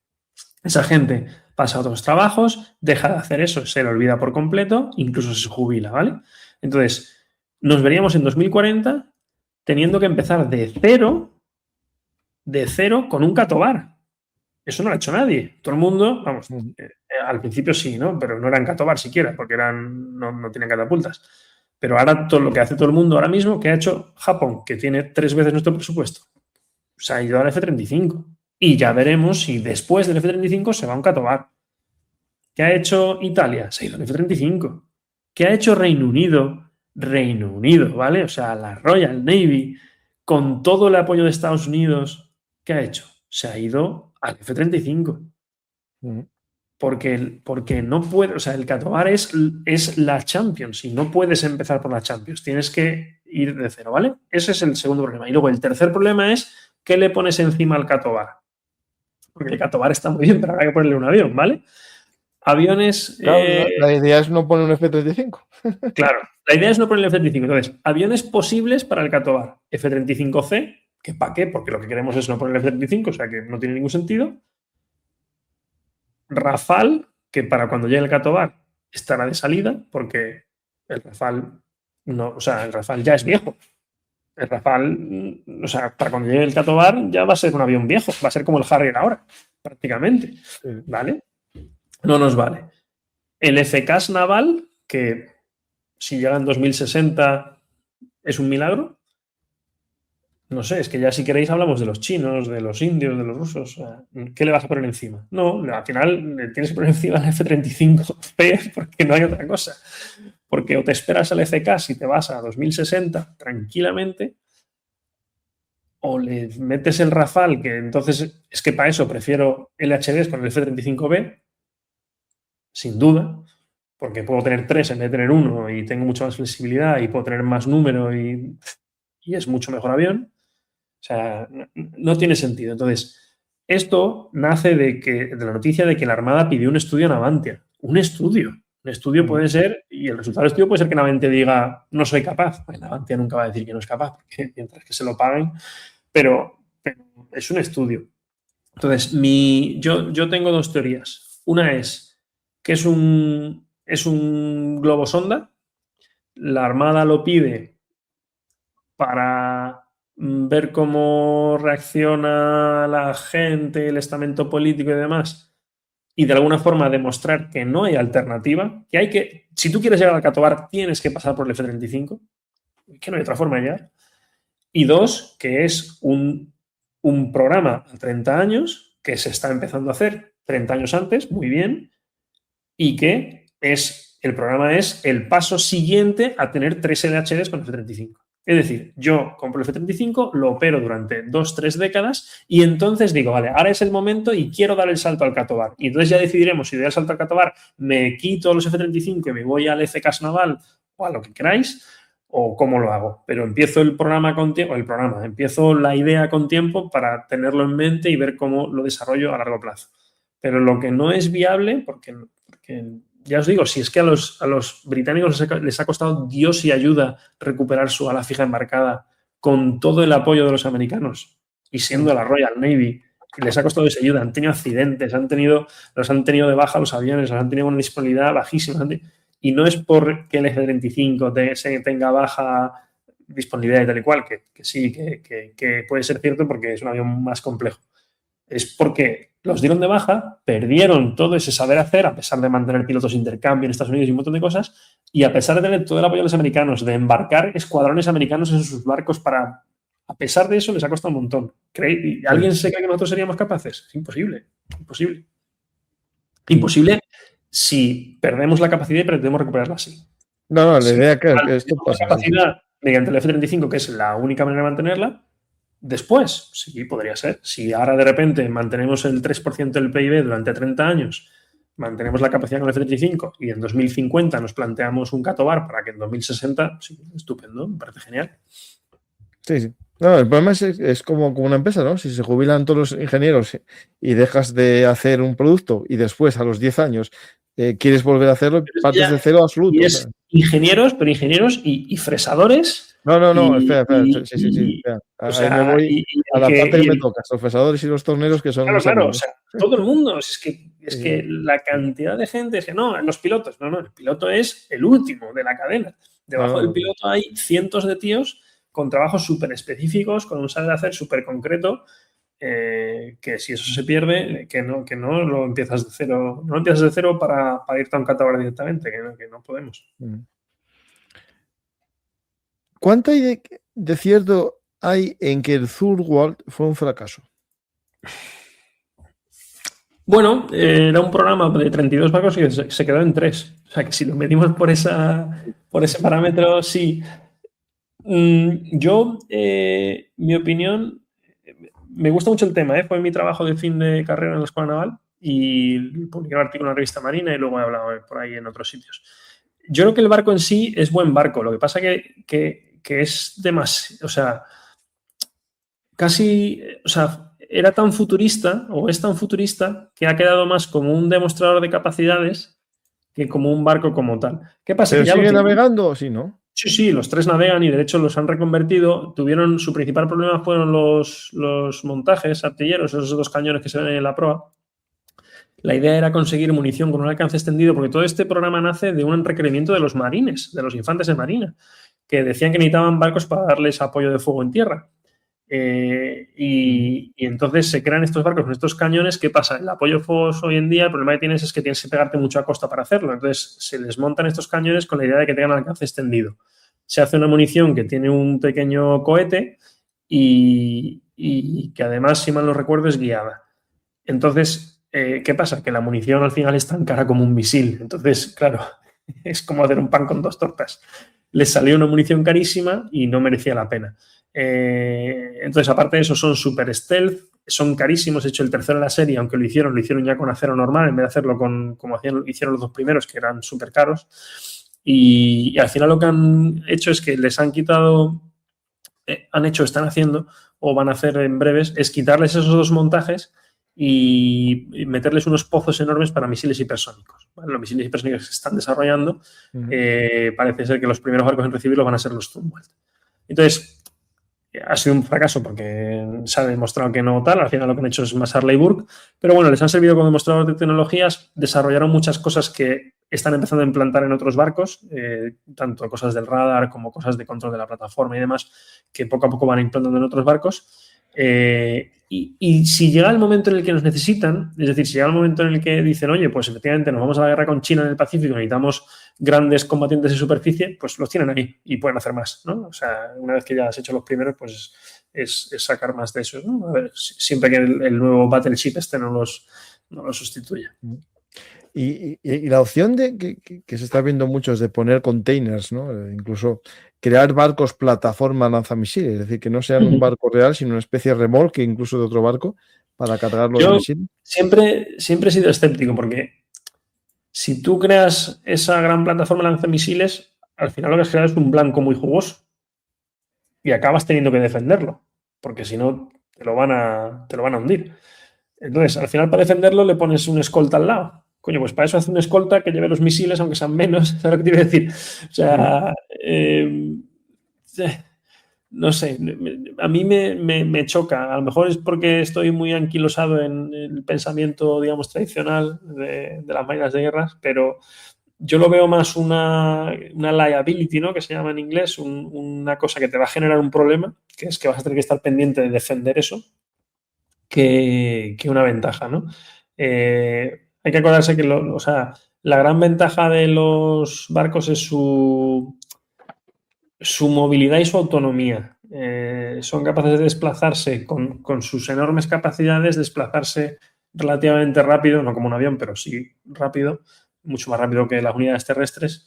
Esa gente pasa a otros trabajos, deja de hacer eso, se le olvida por completo, incluso se jubila, ¿vale? Entonces, nos veríamos en 2040 teniendo que empezar de cero con un catobar. Eso no lo ha hecho nadie. Todo el mundo, vamos, al principio sí, ¿no? Pero no eran catobar siquiera, porque no tienen catapultas. Pero ahora todo lo que hace todo el mundo ahora mismo, que ha hecho Japón, que tiene 3 veces nuestro presupuesto, se ha ido al F-35. Y ya veremos si después del F-35 se va a un catobar. ¿Qué ha hecho Italia? Se ha ido al F-35. ¿Qué ha hecho Reino Unido? Reino Unido, ¿vale? O sea, la Royal Navy, con todo el apoyo de Estados Unidos, ¿qué ha hecho? Se ha ido al F-35. Porque no puede, o sea, el catobar es la Champions y no puedes empezar por la Champions. Tienes que ir de cero, ¿vale? Ese es el segundo problema. Y luego el tercer problema es ¿qué le pones encima al catobar? Porque el catobar está muy bien, pero habrá que ponerle un avión, ¿vale? Aviones... Claro, la idea es no poner un F-35. Claro, la idea es no poner el F-35. Entonces, aviones posibles para el catobar. F-35C, que ¿para qué? Porque lo que queremos es no poner el F-35, o sea que no tiene ningún sentido. Rafale, que para cuando llegue el catobar estará de salida, porque el Rafale no, o sea, el Rafale ya es viejo. El Rafale, o sea, para cuando llegue el catobar ya va a ser un avión viejo, va a ser como el Harrier ahora, prácticamente. ¿Vale? No nos vale. El FCAS naval, que si llega en 2060 es un milagro. No sé, es que ya si queréis hablamos de los chinos, de los indios, de los rusos. ¿Qué le vas a poner encima? No, al final le tienes que poner encima el F-35C porque no hay otra cosa. Porque o te esperas al FCAS y te vas a 2060 tranquilamente, o le metes el Rafale, que entonces es que para eso prefiero LHDs con el F-35B, sin duda, porque puedo tener 3 en vez de tener 1 y tengo mucha más flexibilidad y puedo tener más número y es mucho mejor avión. O sea, no tiene sentido. Entonces, esto nace de la noticia de que la Armada pidió un estudio en Navantia. Un estudio. Un estudio puede ser, y el resultado del estudio puede ser que Navantia diga, no soy capaz. Navantia nunca va a decir que no es capaz, porque mientras que se lo paguen, pero es un estudio. Entonces, yo tengo 2 teorías. Una es que es un globo sonda. La Armada lo pide para ver cómo reacciona la gente, el estamento político y demás, y de alguna forma demostrar que no hay alternativa, si tú quieres llegar al catobar, tienes que pasar por el F-35, que no hay otra forma ya. Y 2, que es un programa a 30 años que se está empezando a hacer 30 años antes, muy bien, y que el programa es el paso siguiente a tener 3 LHDs con el F-35. Es decir, yo compro el F-35, lo opero durante 2-3 décadas y entonces digo, vale, ahora es el momento y quiero dar el salto al catobar. Y entonces ya decidiremos si doy el salto al catobar, me quito los F-35 y me voy al FCAS naval o a lo que queráis, o cómo lo hago. Pero empiezo el programa con tiempo, empiezo la idea con tiempo para tenerlo en mente y ver cómo lo desarrollo a largo plazo. Pero lo que no es viable, porque ya os digo, si es que a los británicos les ha costado Dios y ayuda recuperar su ala fija embarcada con todo el apoyo de los americanos y siendo la Royal Navy, les ha costado esa ayuda. Han tenido accidentes, los han tenido de baja los aviones, los han tenido una disponibilidad bajísima. Y no es porque el F-35 tenga baja disponibilidad y tal y cual, que sí, que puede ser cierto porque es un avión más complejo. Es porque los dieron de baja, perdieron todo ese saber hacer, a pesar de mantener pilotos de intercambio en Estados Unidos y un montón de cosas, y a pesar de tener todo el apoyo de los americanos, de embarcar escuadrones americanos en sus barcos a pesar de eso, les ha costado un montón. ¿Alguien se cree que nosotros seríamos capaces? Es imposible. Imposible si perdemos la capacidad y pretendemos recuperarla así. No, la idea que esto tenemos pasa. capacidad mediante el F-35, que es la única manera de mantenerla. Después, sí, podría ser. Si ahora de repente mantenemos el 3% del PIB durante 30 años, mantenemos la capacidad con el F-35 y en 2050 nos planteamos un catobar para que en 2060, sí, estupendo, me parece genial. Sí, sí. No, el problema es como una empresa, ¿no? Si se jubilan todos los ingenieros y dejas de hacer un producto y después a los 10 años quieres volver a hacerlo, partes de cero absoluto. Y es ingenieros, pero ingenieros y fresadores. No, espera, sí, espera. Ahí me voy a la parte que me toca, los fresadores y los torneros que son mis Claro, o amigos. sea, todo el mundo. Es que la cantidad de gente, es que no, los pilotos, no, el piloto es el último de la cadena. Debajo del piloto hay cientos de tíos con trabajos súper específicos, con un saber hacer súper concreto, que si eso se pierde, que no lo empiezas de cero, no empiezas de cero para irte a un catabar directamente, que no podemos. ¿Cuánto hay de cierto hay en que el Third World fue un fracaso? Bueno, era un programa de 32 barcos y se quedó en 3. O sea, que si lo medimos por ese parámetro, sí. Yo, mi opinión, me gusta mucho el tema. Fue mi trabajo de fin de carrera en la Escuela Naval y publiqué un artículo en la revista Marina y luego he hablado por ahí en otros sitios. Yo creo que el barco en sí es buen barco. Lo que pasa que es demasiado, o sea, casi, o sea, era tan futurista o es tan futurista que ha quedado más como un demostrador de capacidades que como un barco como tal. ¿Qué pasa? ¿Pero sigue navegando o sí, no? Sí, los 3 navegan y de hecho los han reconvertido. Su principal problema fueron los montajes artilleros, esos 2 cañones que se ven en la proa. La idea era conseguir munición con un alcance extendido, porque todo este programa nace de un requerimiento de los marines, de los infantes de marina, que decían que necesitaban barcos para darles apoyo de fuego en tierra. Y entonces se crean estos barcos con estos cañones. ¿Qué pasa? El apoyo de fuego hoy en día, el problema que tienes es que tienes que pegarte mucho a costa para hacerlo. Entonces se desmontan estos cañones con la idea de que tengan alcance extendido. Se hace una munición que tiene un pequeño cohete y que además, si mal no recuerdo, es guiada. Entonces, ¿qué pasa? Que la munición al final es tan cara como un misil. Entonces, claro, es como hacer un pan con 2 tortas. Les salió una munición carísima y no merecía la pena. Entonces, aparte de eso, son super stealth, son carísimos. De hecho, el tercero de la serie, aunque lo hicieron ya con acero normal, en vez de hacerlo como hicieron los 2 primeros, que eran súper caros. Y al final lo que han hecho es que les han quitado, están haciendo, o van a hacer en breves, es quitarles esos 2 montajes y meterles unos pozos enormes para misiles hipersónicos. ¿Vale? Los misiles hipersónicos que se están desarrollando, parece ser que los primeros barcos en recibirlos van a ser los Zumwalt. Entonces, ha sido un fracaso porque se ha demostrado que no tal. Al final lo que han hecho es más Harley Burke, pero bueno, les han servido como demostrador de tecnologías. Desarrollaron muchas cosas que están empezando a implantar en otros barcos, tanto cosas del radar como cosas de control de la plataforma y demás, que poco a poco van implantando en otros barcos. Y si llega el momento en el que nos necesitan, es decir, si llega el momento en el que dicen, oye, pues efectivamente nos vamos a la guerra con China en el Pacífico, necesitamos grandes combatientes de superficie, pues los tienen ahí y pueden hacer más, ¿no? O sea, una vez que ya has hecho los primeros, pues es sacar más de eso, ¿no? A ver, siempre que el nuevo Battleship no los sustituya. Y la opción de que se está viendo mucho es de poner containers, ¿no? Incluso crear barcos plataforma lanzamisiles, es decir, que no sean un barco real, sino una especie de remolque incluso de otro barco para cargarlo de misiles. Siempre he sido escéptico porque si tú creas esa gran plataforma de lanzamisiles, al final lo que has creado es un blanco muy jugoso y acabas teniendo que defenderlo, porque si no te lo van a hundir. Entonces, al final para defenderlo le pones un escolta al lado. Coño, pues para eso hace un escolta que lleve los misiles, aunque sean menos. ¿Sabes lo que te iba a decir? O sea, no sé, a mí me choca. A lo mejor es porque estoy muy anquilosado en el pensamiento, digamos, tradicional de las máquinas de guerra, pero yo lo veo más una liability, ¿no? Que se llama en inglés, una cosa que te va a generar un problema, que es que vas a tener que estar pendiente de defender eso, que una ventaja, ¿no? Hay que acordarse que la gran ventaja de los barcos es su movilidad y su autonomía. Son capaces de desplazarse con sus enormes capacidades, desplazarse relativamente rápido, no como un avión, pero sí rápido, mucho más rápido que las unidades terrestres,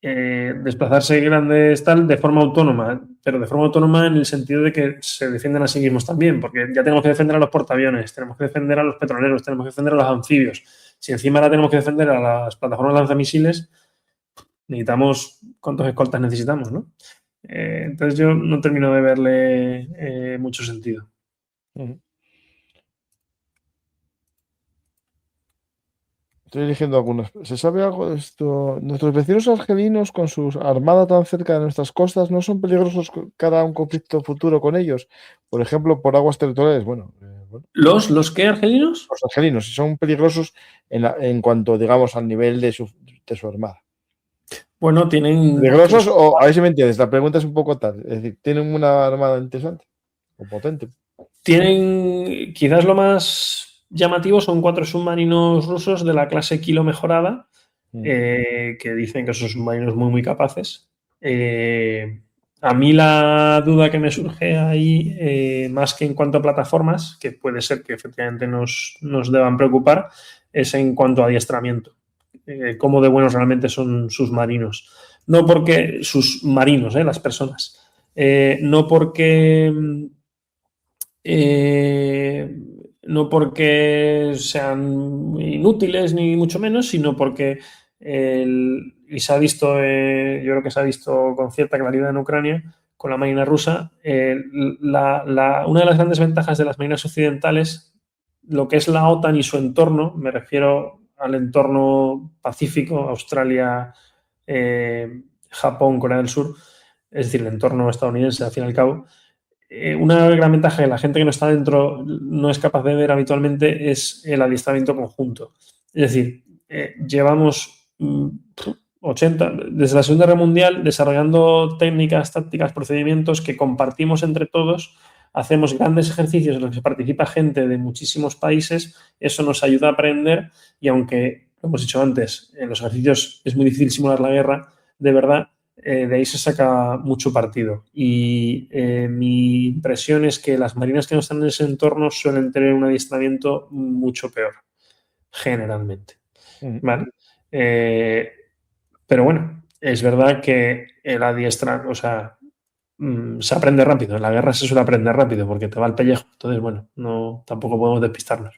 desplazarse grandes tal de forma autónoma, pero de forma autónoma en el sentido de que se defienden a sí mismos también, porque ya tenemos que defender a los portaaviones, tenemos que defender a los petroleros, tenemos que defender a los anfibios. Si encima ahora tenemos que defender a las plataformas lanzamisiles, necesitamos cuántos escoltas necesitamos, ¿no? Entonces yo no termino de verle mucho sentido. Estoy eligiendo algunos. ¿Se sabe algo de esto? Nuestros vecinos argelinos, con su armada tan cerca de nuestras costas, ¿no son peligrosos cara a un conflicto futuro con ellos? Por ejemplo, por aguas territoriales. Bueno, ¿Los qué, argelinos? los argelinos, si son peligrosos en cuanto, digamos, al nivel de su armada. Bueno, tienen... ¿Peligrosos o, a ver si me entiendes, la pregunta es un poco tal. Es decir, ¿tienen una armada interesante o potente? Tienen, quizás lo más llamativo son 4 submarinos rusos de la clase Kilo mejorada, que dicen que son submarinos muy, muy capaces. A mí la duda que me surge ahí, más que en cuanto a plataformas, que puede ser que efectivamente nos deban preocupar, es en cuanto a adiestramiento. Cómo de buenos realmente son sus marinos. No porque sus marinos, las personas. No porque sean inútiles ni mucho menos, sino porque y se ha visto, yo creo que se ha visto con cierta claridad en Ucrania con la marina rusa, una de las grandes ventajas de las marinas occidentales, lo que es la OTAN y su entorno, me refiero al entorno Pacífico, Australia, Japón, Corea del Sur, es decir, el entorno estadounidense al fin y al cabo. Una gran ventaja que la gente que no está dentro no es capaz de ver habitualmente es el adiestramiento conjunto. Es decir, llevamos 80, desde la Segunda Guerra Mundial, desarrollando técnicas, tácticas, procedimientos que compartimos entre todos, hacemos grandes ejercicios en los que participa gente de muchísimos países, eso nos ayuda a aprender y aunque, como hemos dicho antes, en los ejercicios es muy difícil simular la guerra, de verdad, de ahí se saca mucho partido. Y mi impresión es que las marinas que no están en ese entorno suelen tener un adiestramiento mucho peor, generalmente. ¿Vale? Pero bueno, es verdad que el adiestrar, o sea, se aprende rápido. En la guerra se suele aprender rápido porque te va el pellejo. Entonces, bueno, no, tampoco podemos despistarnos.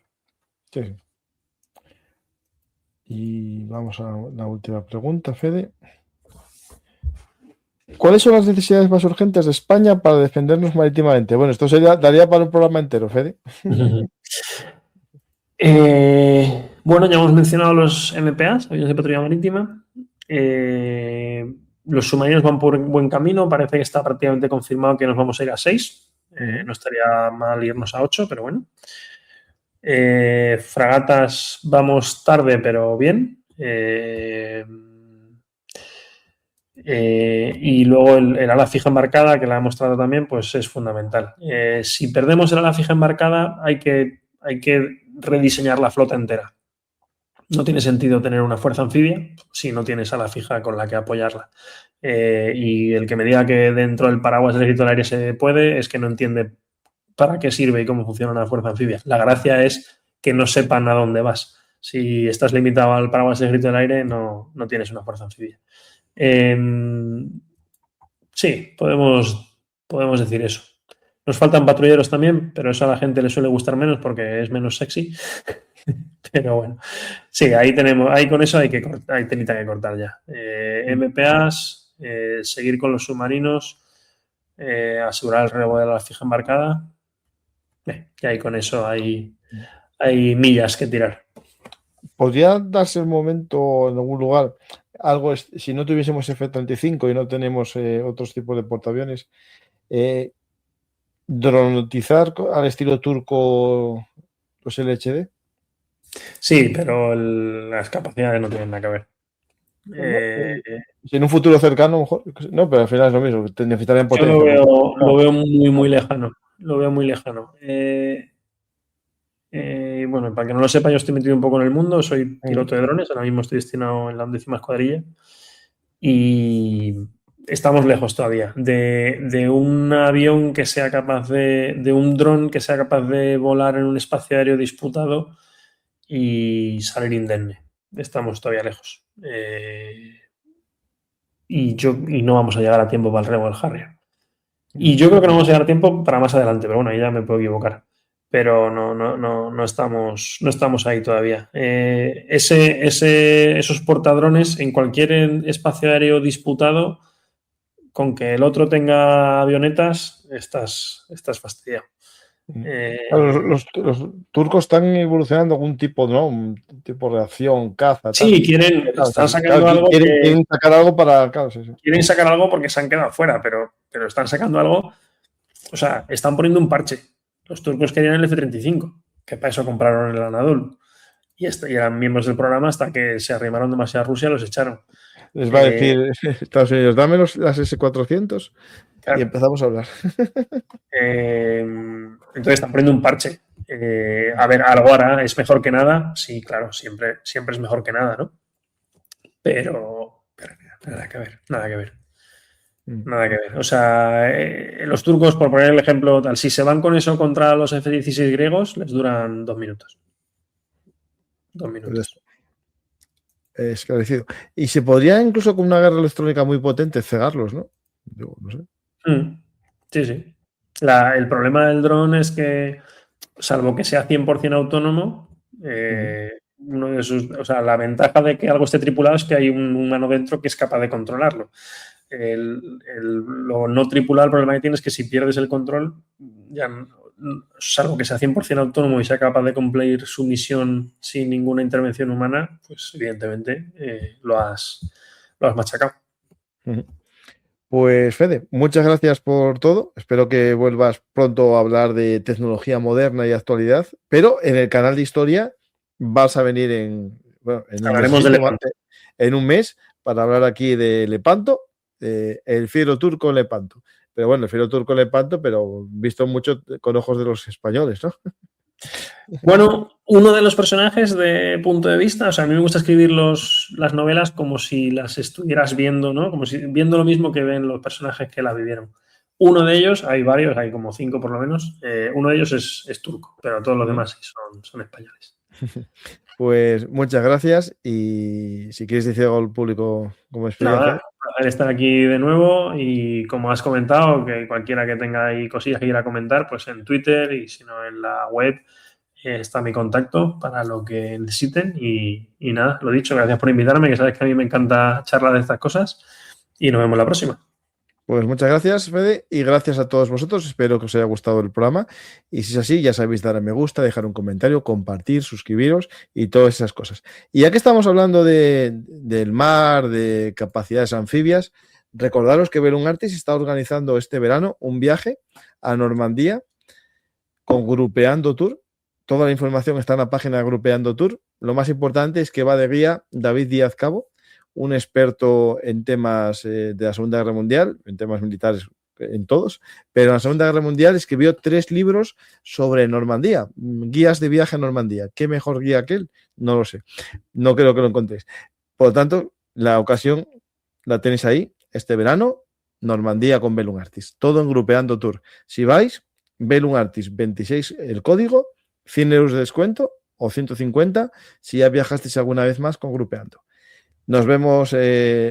Sí. Y vamos a la última pregunta, Fede. ¿Cuáles son las necesidades más urgentes de España para defendernos marítimamente? Bueno, esto daría para un programa entero, Fede. Bueno, ya hemos mencionado los MPAs, aviones de patrulla marítima. Los submarinos van por buen camino. Parece que está prácticamente confirmado que nos vamos a ir a 6. No estaría mal irnos a 8, pero bueno. Fragatas vamos tarde, pero bien. Y luego el ala fija embarcada, que la hemos tratado también, pues es fundamental. Si perdemos el ala fija embarcada, hay que rediseñar la flota entera. No tiene sentido tener una fuerza anfibia si no tienes ala fija con la que apoyarla. Y el que me diga que dentro del paraguas del ejército del aire se puede, es que no entiende para qué sirve y cómo funciona una fuerza anfibia. La gracia es que no sepan a dónde vas. Si estás limitado al paraguas del ejército del aire, no tienes una fuerza anfibia. Sí, podemos decir eso. Nos faltan patrulleros también, pero eso a la gente le suele gustar menos porque es menos sexy. Pero bueno, sí, ahí con eso hay telita que cortar ya. MPAs, seguir con los submarinos, asegurar el relevo de la fija embarcada. Y ahí con eso hay millas que tirar. ¿Podría darse el momento en algún lugar, si no tuviésemos F-35 y no tenemos otros tipos de portaaviones, dronotizar al estilo turco los LHD? Sí, pero las capacidades no tienen nada que ver. Si en un futuro cercano, mejor, no, pero al final es lo mismo, necesitarían potencia. Yo lo veo muy, muy lejano. Lo veo muy lejano. Bueno, para que no lo sepa, yo estoy metido un poco en el mundo, soy piloto de drones, ahora mismo estoy destinado en la 11ª Escuadrilla y estamos lejos todavía de un avión que sea capaz de un dron que sea capaz de volar en un espacio aéreo disputado y salir indemne. Estamos todavía lejos. y no vamos a llegar a tiempo para el remo del Harrier. Y yo creo que no vamos a llegar a tiempo para más adelante, pero bueno, ahí ya me puedo equivocar. Pero no estamos ahí todavía. Esos portadrones en cualquier espacio aéreo disputado, con que el otro tenga avionetas, estás fastidiado. Claro, los turcos están evolucionando algún tipo, ¿no? Un tipo de reacción, caza. Sí, tal. están sacando algo. Quieren sacar algo para. Claro, sí. Quieren sacar algo porque se han quedado fuera, pero están sacando algo. O sea, están poniendo un parche. Los turcos querían el F-35, que para eso compraron el Anadolu. Y eran miembros del programa hasta que se arrimaron demasiado a Rusia y los echaron. Les va a decir Estados Unidos, dame las S-400 claro. Y empezamos a hablar. Entonces están poniendo un parche. A ver, algo hará, ¿es mejor que nada? Sí, claro, siempre es mejor que nada, ¿no? Pero nada que ver. Nada que ver. O sea, los turcos, por poner el ejemplo, tal, si se van con eso contra los F-16 griegos, les duran 2 minutos. 2 minutos. Esclarecido. Y se podría incluso con una guerra electrónica muy potente cegarlos, ¿no? Yo no sé. Sí. El problema del dron es que, salvo que sea 100% autónomo, uno de la ventaja de que algo esté tripulado es que hay un humano dentro que es capaz de controlarlo. Lo no tripulado, el problema que tienes es que si pierdes el control, ya, salvo que sea 100% autónomo y sea capaz de cumplir su misión sin ninguna intervención humana, pues evidentemente lo has machacado. Pues Fede, muchas gracias por todo. Espero que vuelvas pronto a hablar de tecnología moderna y actualidad, pero en el canal de historia vas a venir hablaremos de Lepanto. En un mes para hablar aquí de Lepanto, el fiero turco Lepanto. Pero bueno, el fiero turco Lepanto, pero visto mucho con ojos de los españoles, ¿no? Bueno, uno de los personajes de punto de vista, o sea, a mí me gusta escribir las novelas como si las estuvieras viendo, ¿no? Como si viendo lo mismo que ven los personajes que la vivieron. Uno de ellos, hay varios, hay como 5 por lo menos, uno de ellos es turco, pero todos los demás son españoles. Pues muchas gracias y si quieres decir algo al público como experiencia. Nada, estar aquí de nuevo y como has comentado, que cualquiera que tenga ahí cosillas que quiera comentar, pues en Twitter y si no en la web está mi contacto para lo que necesiten y nada, lo dicho, gracias por invitarme, que sabes que a mí me encanta charlar de estas cosas y nos vemos la próxima. Pues muchas gracias, Fede, y gracias a todos vosotros. Espero que os haya gustado el programa. Y si es así, ya sabéis dar a me gusta, dejar un comentario, compartir, suscribiros y todas esas cosas. Y ya que estamos hablando del mar, de capacidades anfibias, recordaros que Belum Artis está organizando este verano un viaje a Normandía con Grupeando Tour. Toda la información está en la página de Grupeando Tour. Lo más importante es que va de guía David Díaz Cabo, un experto en temas de la Segunda Guerra Mundial, en temas militares en todos, pero en la Segunda Guerra Mundial escribió 3 libros sobre Normandía, guías de viaje a Normandía. ¿Qué mejor guía que él? No lo sé, no creo que lo encontréis. Por lo tanto, la ocasión la tenéis ahí, este verano, Normandía con Belum Artis, todo en Grupeando Tour. Si vais, Belum Artis 26 el código, 100 euros de descuento o 150 si ya viajasteis alguna vez más con Grupeando. Nos vemos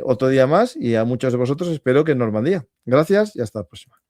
otro día más y a muchos de vosotros espero que en Normandía. Gracias y hasta la próxima.